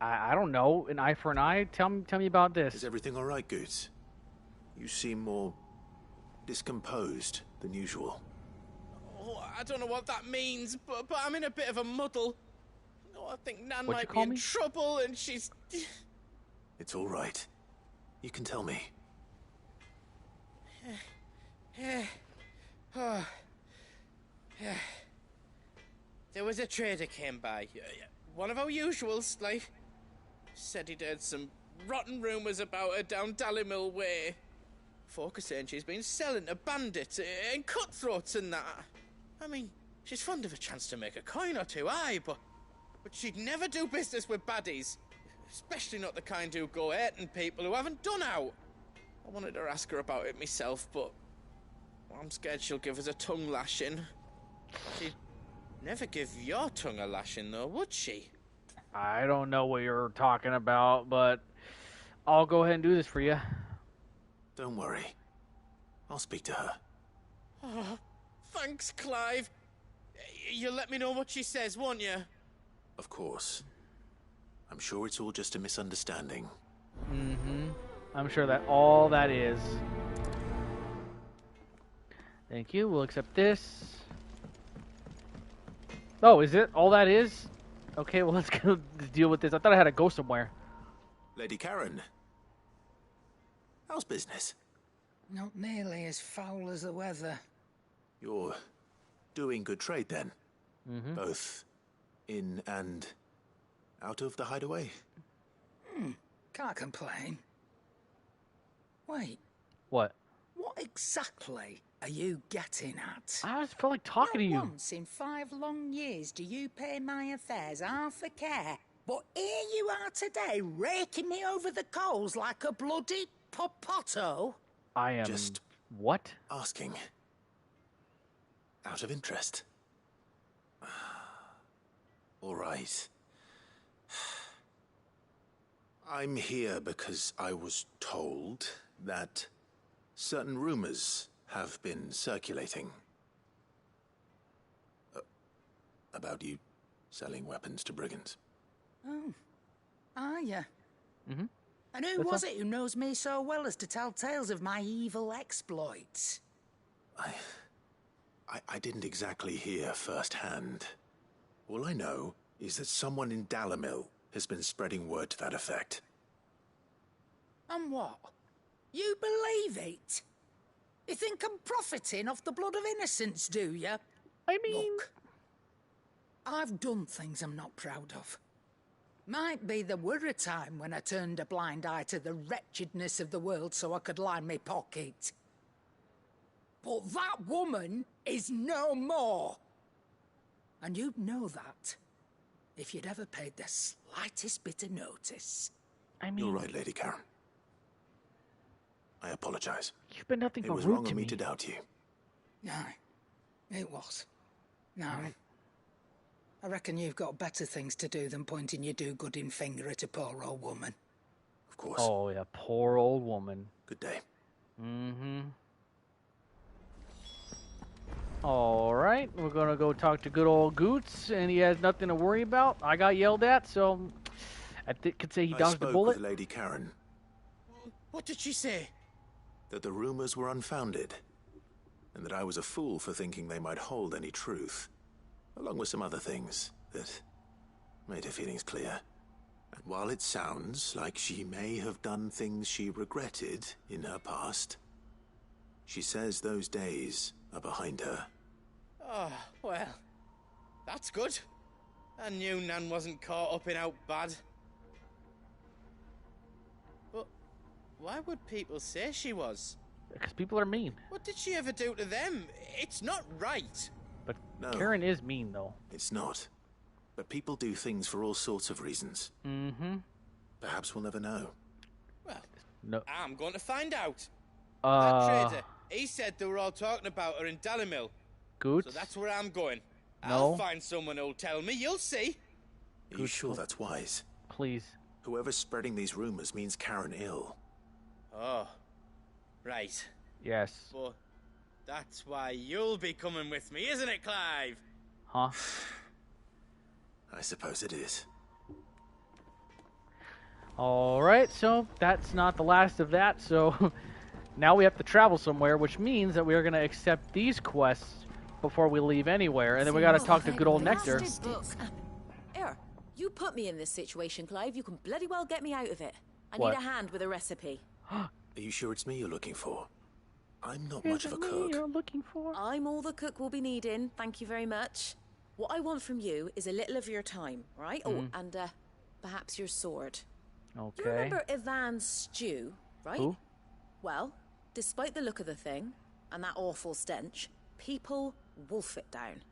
I don't know. An eye for an eye? Tell me about this. Is everything all right, Goots? You seem more discomposed than usual. Oh, I don't know what that means, but I'm in a bit of a muddle. Oh, I think Nan What'd you might be call in me? trouble, and she's... It's all right. You can tell me. There was a trader came by. One of our usuals, like. Said he'd heard some rotten rumours about her down Dalimil Way. Folk are saying she's been selling to bandits and cutthroats and that. I mean, she's fond of a chance to make a coin or two, aye, but she'd never do business with baddies. Especially not the kind who go hurting people who haven't done out. I wanted to ask her about it myself, but I'm scared she'll give us a tongue lashing. She'd never give your tongue a lashing, though, would she? I don't know what you're talking about, but I'll go ahead and do this for you. Don't worry. I'll speak to her. Oh, thanks, Clive. You'll let me know what she says, won't you? Of course. I'm sure it's all just a misunderstanding. Mm-hmm. I'm sure that all that is. Thank you. We'll accept this. Oh, is it all that is? Okay, well, let's go deal with this. I thought I had to go somewhere. Lady Karen, how's business? Not nearly as foul as the weather. You're doing good trade then? Mm-hmm. Both in and out of the hideaway? Can't complain. Wait, What? what exactly are you getting at? I just felt like talking to you. Not once in 5 long years do you pay my affairs half a care, but here you are today, raking me over the coals like a bloody popoto. I am... Just what? Asking. Out of interest. All right. I'm here because I was told that certain rumors have been circulating about you selling weapons to brigands. Oh, are you? Mm-hmm. And who was it who knows me so well as to tell tales of my evil exploits? I didn't exactly hear firsthand. All I know is that someone in Dalimil has been spreading word to that effect. And what? You believe it? You think I'm profiting off the blood of innocents, do you? I mean... Look, I've done things I'm not proud of. Might be there were a time when I turned a blind eye to the wretchedness of the world so I could line my pocket. But that woman is no more. And you'd know that if you'd ever paid the slightest bit of notice. I mean... You're right, Lady Karen. I apologize. You've been nothing it but was rude wrong to of me me to doubt you. No, it was. No. I reckon you've got better things to do than pointing your do-gooding finger at a poor old woman. Of course. Oh, yeah, poor old woman. Good day. Mm-hmm. All right, we're going to go talk to good old Goots, and he has nothing to worry about. I got yelled at, so I could say he dodged a bullet. I spoke with Lady Karen. What did she say? That the rumors were unfounded, and that I was a fool for thinking they might hold any truth, along with some other things that made her feelings clear. And while it sounds like she may have done things she regretted in her past, she says those days are behind her. Oh, well, that's good. I knew Nan wasn't caught up in out bad. But why would people say she was? Because people are mean. What did she ever do to them? It's not right. But No. Karen is mean, though. It's not. But people do things for all sorts of reasons. Mm-hmm. Perhaps we'll never know. Well, no. I'm going to find out. That trader, he said they were all talking about her in Dalimil. Good. So that's where I'm going. No. I'll find someone who'll tell me. You'll see. Are you sure that's wise? Please. Whoever's spreading these rumors means Karen ill. Oh, right. Yes. But that's why you'll be coming with me, isn't it, Clive? Huh? I suppose it is. All right, so that's not the last of that. So now we have to travel somewhere, which means that we are going to accept these quests before we leave anywhere. And then we got to talk to good old Nectar. Here, you put me in this situation, Clive. You can bloody well get me out of it. I What? need a hand with a recipe. Are you sure it's me you're looking for? I'm not Is much of a it me cook. you're looking for? I'm all the cook will be needing. Thank you very much. What I want from you is a little of your time, right? Oh, and perhaps your sword. Okay. You remember Ivan's stew, right? Who? Well, despite the look of the thing and that awful stench, people wolf it down.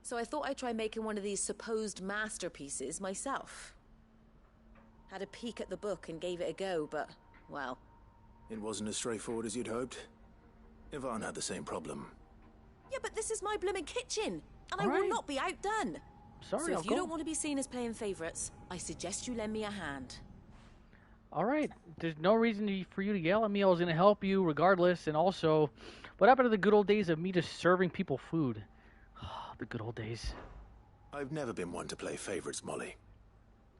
So I thought I'd try making one of these supposed masterpieces myself. Had a peek at the book and gave it a go, but, well... It wasn't as straightforward as you'd hoped. Ivan had the same problem. Yeah, but this is my blooming kitchen, and I All will right. not be outdone. Sorry, so I'll if you go. don't want to be seen as playing favourites, I suggest you lend me a hand. All right. There's no reason for you to yell at me. I was going to help you regardless. And also, what happened to the good old days of me just serving people food? The good old days. I've never been one to play favorites, Molly.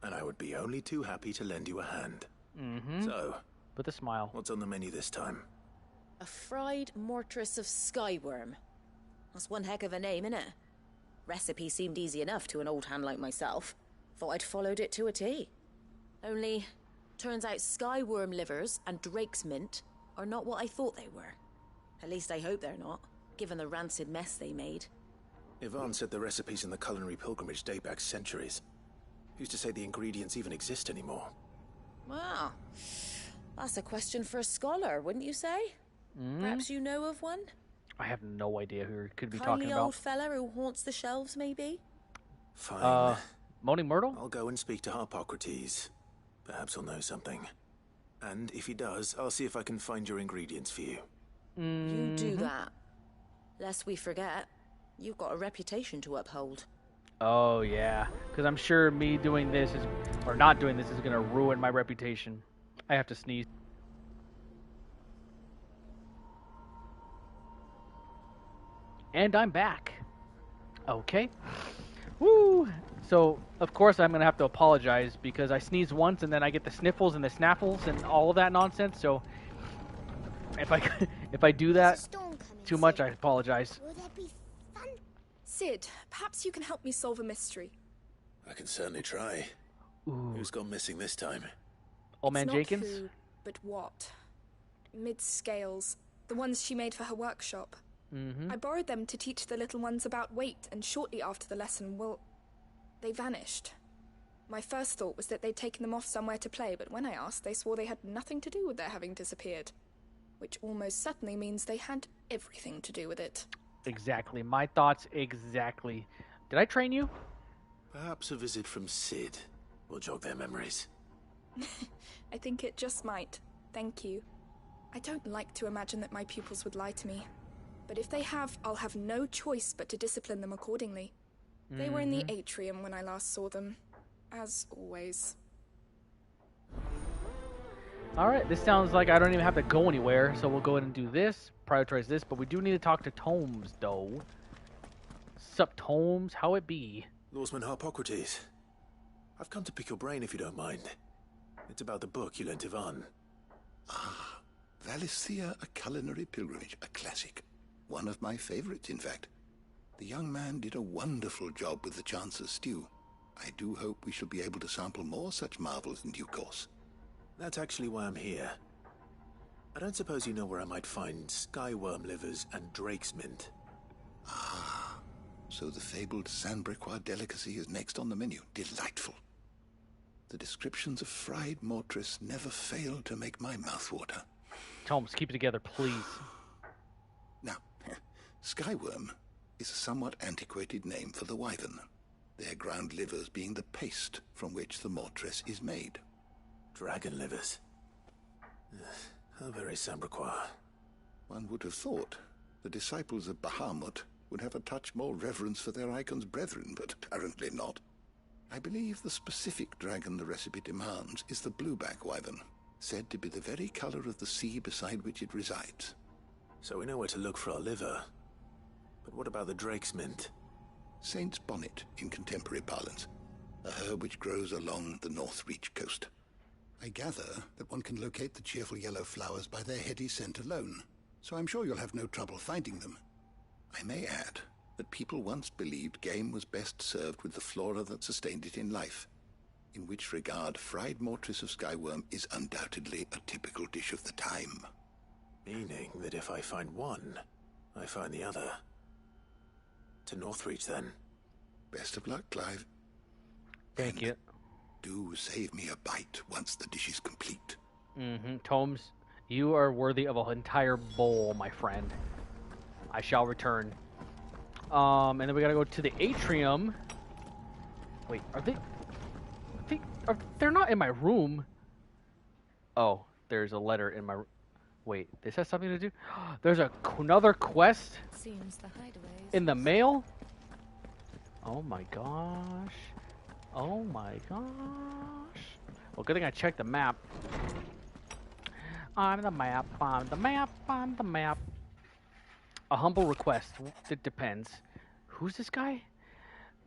and I would be only too happy to lend you a hand. Mm-hmm. So, with a smile. What's on the menu this time? A fried mortress of skyworm. That's one heck of a name, innit? Recipe seemed easy enough to an old hand like myself. Thought I'd followed it to a T. Only, turns out skyworm livers and drake's mint are not what I thought they were. At least I hope they're not, given the rancid mess they made. Yvonne said the recipes in the culinary pilgrimage date back centuries. Who's to say the ingredients even exist anymore? Well, that's a question for a scholar, wouldn't you say? Perhaps you know of one? I have no idea who you could be Kindly talking about. old fella who haunts the shelves, maybe? Fine. Moaning Myrtle? I'll go and speak to Harpocrates. Perhaps he'll know something. And if he does, I'll see if I can find your ingredients for you. You do that. Lest we forget, you've got a reputation to uphold. Oh, yeah. Because I'm sure me doing this is, or not doing this is going to ruin my reputation. I have to sneeze. And I'm back. Okay. Woo! So, of course, I'm going to have to apologize because I sneeze once and then I get the sniffles and the snaffles and all of that nonsense. So, if I do that too much, I apologize. Will there be fun? Sid, perhaps you can help me solve a mystery. I can certainly try. Ooh. Who's gone missing this time? Old Man It's Jenkins? not food, but what? Mid-scales. The ones she made for her workshop. Mm-hmm. I borrowed them to teach the little ones about weight, and shortly after the lesson, well, they vanished. My first thought was that they'd taken them off somewhere to play, but when I asked, they swore they had nothing to do with their having disappeared. Which almost certainly means they had everything to do with it. Exactly. My thoughts exactly. Did I train you? Perhaps a visit from Sid will jog their memories. I think it just might. Thank you. I don't like to imagine that my pupils would lie to me. But if they have, I'll have no choice but to discipline them accordingly. They were in the atrium when I last saw them. As always. Alright, this sounds like I don't even have to go anywhere, so we'll go ahead and do this, prioritize this, but we do need to talk to Tomes, though. Sup, Tomes? How it be? Lawsman Harpocrates. I've come to pick your brain if you don't mind. It's about the book you lent Yvonne. Ah, Valisthea, A Culinary Pilgrimage, a classic. One of my favorites, in fact. The young man did a wonderful job with the Chance's stew. I do hope we shall be able to sample more such marvels in due course. That's actually why I'm here. I don't suppose you know where I might find skyworm livers and drake's mint. Ah, so the fabled Sandbrequois delicacy is next on the menu. Delightful. The descriptions of fried mortress never fail to make my mouth water. Tomes, keep it together, please. Now, skyworm is a somewhat antiquated name for the wyvern, their ground livers being the paste from which the mortress is made. Dragon livers. How very Sandbrequois. One would have thought the disciples of Bahamut would have a touch more reverence for their icon's brethren, but apparently not. I believe the specific dragon the recipe demands is the blueback wyvern, said to be the very color of the sea beside which it resides. So we know where to look for our liver. But what about the drake's mint? Saint's bonnet in contemporary parlance, a herb which grows along the North Reach coast. I gather that one can locate the cheerful yellow flowers by their heady scent alone, so I'm sure you'll have no trouble finding them. I may add that people once believed game was best served with the flora that sustained it in life, in which regard fried mortress of skyworm is undoubtedly a typical dish of the time. Meaning that if I find one, I find the other. To Northreach, then. Best of luck, Clive. Thank you. Do save me a bite once the dish is complete. Tomes, you are worthy of an entire bowl, my friend. I shall return. And then we gotta go to the atrium. Wait, are they? They're not in my room. Oh, there's a letter in my. Wait, this has something to do. There's another quest. Seems the hideaway In the mail. Oh my gosh. Oh my gosh. Well, good thing I checked the map. I'm the map. I'm the map. I'm the map. A humble request. It depends. Who's this guy?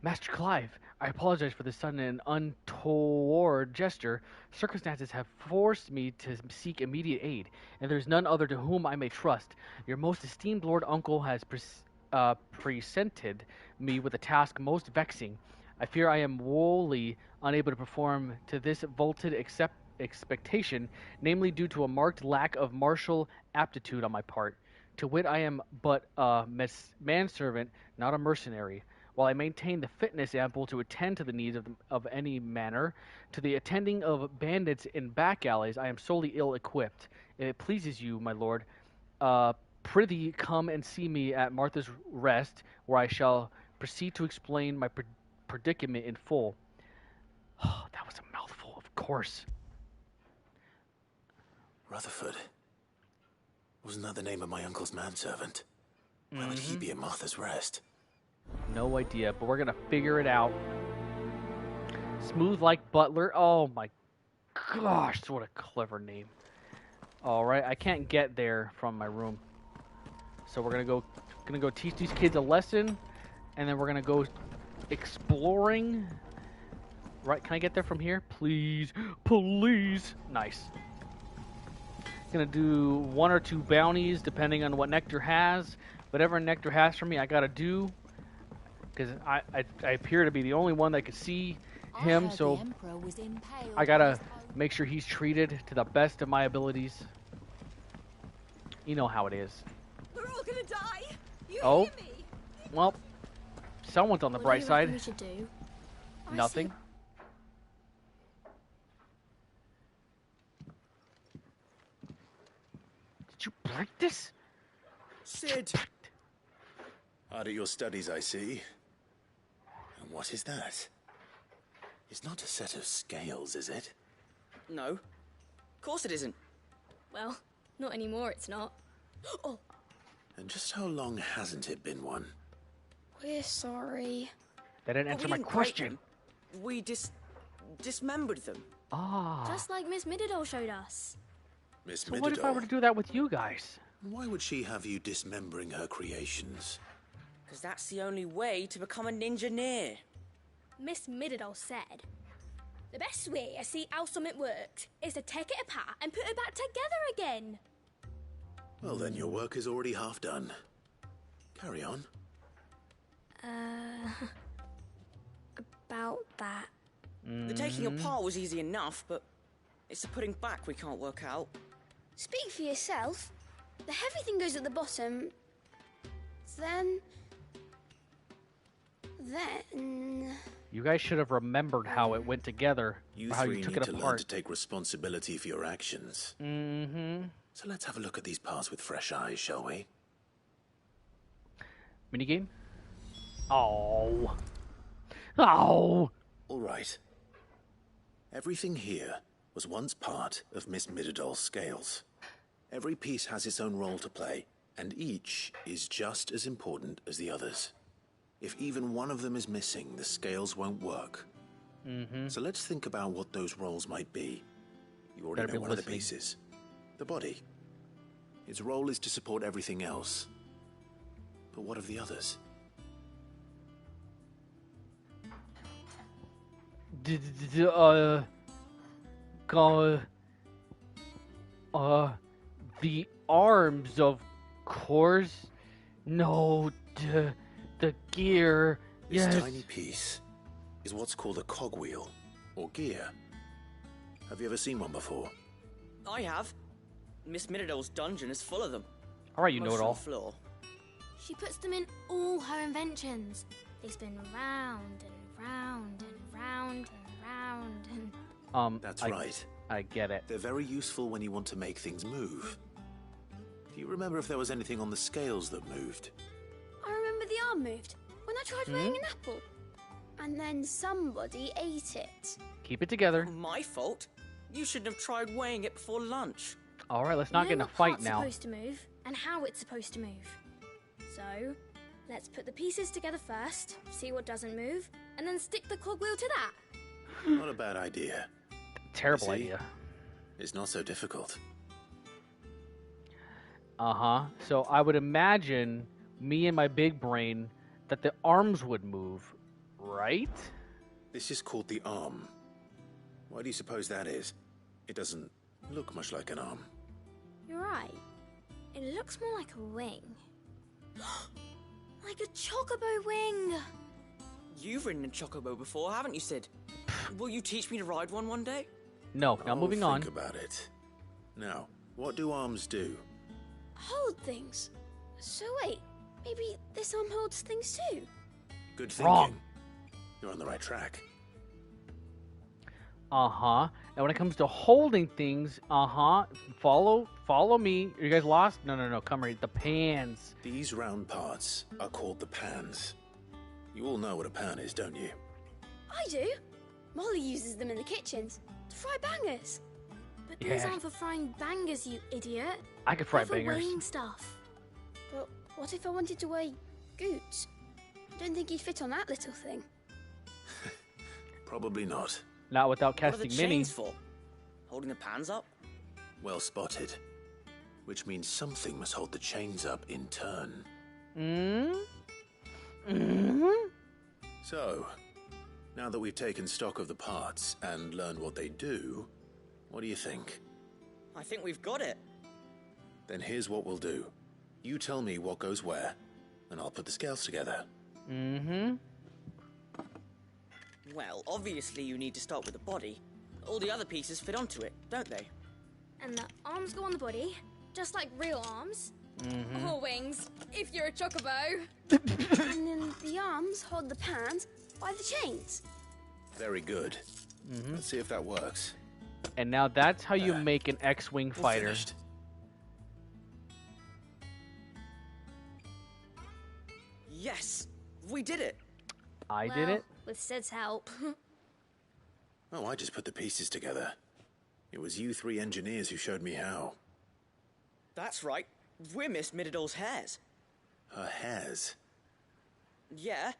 Master Clive, I apologize for the sudden and untoward gesture. Circumstances have forced me to seek immediate aid, and there is none other to whom I may trust. Your most esteemed Lord Uncle has presented me with a task most vexing. I fear I am wholly unable to perform to this vaulted expectation, namely due to a marked lack of martial aptitude on my part. To wit, I am but a manservant, not a mercenary. While I maintain the fitness ample to attend to the needs of any manner, to the attending of bandits in back alleys, I am solely ill-equipped. If it pleases you, my lord, prithee come and see me at Martha's Rest, where I shall proceed to explain my predicament in full. Oh, that was a mouthful, of course. Rutherford. Wasn't that the name of my uncle's manservant? Why would he be at Martha's Rest? No idea, but we're gonna figure it out. Smooth like Butler. Oh my gosh, what a clever name. Alright, I can't get there from my room. So we're gonna go teach these kids a lesson, and then we're gonna go exploring. Right, can I get there from here? Please. Please. Nice. Gonna do 1 or 2 bounties depending on what Nectar has. Whatever Nectar has for me, I gotta do. Because I appear to be the only one that could see him, so I gotta make sure he's treated to the best of my abilities. You know how it is. We're all gonna die. You Oh, hear me? well, someone's on the bright side. We should do? Nothing. Did you break this? Sid! Hard at your studies, I see. And what is that? It's not a set of scales, is it? No. Of course it isn't. Well, not anymore, it's not. Oh! And just how long hasn't it been one? We're sorry. That didn't answer my question. We dismembered them. Ah. Just like Miss Middledore showed us. Miss So what if I were to do that with you guys? Why would she have you dismembering her creations? Because that's the only way to become a ninja-neer. Miss Middledore said, the best way to see how something works is to take it apart and put it back together again. Well, then your work is already half done. Carry on. About that. The taking apart was easy enough, but it's the putting back we can't work out. Speak for yourself. The heavy thing goes at the bottom. Then... You guys should have remembered how it went together, You or how three you took need it to learn apart. to take responsibility for your actions. Mm-hmm. So let's have a look at these parts with fresh eyes, shall we? Minigame? Oh. Oh. All right. Everything here was once part of Miss Middledor's scales. Every piece has its own role to play, and each is just as important as the others. If even one of them is missing, the scales won't work. Mm-hmm. So let's think about what those roles might be. You already Better know be one of the listening. pieces. The body. Its role is to support everything else. But what of the others? The arms, of course. No, the gear. This Yes. tiny piece is what's called a cogwheel, or gear. Have you ever seen one before? I have. Miss Middledore's dungeon is full of them. All right, you Most know it on all. the floor. She puts them in all her inventions. They spin round and round and round and round and... That's I- right. I get it. They're very useful when you want to make things move. Do you remember if there was anything on the scales that moved? I remember the arm moved when I tried weighing an apple. And then somebody ate it. Keep it together. My fault. You shouldn't have tried weighing it before lunch. All right, let's not get in a what fight part's now. supposed to move and how it's supposed to move. So, let's put the pieces together first, see what doesn't move, and then stick the cogwheel to that. Not a bad idea. Terrible You see? idea. It's not so difficult. Uh-huh. So I would imagine, me and my big brain, that the arms would move, Right? This is called the arm. Why do you suppose that is? It doesn't look much like an arm. You're right. It looks more like a wing. Like a chocobo wing! You've ridden a chocobo before, haven't you, Sid? Will you teach me to ride one day? No, now moving on. Think about it. Now, what do arms do? Hold things. So wait, maybe this arm holds things too? Good thinking. Wrong. You're on the right track. Uh-huh. And when it comes to holding things, follow me. Are you guys lost? No, come right. The pans. These round parts are called the pans. You all know what a pan is, don't you? I do. Molly uses them in the kitchens to fry bangers. But these aren't for frying bangers, you idiot. I could fry They're for bangers. weighing stuff. But what if I wanted to weigh Goots? I don't think he'd fit on that little thing. Probably not. Not without What are the casting Minnie. chains for? Holding the pans up? Well spotted. Which means something must hold the chains up in turn. So, now that we've taken stock of the parts and learned what they do, what do you think? I think we've got it. Then here's what we'll do. You tell me what goes where, and I'll put the scales together. Well, obviously you need to start with the body. All the other pieces fit onto it, don't they? And the arms go on the body, just like real arms. Or wings, if you're a chocobo. And then the arms hold the pans by the chains. Very good. Let's see if that works. And now that's how you make an X-Wing fighter. Finished. Yes! We did it! I did it? With Sid's help. Oh, I just put the pieces together. It was you three engineers who showed me how. That's right. We're Miss Mididol's hairs. Her hairs? Yeah,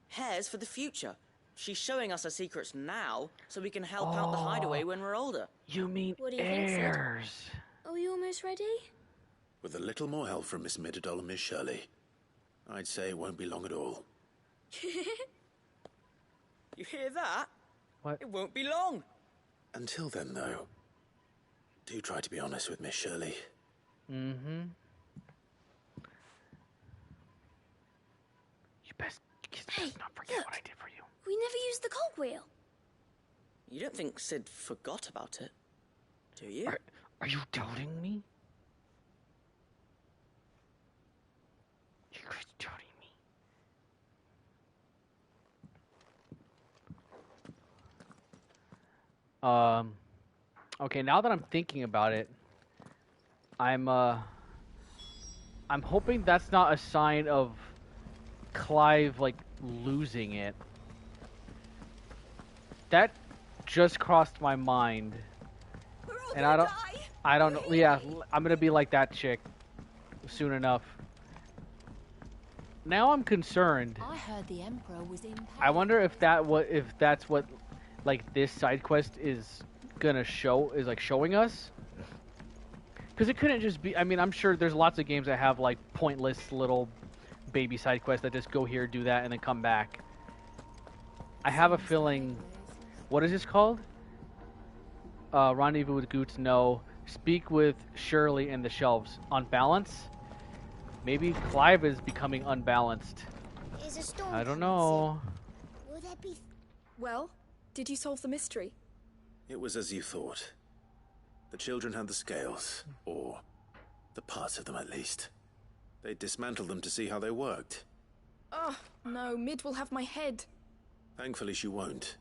hairs for the future. She's showing us her secrets now, so we can help out the hideaway when we're older. You mean What do you think, Sid? heirs? Are we almost ready? With a little more help from Miss Mididol and Miss Shirley, I'd say it won't be long at all. You hear that? What? It won't be long. Until then, though, do try to be honest with Miss Shirley. You best not forget what I did for you. We never used the cogwheel. You don't think Sid forgot about it, do you? Are you doubting me? You're doubting me. Okay, now that I'm thinking about it, I'm hoping that's not a sign of Clive, like, losing it. That just crossed my mind. And I don't know. Yeah, I'm gonna be like that chick soon enough. Now I'm concerned. I heard the Emperor was in. I wonder if that's what like this side quest is gonna show, is like showing us. Because it couldn't just be. I mean, I'm sure there's lots of games that have like pointless little baby side quests that just go here, do that, and then come back. I have a feeling. What is this called? Rendezvous with Goots. No. Speak with Shirley and the Shelves. On balance? Maybe Clive is becoming unbalanced. Is a storm I don't know. Will there be... Well, did you solve the mystery? It was as you thought. The children had the scales, or the parts of them at least. They dismantled them to see how they worked. Oh, no, Mid will have my head. Thankfully she won't.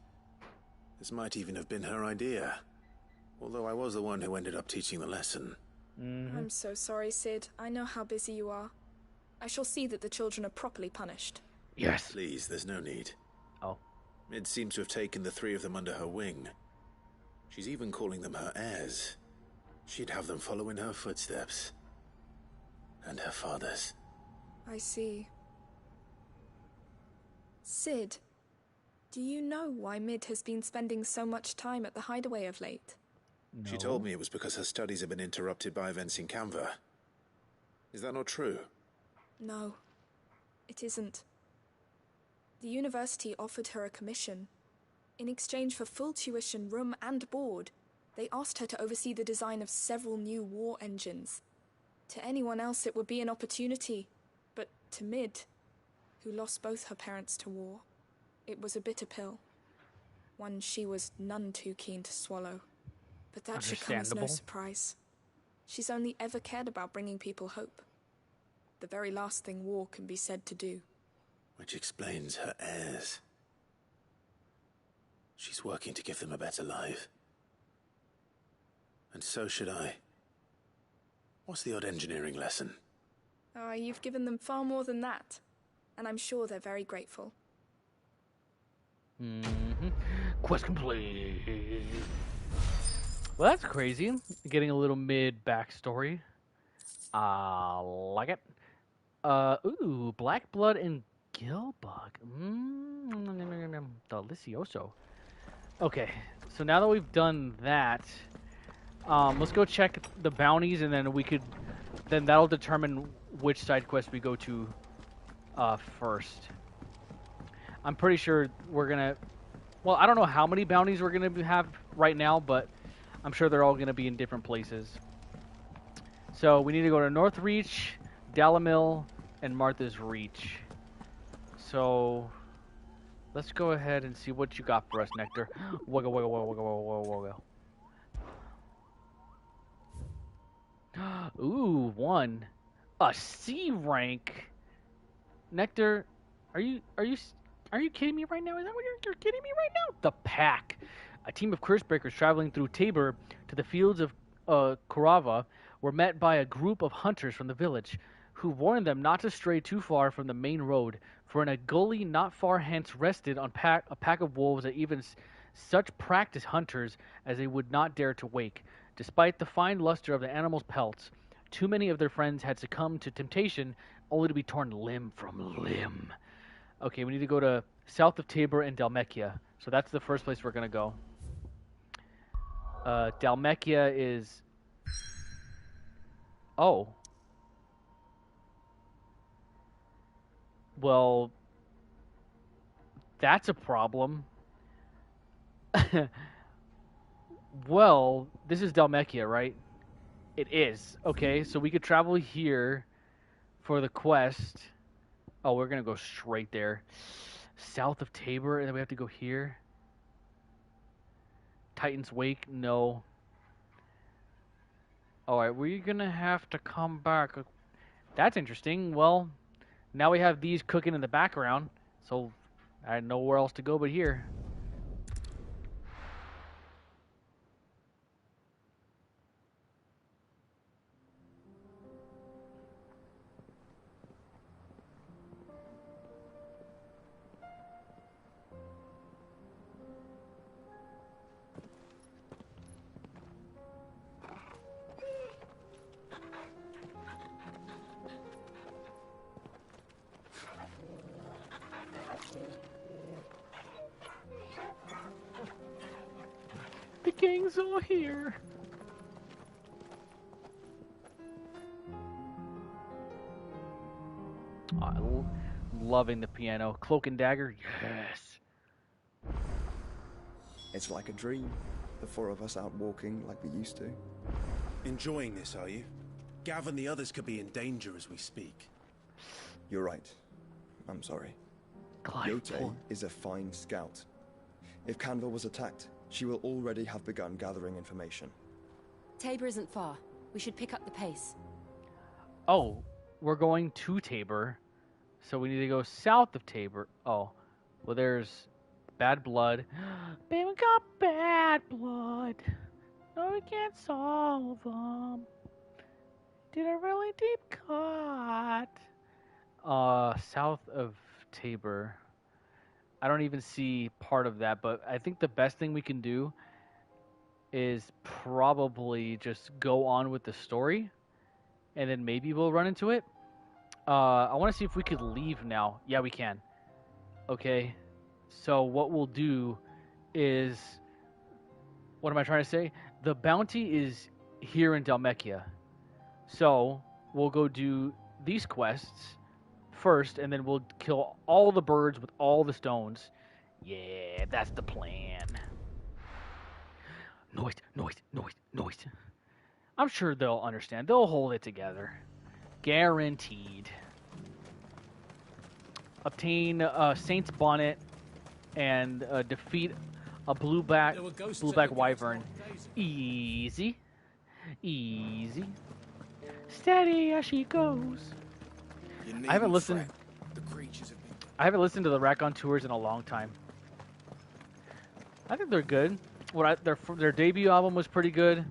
This might even have been her idea. Although I was the one who ended up teaching the lesson. I'm so sorry, Sid. I know how busy you are. I shall see that the children are properly punished. Yes. Please, there's no need. Oh. Mid seems to have taken the three of them under her wing. She's even calling them her heirs. She'd have them follow in her footsteps. And her father's. I see. Sid, do you know why Mid has been spending so much time at the hideaway of late? No. She told me it was because her studies have been interrupted by events in Canva. Is that not true? No, it isn't. The university offered her a commission. In exchange for full tuition, room, and board, they asked her to oversee the design of several new war engines. To anyone else, it would be an opportunity, but to Mid, who lost both her parents to war, it was a bitter pill. One she was none too keen to swallow. But that should come as no surprise. She's only ever cared about bringing people hope. The very last thing war can be said to do. Which explains her heirs. She's working to give them a better life. And so should I. What's the odd engineering lesson? Oh, you've given them far more than that. And I'm sure they're very grateful. Quest complete. Well, that's crazy. Getting a little Mid backstory. Like it. Ooh, Black Blood and Gillbug. Delicioso. Okay, so now that we've done that, let's go check the bounties, and then that'll determine which side quest we go to first. I'm pretty sure we're gonna. Well, I don't know how many bounties we're gonna have right now, but I'm sure they're all gonna be in different places. So we need to go to North Reach, Dalamil, and Martha's Reach. So let's go ahead and see what you got for us, Nectar. Wugga, wugga, wugga, wugga, wugga, wugga. Ooh, one. A C rank. Nectar, are you kidding me right now? Is that what you're kidding me right now? The Pack. A team of Cursebreakers traveling through Tabor to the fields of Kurava were met by a group of hunters from the village, who warned them not to stray too far from the main road, for in a gully not far hence rested a pack of wolves that even such practiced hunters as they would not dare to wake. Despite the fine luster of the animals' pelts, too many of their friends had succumbed to temptation, only to be torn limb from limb. Okay, we need to go to south of Tabor and Dalmekia. So that's the first place we're going to go. Dalmekia is... Oh. Well, that's a problem. Well, this is Dalmekia, right? It is. Okay, so we could travel here for the quest. Oh, we're going to go straight there. South of Tabor, and then we have to go here. Titan's Wake, no. Alright, we're going to have to come back. That's interesting. Well, now we have these cooking in the background, so I had nowhere else to go but here. The gang's all here. Oh, loving the piano. Cloak and Dagger, yes. It's like a dream. The four of us out walking like we used to. Enjoying this, are you? Gav and the others could be in danger as we speak. You're right. I'm sorry. Yote is a fine scout. If Canva was attacked, she will already have begun gathering information. Tabor isn't far. We should pick up the pace. Oh, we're going to Tabor, so we need to go south of Tabor. Oh, well, there's Bad Blood. Baby, we got Bad Blood. No, we can't solve them. Did a really deep cut. South of Tabor. I don't even see part of that, but I think the best thing we can do is probably just go on with the story, and then maybe we'll run into it. I want to see if we could leave now. Yeah, we can. Okay. So what we'll do is... What am I trying to say? The bounty is here in Dalmekia. So we'll go do these quests first, and then we'll kill all the birds with all the stones. Yeah, that's the plan. Noise, noise, noise, noise. I'm sure they'll understand. They'll hold it together. Guaranteed. Obtain Saint's Bonnet and defeat a blueback wyvern. Easy. Easy. Steady as she goes. I haven't listened to the Rack-On Tours in a long time. I think they're good. Their debut album was pretty good.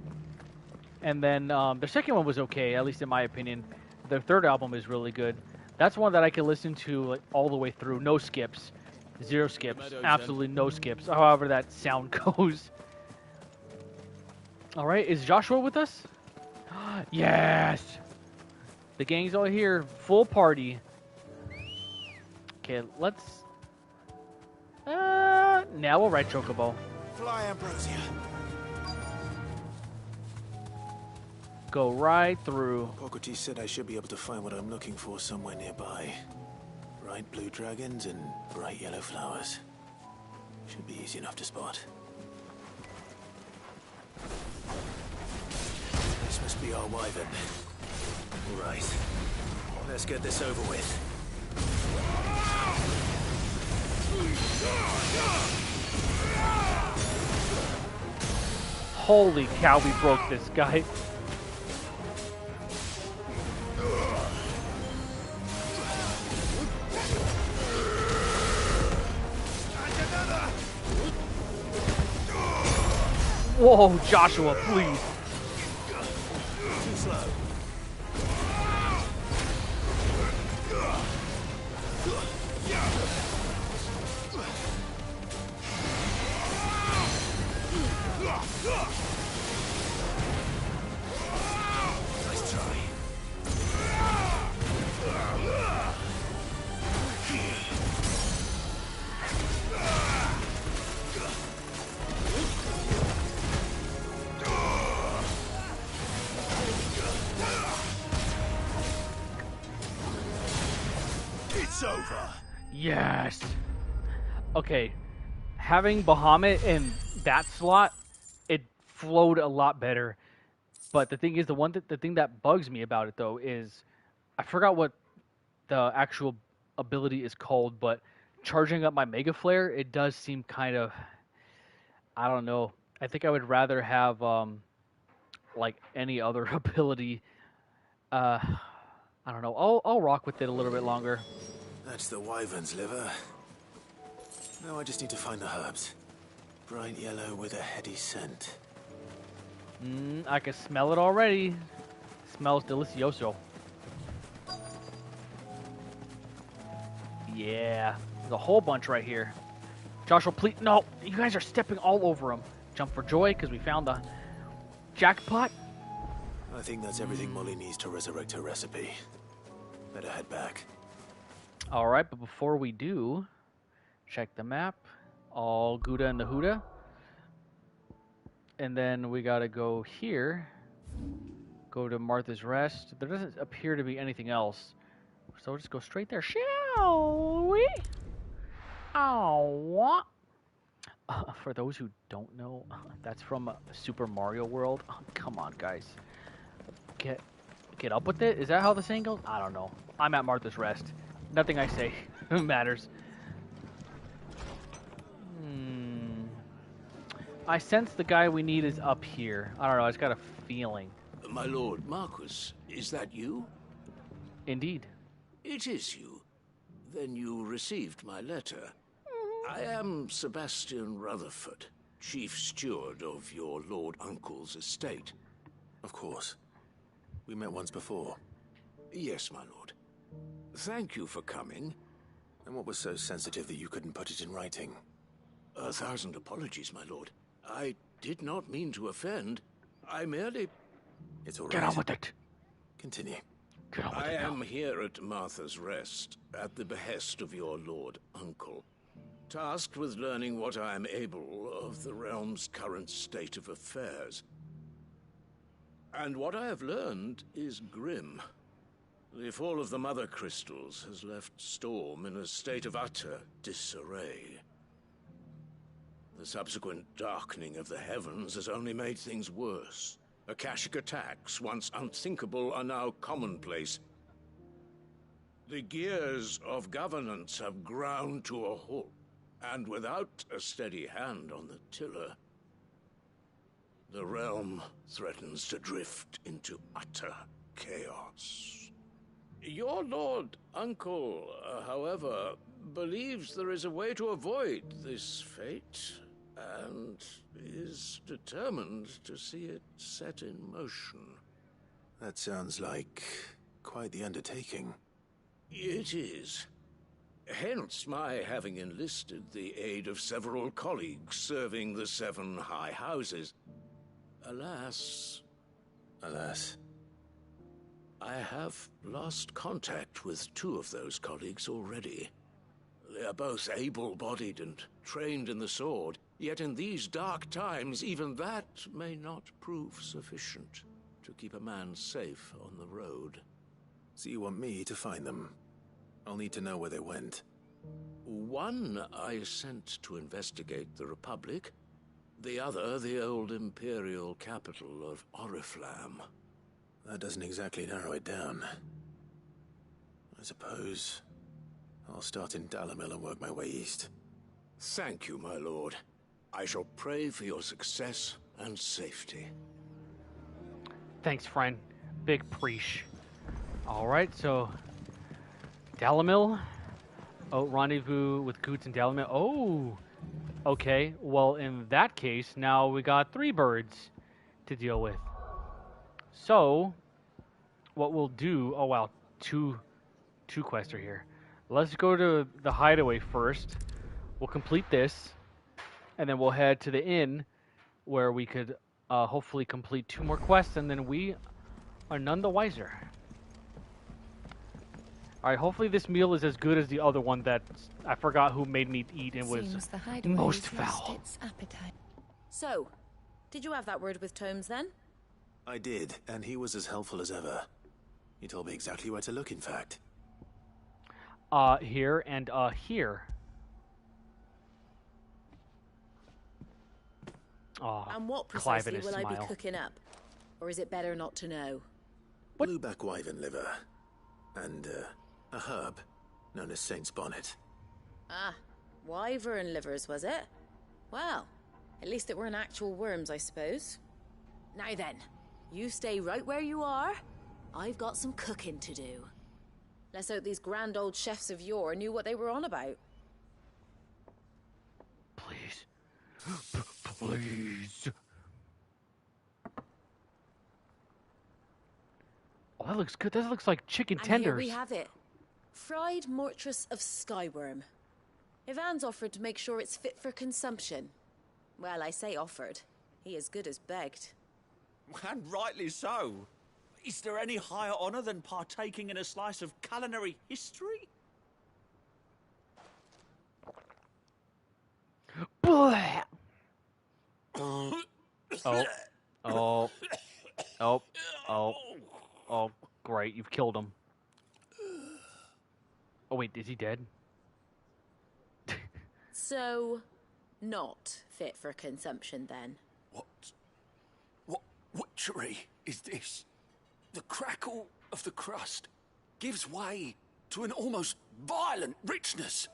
And then their second one was okay, at least in my opinion. Their third album is really good. That's one that I can listen to like all the way through. No skips. Zero skips. Absolutely no skips. However that sound goes. Alright, is Joshua with us? Yes! The gang's all here. Full party. Okay, let's... now we'll ride Chocobo. Fly, Ambrosia. Go right through. Hippocrates said I should be able to find what I'm looking for somewhere nearby. Bright blue dragons and bright yellow flowers. Should be easy enough to spot. This must be our wyvern. Right. Let's get this over with. Holy cow, we broke this guy. Whoa, Joshua, please. Too slow. Nice try. It's over. Yes. Okay. Having Bahamut in that slot, it flowed a lot better. But the thing is, the thing that bugs me about it though is, I forgot what the actual ability is called, but charging up my Mega Flare, it does seem kind of, I don't know. I think I would rather have like any other ability. I don't know. I'll rock with it a little bit longer. That's the wyvern's liver. Now I just need to find the herbs. Bright yellow with a heady scent. I can smell it already. Smells delicioso. Yeah, there's a whole bunch right here. Joshua, please, no, you guys are stepping all over him. Jump for joy because we found the jackpot. I think that's everything Molly needs to resurrect her recipe. Better head back. All right, but before we do, check the map. All Gouda and the Huda. And then we gotta go here. Go to Martha's Rest. There doesn't appear to be anything else. So we'll just go straight there. Shall we? Oh. For those who don't know, that's from Super Mario World. Oh, come on, guys. Get up with it? Is that how the saying goes? I don't know. I'm at Martha's Rest. Nothing I say matters. I sense the guy we need is up here. I don't know, I just got a feeling. My lord Marquis, is that you? Indeed. It is you. Then you received my letter. I am Sebastian Rutherford, chief steward of your lord uncle's estate. Of course. We met once before. Yes, my lord. Thank you for coming. And what was so sensitive that you couldn't put it in writing? 1,000 apologies, my lord. I did not mean to offend. I merely... It's all right. Get on with it. Continue. Get on with I it now. am here at Martha's Rest, at the behest of your lord uncle, tasked with learning what I am able of the realm's current state of affairs. And what I have learned is grim. The fall of the Mother Crystals has left Storm in a state of utter disarray. The subsequent darkening of the heavens has only made things worse. Akashic attacks, once unthinkable, are now commonplace. The gears of governance have ground to a halt, and without a steady hand on the tiller, the realm threatens to drift into utter chaos. Your Lord Uncle, however, believes there is a way to avoid this fate, and is determined to see it set in motion. That sounds like quite the undertaking. It is. Hence my having enlisted the aid of several colleagues serving the 7 high houses. Alas, I have lost contact with 2 of those colleagues already. They are both able-bodied and trained in the sword, yet in these dark times, even that may not prove sufficient to keep a man safe on the road. So you want me to find them? I'll need to know where they went. One I sent to investigate the Republic, the other the old Imperial capital of Oriflamme. That doesn't exactly narrow it down. I suppose I'll start in Dalimil and work my way east. Thank you, my lord. I shall pray for your success and safety. Thanks, friend. Big preach. Alright, so Dalimil. Oh, rendezvous with Goots and Dalimil. Oh, okay. Well, in that case, now we got 3 birds to deal with. So, what we'll do... Oh, wow. Two quests are here. Let's go to the hideaway first. We'll complete this, and then we'll head to the inn, where we could hopefully complete 2 more quests, and then we are none the wiser. Alright, hopefully this meal is as good as the other one that I forgot who made me eat and was most foul. So, did you have that word with Tomes then? I did, and he was as helpful as ever. He told me exactly where to look, in fact. Here and here. Oh, and what Clive precisely and his will smile. I be cooking up? Or is it better not to know? Blueback wyvern liver. And, a herb known as Saint's Bonnet. Ah, wyvern livers, was it? Well, at least it weren't actual worms, I suppose. Now then, you stay right where you are. I've got some cooking to do. Let's hope these grand old chefs of yore knew what they were on about. Please. Please. Oh, that looks good. That looks like chicken And tenders. here we have it. Fried mortress of skyworm. Ivan's offered to make sure it's fit for consumption. Well, I say offered. He as good as begged. And rightly so. Is there any higher honor than partaking in a slice of culinary history? Blah. Oh, great, you've killed him. Oh wait, is he dead? So, not fit for consumption then? What witchery is this? The crackle of the crust gives way to an almost violent richness.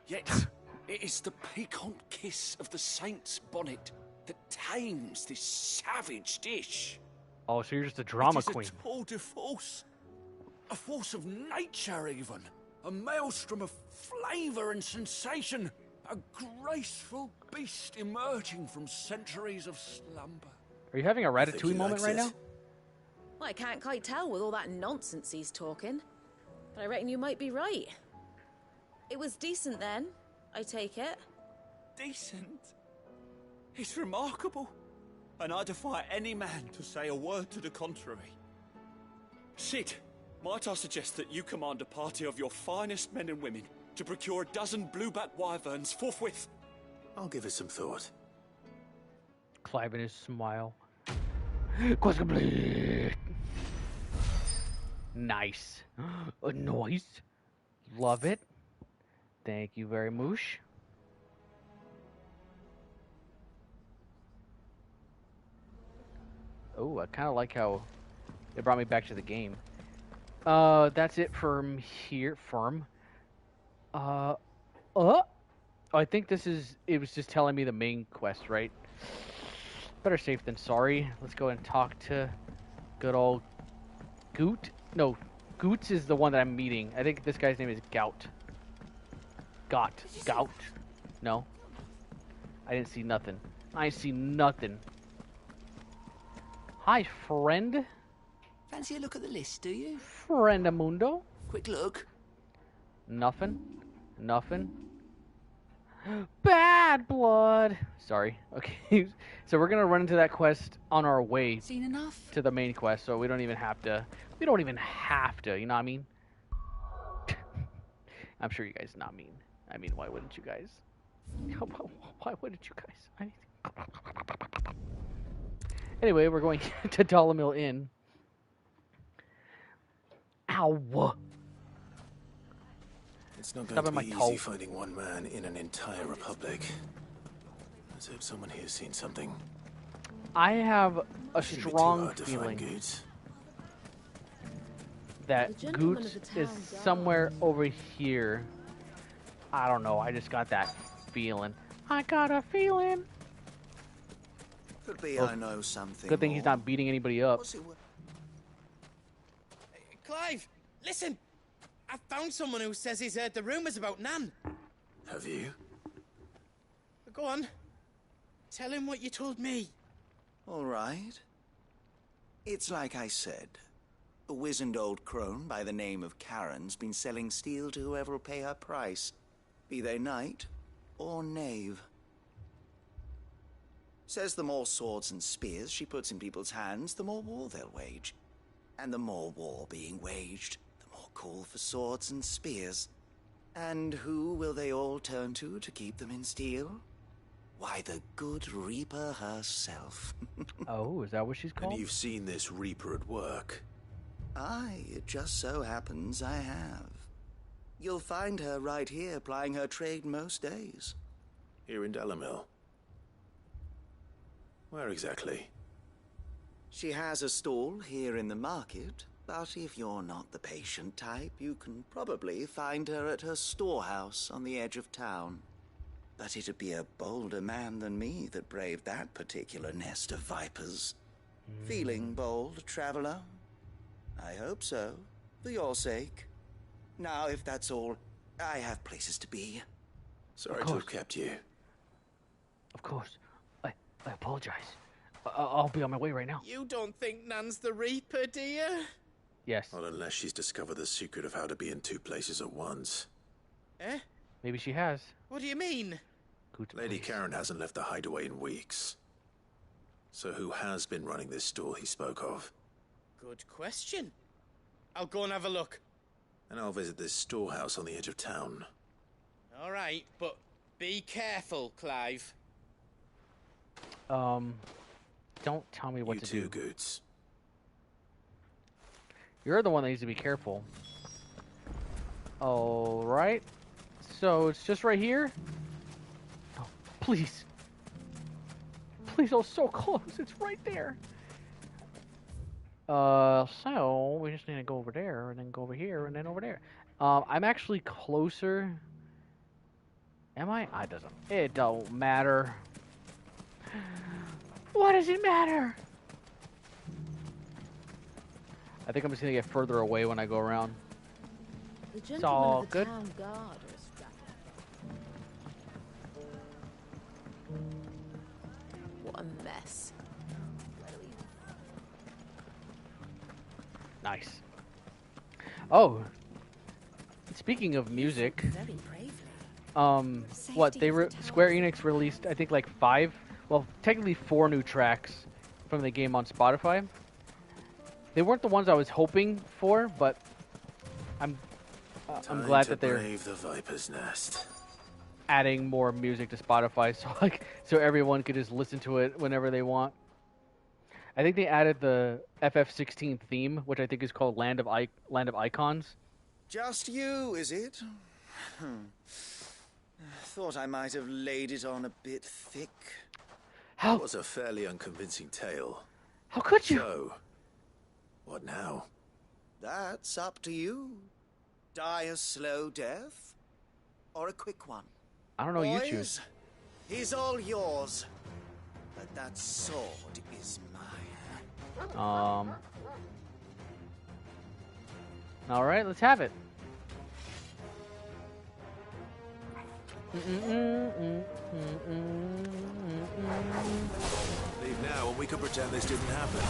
Yet, it is the piquant kiss of the saint's bonnet that tames this savage dish. Oh, so you're just a drama It is queen. a tour de force. A force of nature, even. A maelstrom of flavour and sensation. A graceful beast emerging from centuries of slumber. Are you having a Ratatouille moment right now? Well, I can't quite tell with all that nonsense he's talking. But I reckon you might be right. It was decent then, I take it. Decent? It's remarkable. And I defy any man to say a word to the contrary. Sid, might I suggest that you command a party of your finest men and women to procure a dozen blueback wyverns forthwith? I'll give it some thought. Clive and his smile. Quest complete. Nice. Nice. Love it. Thank you very much. Oh, I kind of like how it brought me back to the game. That's it from here. Oh, I think this is. It was just telling me the main quest, right? Better safe than sorry. Let's go and talk to good old Goot. No, Goots is the one that I'm meeting. I think this guy's name is Gout. Gout. No, I didn't see nothing. I see nothing. Hi, friend. Fancy a look at the list, do you? Friend Amundo. Quick look. Nothing. Bad blood. Sorry. Okay. So we're gonna run into that quest on our way Seen enough? to the main quest, so we don't even have to. You know what I mean? I'm sure you guys not mean. I mean, why wouldn't you guys? Why wouldn't you guys? Anyway, we're going to Dalimil Inn. Ow! It's not going to be easy finding one man in an entire republic. Let's hope someone here's seen something. I have a strong feeling that Goots is somewhere over here. I don't know. I just got that feeling. I got a feeling. Could be I know something. Good thing he's not beating anybody up. Clive, listen! I found someone who says he's heard the rumours about Nan. Have you? Go on. Tell him what you told me. All right. It's like I said. A wizened old crone by the name of Karen's been selling steel to whoever will pay her price, be they knight or knave. Says the more swords and spears she puts in people's hands, the more war they'll wage. And the more war being waged, the more call for swords and spears. And who will they all turn to keep them in steel? Why, the good Reaper herself. Oh, is that what she's called? And you've seen this Reaper at work? Aye, it just so happens I have. You'll find her right here plying her trade most days. Here in Dalimil? Where exactly? She has a stall here in the market, but if you're not the patient type, you can probably find her at her storehouse on the edge of town. But it'd be a bolder man than me that braved that particular nest of vipers. Feeling bold, traveler? I hope so, for your sake. Now, if that's all, I have places to be. Sorry to have kept you. Of course. I apologize. I'll be on my way right now. You don't think Nan's the Reaper, do you? Yes. Not unless she's discovered the secret of how to be in two places at once. Eh? Maybe she has. What do you mean? Lady Karen hasn't left the hideaway in weeks. So who has been running this store he spoke of? Good question. I'll go and have a look. And I'll visit this storehouse on the edge of town. All right, but be careful, Clive. Don't tell me what to do. You too, Goots. You're the one that needs to be careful. All right. So it's just right here. Oh, please. Please, oh, so close. It's right there. So we just need to go over there, and then go over here, and then over there. I'm actually closer. Am I? It don't matter. What does it matter? I think I'm just gonna get further away when I go around. It's all good. What a mess. Nice. Oh, speaking of music, Square Enix released, I think, like 5, well, technically 4 new tracks from the game on Spotify. They weren't the ones I was hoping for, but I'm glad that they're brave the Viper's Nest. adding more music to Spotify, so everyone could just listen to it whenever they want. I think they added the FF16 theme, which I think is called Land of Icons. Just you, is it? Thought I might have laid it on a bit thick. That was a fairly unconvincing tale. How could you? So, what now? That's up to you. Die a slow death, or a quick one. I don't know. Boys, You choose. He's all yours, but that sword is mine. All right, let's have it. Leave now, and we can pretend this didn't happen.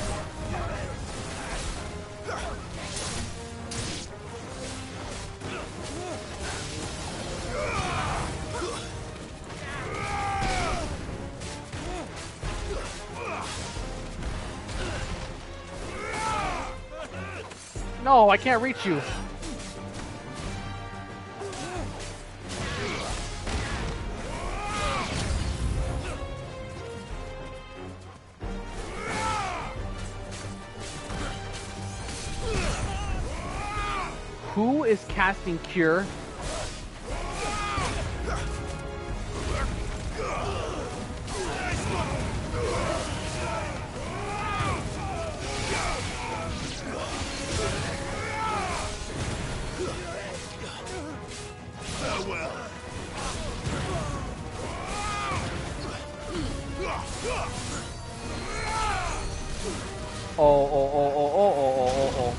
No, I can't reach you. Who is casting Cure? Oh.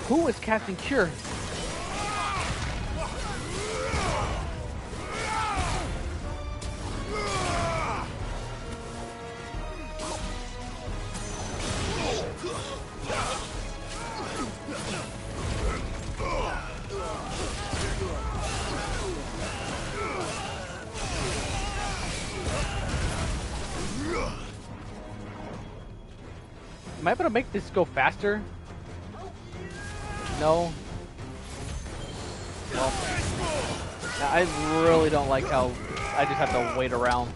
Who is casting Cure? Am I able to make this go faster? No. Well, I really don't like how I just have to wait around.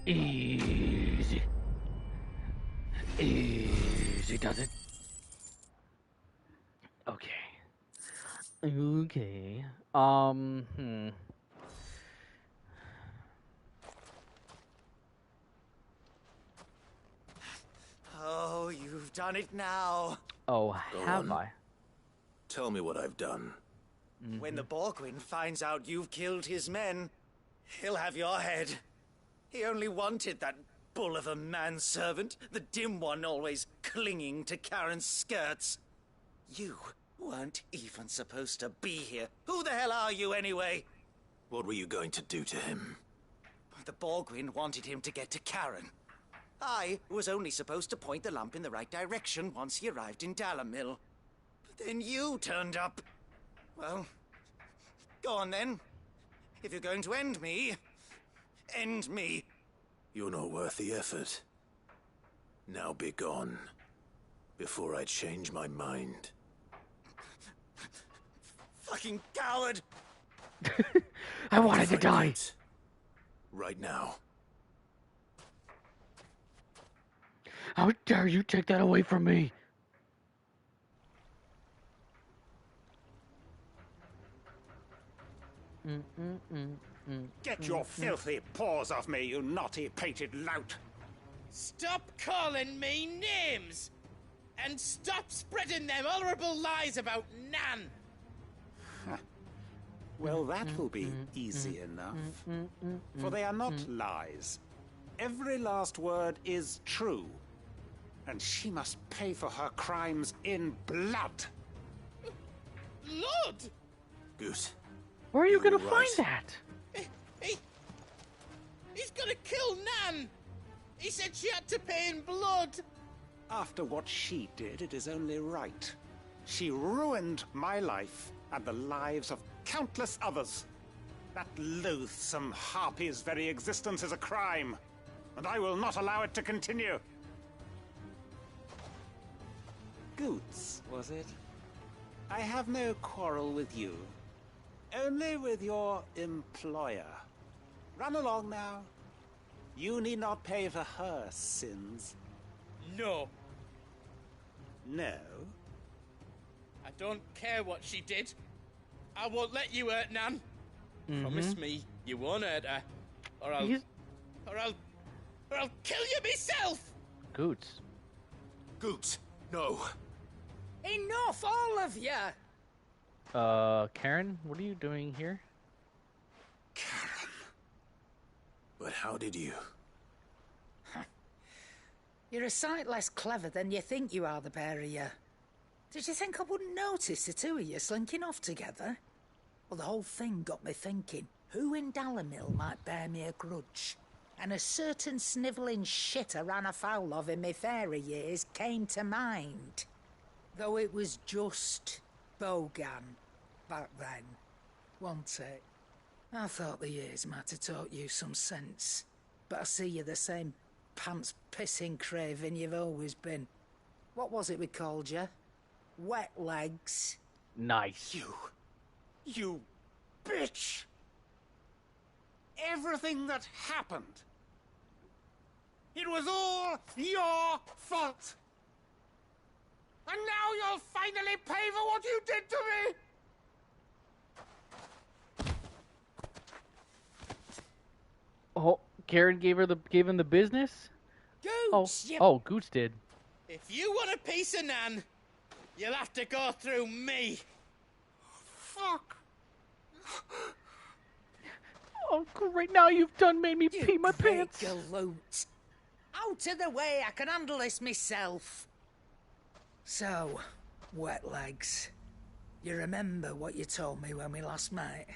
Easy. Easy does it. Okay. Okay. Oh, you've done it now. Oh, Go have on. I? Tell me what I've done. When the Borgwyn finds out you've killed his men, he'll have your head. He only wanted that bull of a manservant, the dim one always clinging to Karen's skirts. You weren't even supposed to be here. Who the hell are you anyway? What were you going to do to him? The Borgwyn wanted him to get to Karen. I was only supposed to point the lamp in the right direction once he arrived in Dalamil. But then you turned up. Well, go on then. If you're going to end me, end me. You're not worth the effort. Now be gone, before I change my mind. Fucking coward! I wanted to die. Right now. How dare you take that away from me? Get your filthy paws off me, you naughty-pated lout! Stop calling me names! And stop spreading them horrible lies about Nan! Well, that will be easy enough. For they are not lies. Every last word is true. And she must pay for her crimes in blood. Blood? Goose. Where are you gonna find that? He's gonna kill Nan! He said she had to pay in blood! After what she did, it is only right. She ruined my life and the lives of countless others. That loathsome harpy's very existence is a crime. and I will not allow it to continue. Goots, was it? I have no quarrel with you. Only with your employer. Run along now. You need not pay for her sins. No. No? I don't care what she did. I won't let you hurt Nan. Promise me you won't hurt her. Or I'll kill you myself! Goots. Goots, no. Enough, all of you! Karen, what are you doing here? Karen. But how did you? You're a sight less clever than you think you are, the pair of you. Did you think I wouldn't notice the two of you slinking off together? Well, the whole thing got me thinking, who in Dalimil might bear me a grudge? And a certain snivelling shit I ran afoul of in my fairy years came to mind. Though it was just Bogan back then, wasn't it? I thought the years might have taught you some sense, but I see you're the same pants-pissing craven you've always been. What was it we called you? Wet legs. Nice. You bitch! Everything that happened, it was all your fault! And now you'll finally pay for what you did to me! Oh, Karen gave him the business? Goots! Oh, Goots did. If you want a piece of Nan, you'll have to go through me. Fuck! Oh, great, now you've made me pee my pants. Galoot. Out of the way, I can handle this myself. So, wet legs, you remember what you told me when we last met?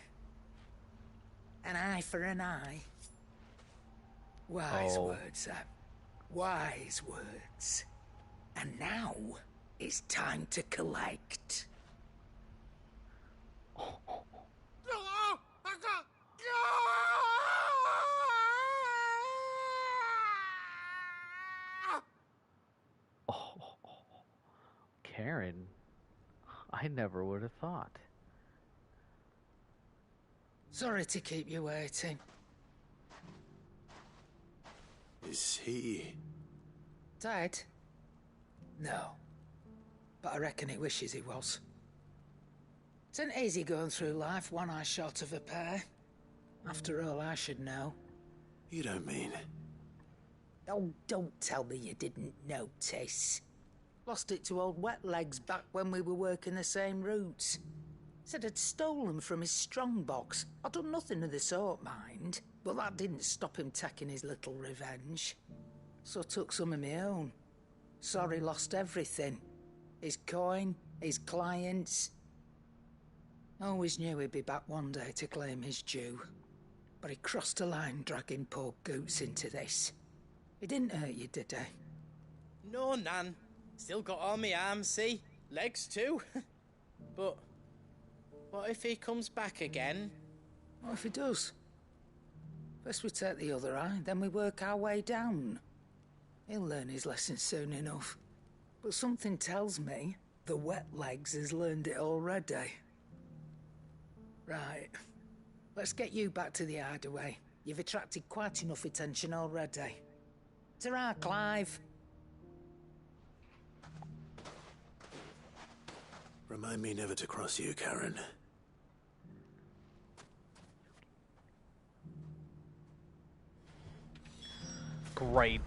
An eye for an eye. Wise words, wise words. And now, it's time to collect. Karen, I never would have thought. Sorry to keep you waiting. Is he... Dead? No. But I reckon he wishes he was. It's an easy going through life, one eye short of a pair. After all, I should know. You don't mean... Oh, don't tell me you didn't notice. Lost it to old Wet Legs back when we were working the same routes. Said I'd stolen from his strongbox. I'd done nothing of the sort, mind. But that didn't stop him taking his little revenge. So I took some of my own. Sorry, lost everything. His coin, his clients. Always knew he'd be back one day to claim his due. But he crossed a line dragging poor Goots into this. He didn't hurt you, did he? No, Nan. Still got all my arms, see? Legs too. But what if he comes back again? What if he does? First we take the other eye, then we work our way down. He'll learn his lesson soon enough. But something tells me the Wet Legs has learned it already. Right. Let's get you back to the hideaway. You've attracted quite enough attention already. Ta-ra, Clive. Remind me never to cross you, Karen. Great.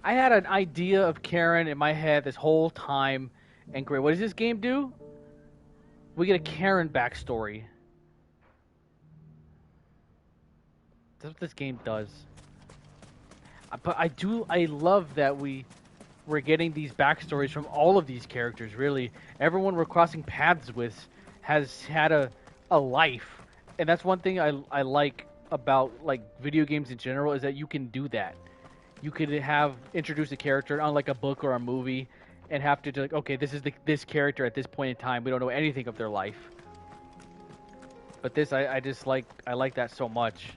I had an idea of Karen in my head this whole time, and great. What does this game do? We get a Karen backstory. That's what this game does. But I love that we're getting these backstories from all of these characters, really. Everyone we're crossing paths with has had a life. And that's one thing I like about like video games in general, is that you can do that. You could introduce a character on like a book or a movie and have to like, okay, this is this character at this point in time. We don't know anything of their life. But this, I like that so much.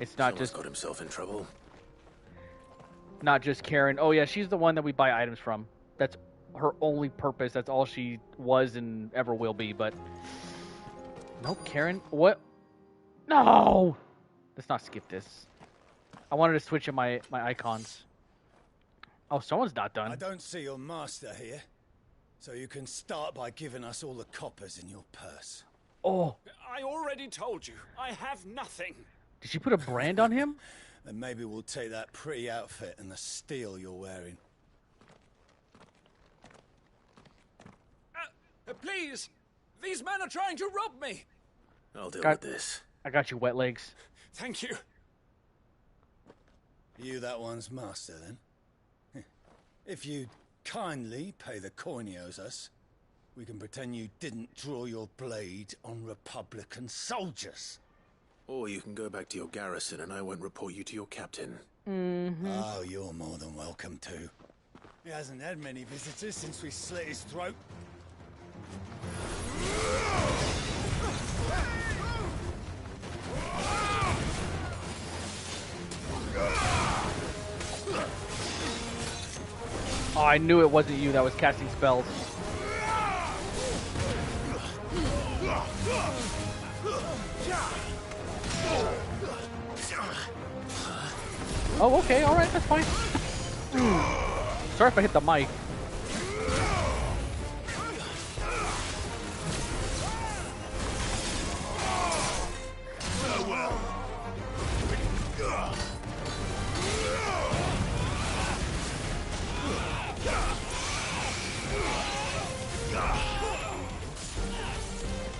It's not Someone's just got himself in trouble. not just Karen. Oh yeah, she's the one that we buy items from. That's her only purpose. That's all she was and ever will be. But nope, Karen. What? No. Let's not skip this. I wanted to switch in my icons. Oh, someone's not done. I don't see your master here, so you can start by giving us all the coppers in your purse. Oh. I already told you, I have nothing. Did she put a brand on him? Then maybe we'll take that pretty outfit and the steel you're wearing. Please! These men are trying to rob me! I'll deal with this. I got you, wet legs. Thank you. You that one's master, then? If you'd kindly pay the coin he owes us, we can pretend you didn't draw your blade on Republican soldiers. Or you can go back to your garrison and I won't report you to your captain. Oh, you're more than welcome to. He hasn't had many visitors since we slit his throat. Oh, I knew it wasn't you that was casting spells. Oh, okay, alright, that's fine. Sorry if I hit the mic.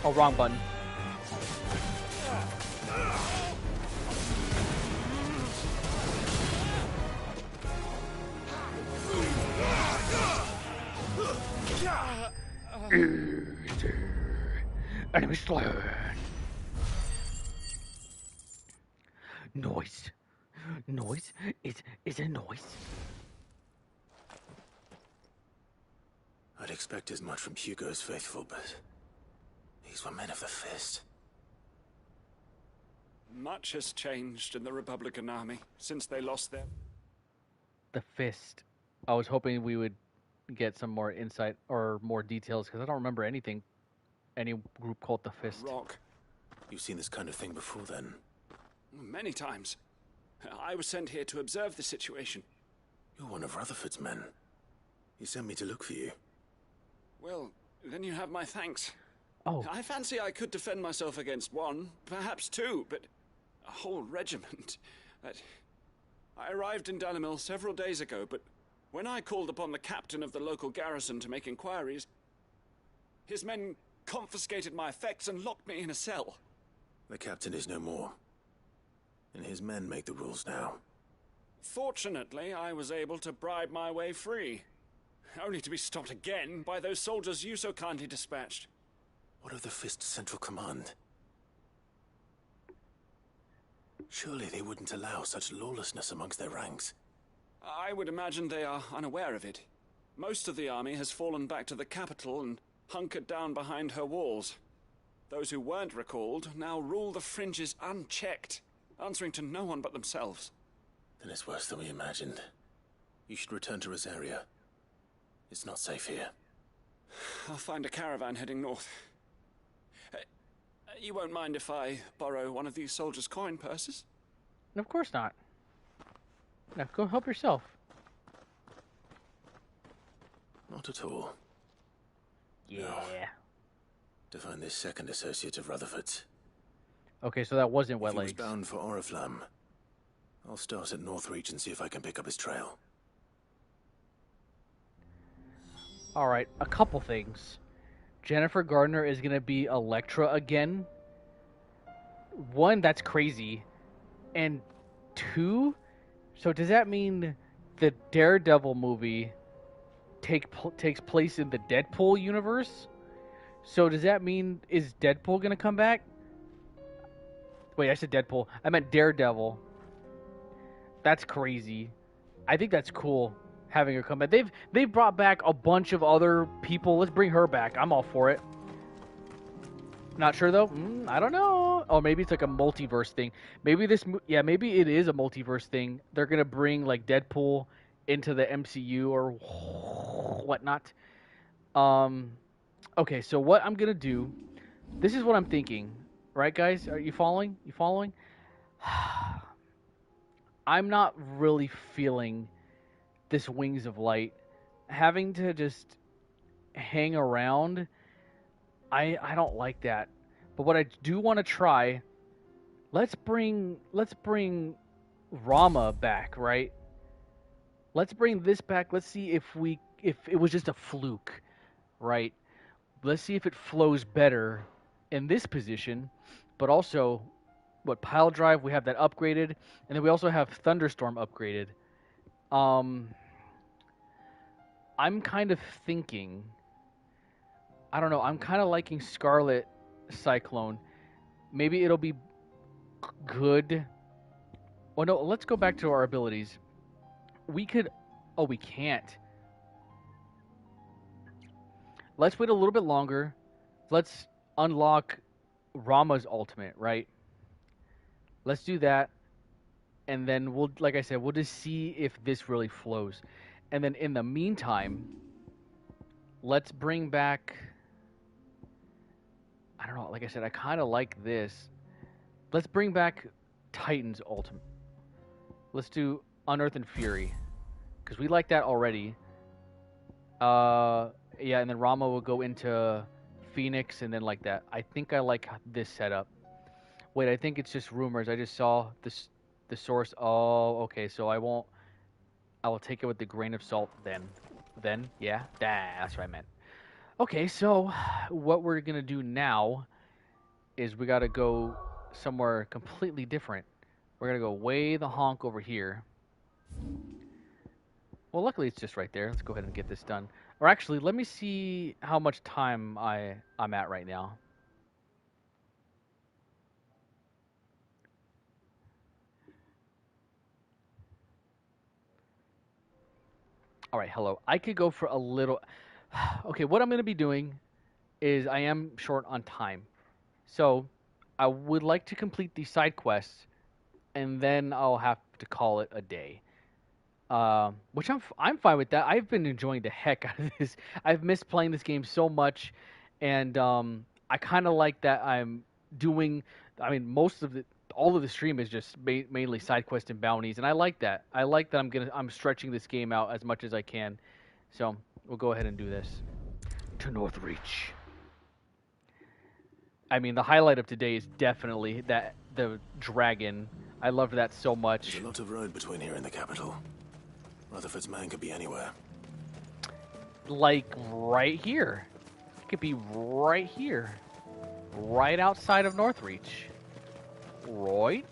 Oh, wrong button. Enemy slain. Noise. Noise? Is a noise? I'd expect as much from Hugo's faithful, but these were men of the Fist. Much has changed in the Republican Army since they lost their... The Fist. I was hoping we would get some more insight or more details, because I don't remember any group called the Fist. Rock. You've seen this kind of thing before, then? Many times. I was sent here to observe the situation. You're one of Rutherford's men. He sent me to look for you. Well, then you have my thanks. Oh. I fancy I could defend myself against one, perhaps two, but a whole regiment. I arrived in Dalimil several days ago, but when I called upon the captain of the local garrison to make inquiries, his men confiscated my effects and locked me in a cell. The captain is no more, and his men make the rules now. Fortunately, I was able to bribe my way free, only to be stopped again by those soldiers you so kindly dispatched. What of the Fist's central command? Surely they wouldn't allow such lawlessness amongst their ranks. I would imagine they are unaware of it. Most of the army has fallen back to the capital and hunkered down behind her walls. Those who weren't recalled now rule the fringes unchecked, answering to no one but themselves. Then it's worse than we imagined. You should return to Rosaria. It's not safe here. I'll find a caravan heading north. You won't mind if I borrow one of these soldiers' coin purses? Of course not. Now go help yourself. Not at all. Yeah. No. To find this second associate of Rutherford's. Okay, so that wasn't wet If he was legs. bound for Oriflamme, I'll start at Northreach and see if I can pick up his trail. Alright, a couple things. Jennifer Gardner is going to be Elektra again. One, that's crazy. And two, so does that mean the Daredevil movie takes place in the Deadpool universe? So does that mean, is Deadpool going to come back? Wait, I said Deadpool. I meant Daredevil. That's crazy. I think that's cool, having her come back. They've brought back a bunch of other people. Let's bring her back. I'm all for it. Not sure though. I don't know. Oh, maybe it's like a multiverse thing. Maybe yeah, maybe it is a multiverse thing. They're gonna bring like Deadpool into the MCU or whatnot. Okay, so what I'm gonna do, this is what I'm thinking, right, guys? Are you following? You following? I'm not really feeling this Wings of Light. Having to just hang around, I don't like that. But what I do want to try, let's bring Rama back, right? Let's bring this back. Let's see if it was just a fluke, right? Let's see if it flows better in this position, but also what pile drive, we have that upgraded, and then we also have thunderstorm upgraded. I'm kind of thinking, I don't know, I'm kind of liking Scarlet Cyclone. Maybe it'll be good. Oh no, let's go back to our abilities. We could, oh, we can't. Let's wait a little bit longer. Let's unlock Rama's ultimate, right? Let's do that. And then we'll, like I said, we'll just see if this really flows. And then in the meantime, let's bring back, I don't know, like I said, I kind of like this. Let's bring back Titan's ultimate. Let's do Unearth and Fury, because we like that already. Yeah, and then Rama will go into Phoenix, and then like that. I think I like this setup. Wait, I think it's just rumors. I just saw this, the source. Oh, okay. So I will take it with a grain of salt then. Yeah, that's what I meant. Okay, so what we're gonna do now is we gotta go somewhere completely different. We're gonna go way the honk over here. Well, luckily it's just right there. Let's go ahead and get this done. Or actually, let me see how much time I'm at right now. All right, hello. I could go for a little. Okay, what I'm going to be doing is I am short on time. So I would like to complete these side quests, and then I'll have to call it a day. Which I'm fine with that. I've been enjoying the heck out of this. I've missed playing this game so much, and I kind of like that I'm doing. I mean, all of the stream is just mainly side quests and bounties, and I like that. I like that I'm stretching this game out as much as I can. So we'll go ahead and do this. To Northreach. I mean, the highlight of today is definitely the dragon. I loved that so much. There's a lot of road between here and the capital. Rutherford's man could be anywhere. Like right here. It could be right here. Right outside of Northreach. Roy?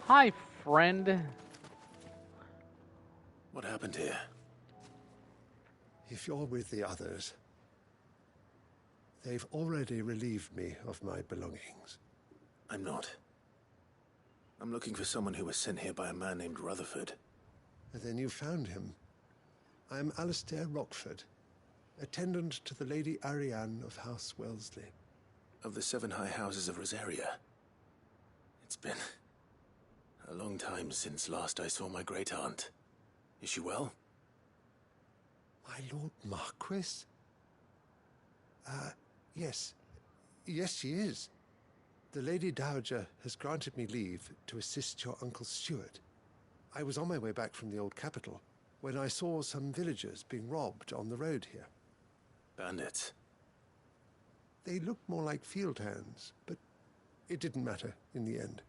Hi, friend. What happened here? If you're with the others, they've already relieved me of my belongings. I'm not. I'm looking for someone who was sent here by a man named Rutherford. Then you found him. I'm Alistair Rockford, attendant to the Lady Ariane of House Wellesley. Of the 7 high houses of Rosaria. It's been a long time since last I saw my great-aunt. Is she well? My Lord Marquis? Yes. Yes, she is. The Lady Dowager has granted me leave to assist your Uncle Stuart. I was on my way back from the old capital when I saw some villagers being robbed on the road here. Bandits? They looked more like field hands, but it didn't matter in the end.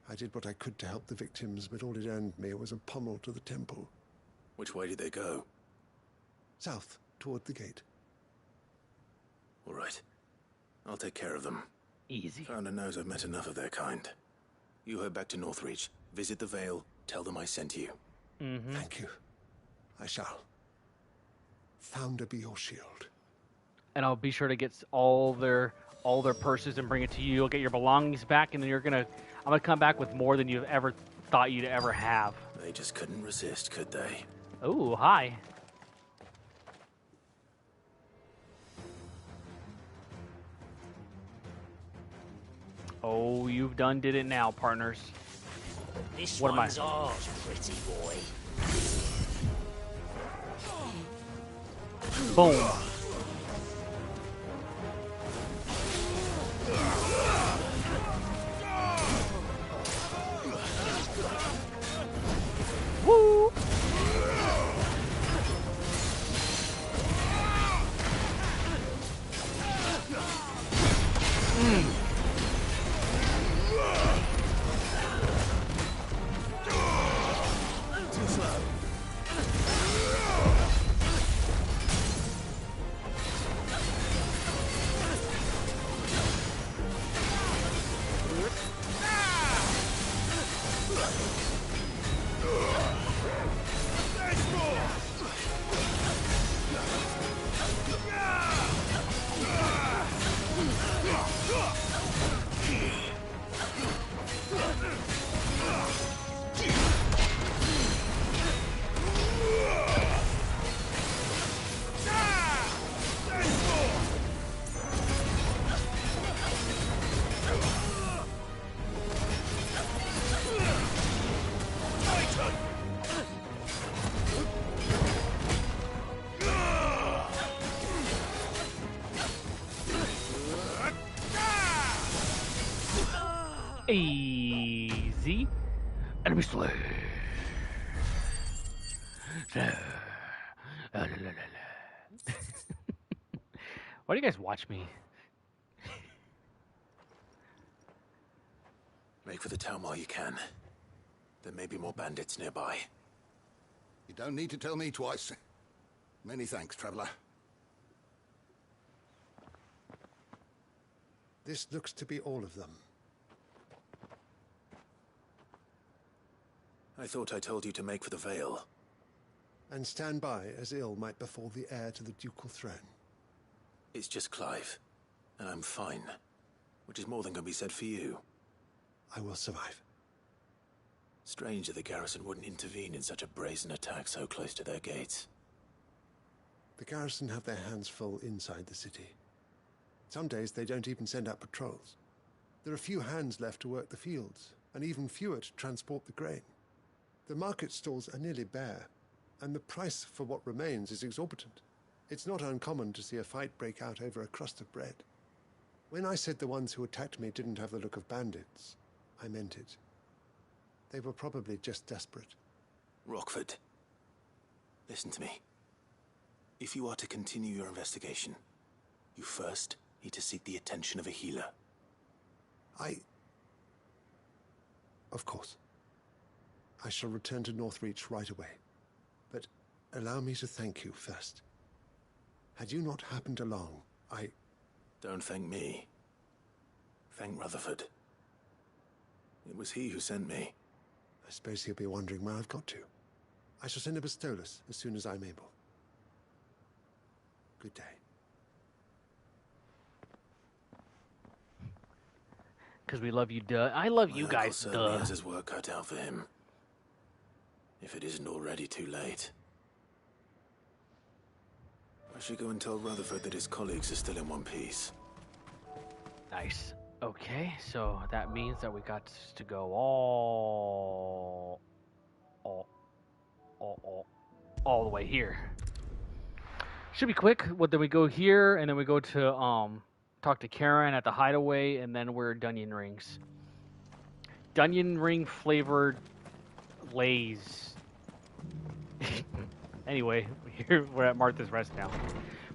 I did what I could to help the victims, but all it earned me was a pommel to the temple. Which way did they go? South, toward the gate. All right. I'll take care of them. Easy. Founder knows I've met enough of their kind. You head back to Northreach, visit the Vale, tell them I sent you. Thank you. I shall. Founder be your shield. And I'll be sure to get all their purses and bring it to you. You'll get your belongings back, and then I'm gonna come back with more than you've ever thought you'd ever have. They just couldn't resist, could they? Oh, hi. Oh, you've done did it now, partners. This What am I? one's ours, pretty boy. Boom. Woo! Too slow. Easy. Enemy slay. Why do you guys watch me? Make for the town while you can. There may be more bandits nearby. You don't need to tell me twice. Many thanks, traveler. This looks to be all of them. I thought I told you to make for the Vale. And stand by as ill might befall the heir to the ducal throne. It's just Clive, and I'm fine. Which is more than can be said for you. I will survive. Strange that the garrison wouldn't intervene in such a brazen attack so close to their gates. The garrison have their hands full inside the city. Some days they don't even send out patrols. There are few hands left to work the fields, and even fewer to transport the grain. The market stalls are nearly bare, and the price for what remains is exorbitant. It's not uncommon to see a fight break out over a crust of bread. When I said the ones who attacked me didn't have the look of bandits, I meant it. They were probably just desperate. Rockford, listen to me. If you are to continue your investigation, you first need to seek the attention of a healer. Of course. I shall return to Northreach right away. But allow me to thank you first. Had you not happened along, Don't thank me. Thank Rutherford. It was he who sent me. I suppose he'll be wondering where I've got to. I shall send a Bastolus as soon as I'm able. Good day. Because we love you, duh. I love My you uncle guys, certainly duh. has his work cut out for him. If it isn't already too late. I should go and tell Rutherford that his colleagues are still in one piece. Nice. Okay, so that means that we got to go all the way here. Should be quick. Well, then we go here, and then we go to talk to Karen at the hideaway, and then we're Dunyan Rings. Dunyan Ring flavored Lay's. Anyway, here we're at Martha's Rest now,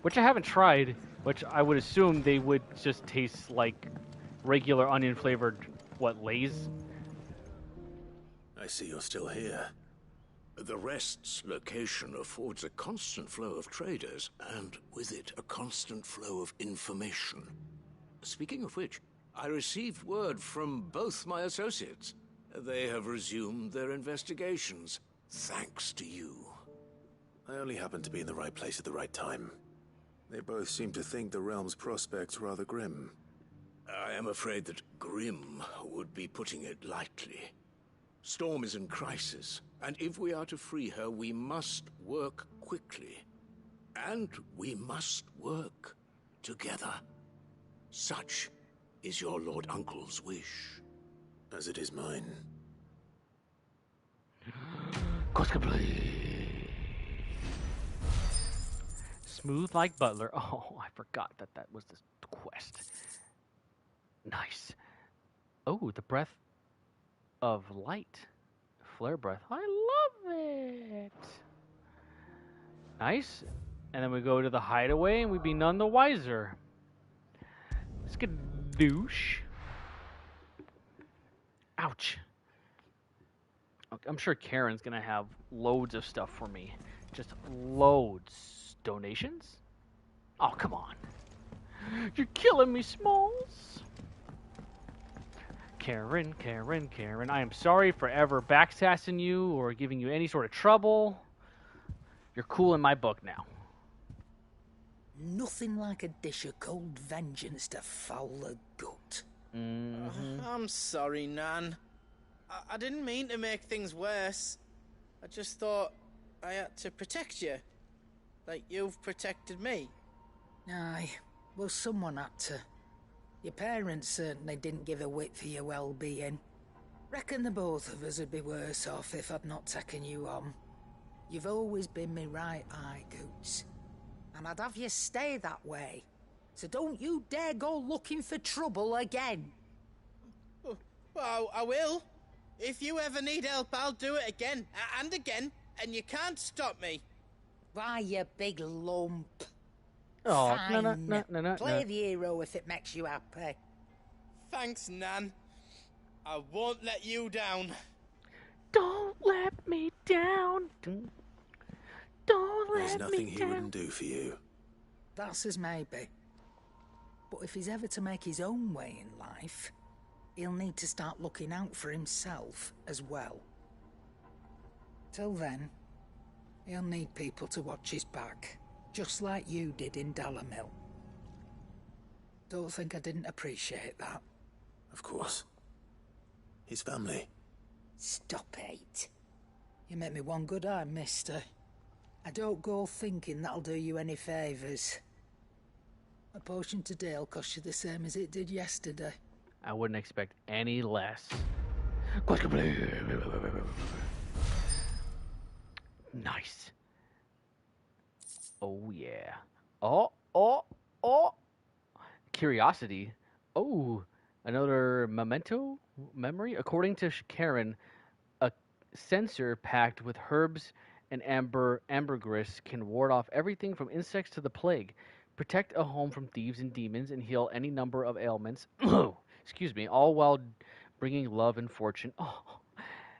which I haven't tried, which I would assume they would just taste like regular onion flavored, Lay's? I see you're still here. The Rest's location affords a constant flow of traders, and with it, a constant flow of information. Speaking of which, I received word from both my associates. They have resumed their investigations, thanks to you. I only happened to be in the right place at the right time. They both seem to think the realm's prospects rather grim. I am afraid that grim would be putting it lightly. Storm is in crisis, and if we are to free her, we must work quickly. And we must work together. Such is your Lord Uncle's wish. As it is mine. Smooth like Butler. Oh, I forgot that was the quest. Nice. Oh, the breath of light. Flare breath. I love it. Nice. And then we go to the hideaway and we be none the wiser. Skadoosh. Ouch. I'm sure Karen's going to have loads of stuff for me. Just loads. Donations? Oh, come on. You're killing me, Smalls. Karen, Karen, Karen. I am sorry for ever backsassing you or giving you any sort of trouble. You're cool in my book now. Nothing like a dish of cold vengeance to foul the gut. I'm sorry, Nan. I didn't mean to make things worse. I just thought I had to protect you. Like you've protected me. Aye, well, someone had to. Your parents certainly didn't give a whit for your well-being. Reckon the both of us would be worse off if I'd not taken you on. You've always been me right eye, Goots. And I'd have you stay that way. So don't you dare go looking for trouble again. Well, I will. If you ever need help, I'll do it again and again, and you can't stop me. Why, you big lump. Oh, Fine. no. Play the hero if it makes you happy. Thanks, Nan. I won't let you down. Don't let me down. Don't There's let nothing me he down. wouldn't do for you. That's as maybe. But if he's ever to make his own way in life, he'll need to start looking out for himself as well. Till then, he'll need people to watch his back, just like you did in Dalamil. Don't think I didn't appreciate that. Of course. His family. Stop it. You make me one good eye, mister. I don't go thinking that'll do you any favours. A potion today'll cost you the same as it did yesterday. I wouldn't expect any less. Nice. Oh, yeah. Oh. Curiosity. Oh, another memento memory. According to Karen, a censer packed with herbs and ambergris can ward off everything from insects to the plague, protect a home from thieves and demons, and heal any number of ailments. Excuse me, all while bringing love and fortune. Oh,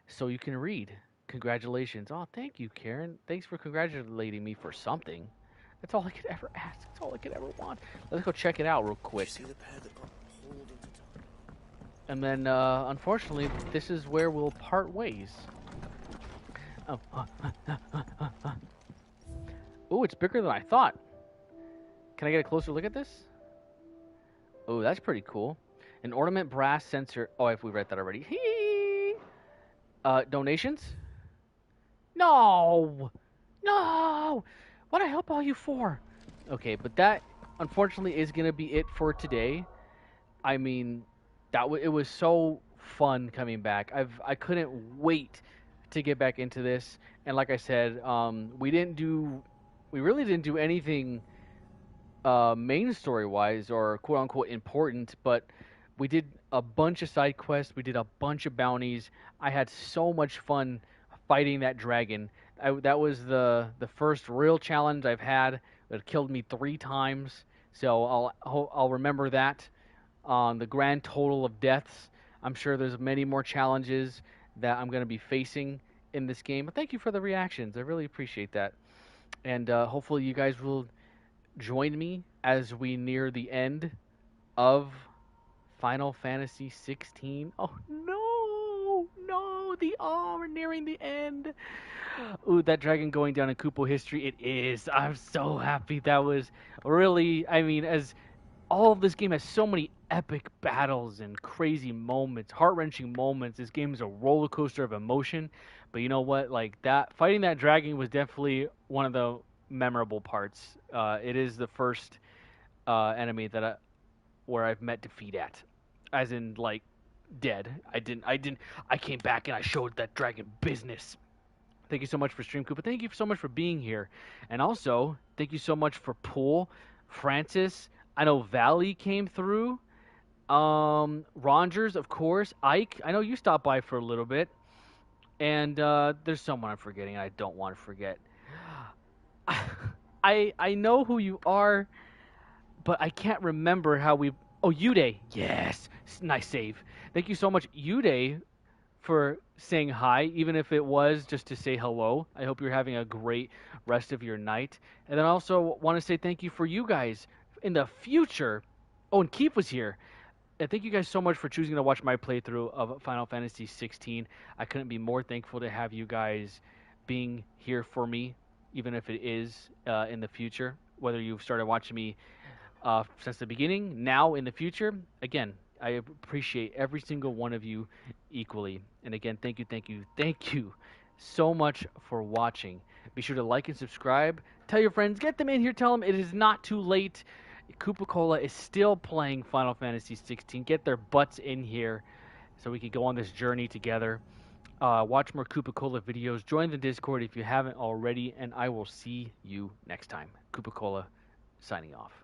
so you can read. Congratulations. Oh, thank you, Karen. Thanks for congratulating me for something. That's all I could ever ask. That's all I could ever want. Let's go check it out real quick. Did you see the pair that got pulled into time? And then, unfortunately, this is where we'll part ways. Oh. Ooh, it's bigger than I thought. Can I get a closer look at this? Oh, that's pretty cool. An ornament brass sensor. Oh, we read that already. Donations? No! What I help all you for? Okay, but that, unfortunately, is going to be it for today. I mean, it was so fun coming back. I couldn't wait to get back into this. And like I said, we really didn't do anything main story wise or quote unquote important, but we did a bunch of side quests. We did a bunch of bounties. I had so much fun fighting that dragon. That was the first real challenge I've had. It killed me 3 times, so I'll remember that. The grand total of deaths, I'm sure there's many more challenges that I'm going to be facing in this game. But thank you for the reactions. I really appreciate that. And hopefully you guys will join me as we near the end of Final Fantasy 16. Oh, we're nearing the end. Ooh, that dragon going down in Kupo history, it is. I'm so happy. That was really, as all of this game has so many epic battles and crazy moments, heart-wrenching moments. This game is a roller coaster of emotion. But you know what? Like that, fighting that dragon was definitely one of the memorable parts. It is the first enemy where I've met defeat at. as in like dead. I came back and I showed that dragon business. Thank you so much for stream, Koopa. Thank you so much for being here. And also, thank you so much for Pool, Francis. I know Valley came through. Rogers, of course. Ike, I know you stopped by for a little bit. And there's someone I'm forgetting, and I don't want to forget. I know who you are, but I can't remember how we... Oh, Uday. Yes. Nice save. Thank you so much, Uday, for saying hi, even if it was just to say hello. I hope you're having a great rest of your night. And then I also want to say thank you for you guys in the future. Oh, and Keith was here. And thank you guys so much for choosing to watch my playthrough of Final Fantasy 16. I couldn't be more thankful to have you guys being here for me, even if it is in the future. Whether you've started watching me since the beginning, now in the future, again, I appreciate every single one of you equally. And again, thank you so much for watching. Be sure to like and subscribe. Tell your friends, get them in here, tell them it is not too late. KupoCola is still playing Final Fantasy 16. Get their butts in here so we can go on this journey together. Watch more KupoCola videos. Join the Discord if you haven't already, and I will see you next time. KupoCola signing off.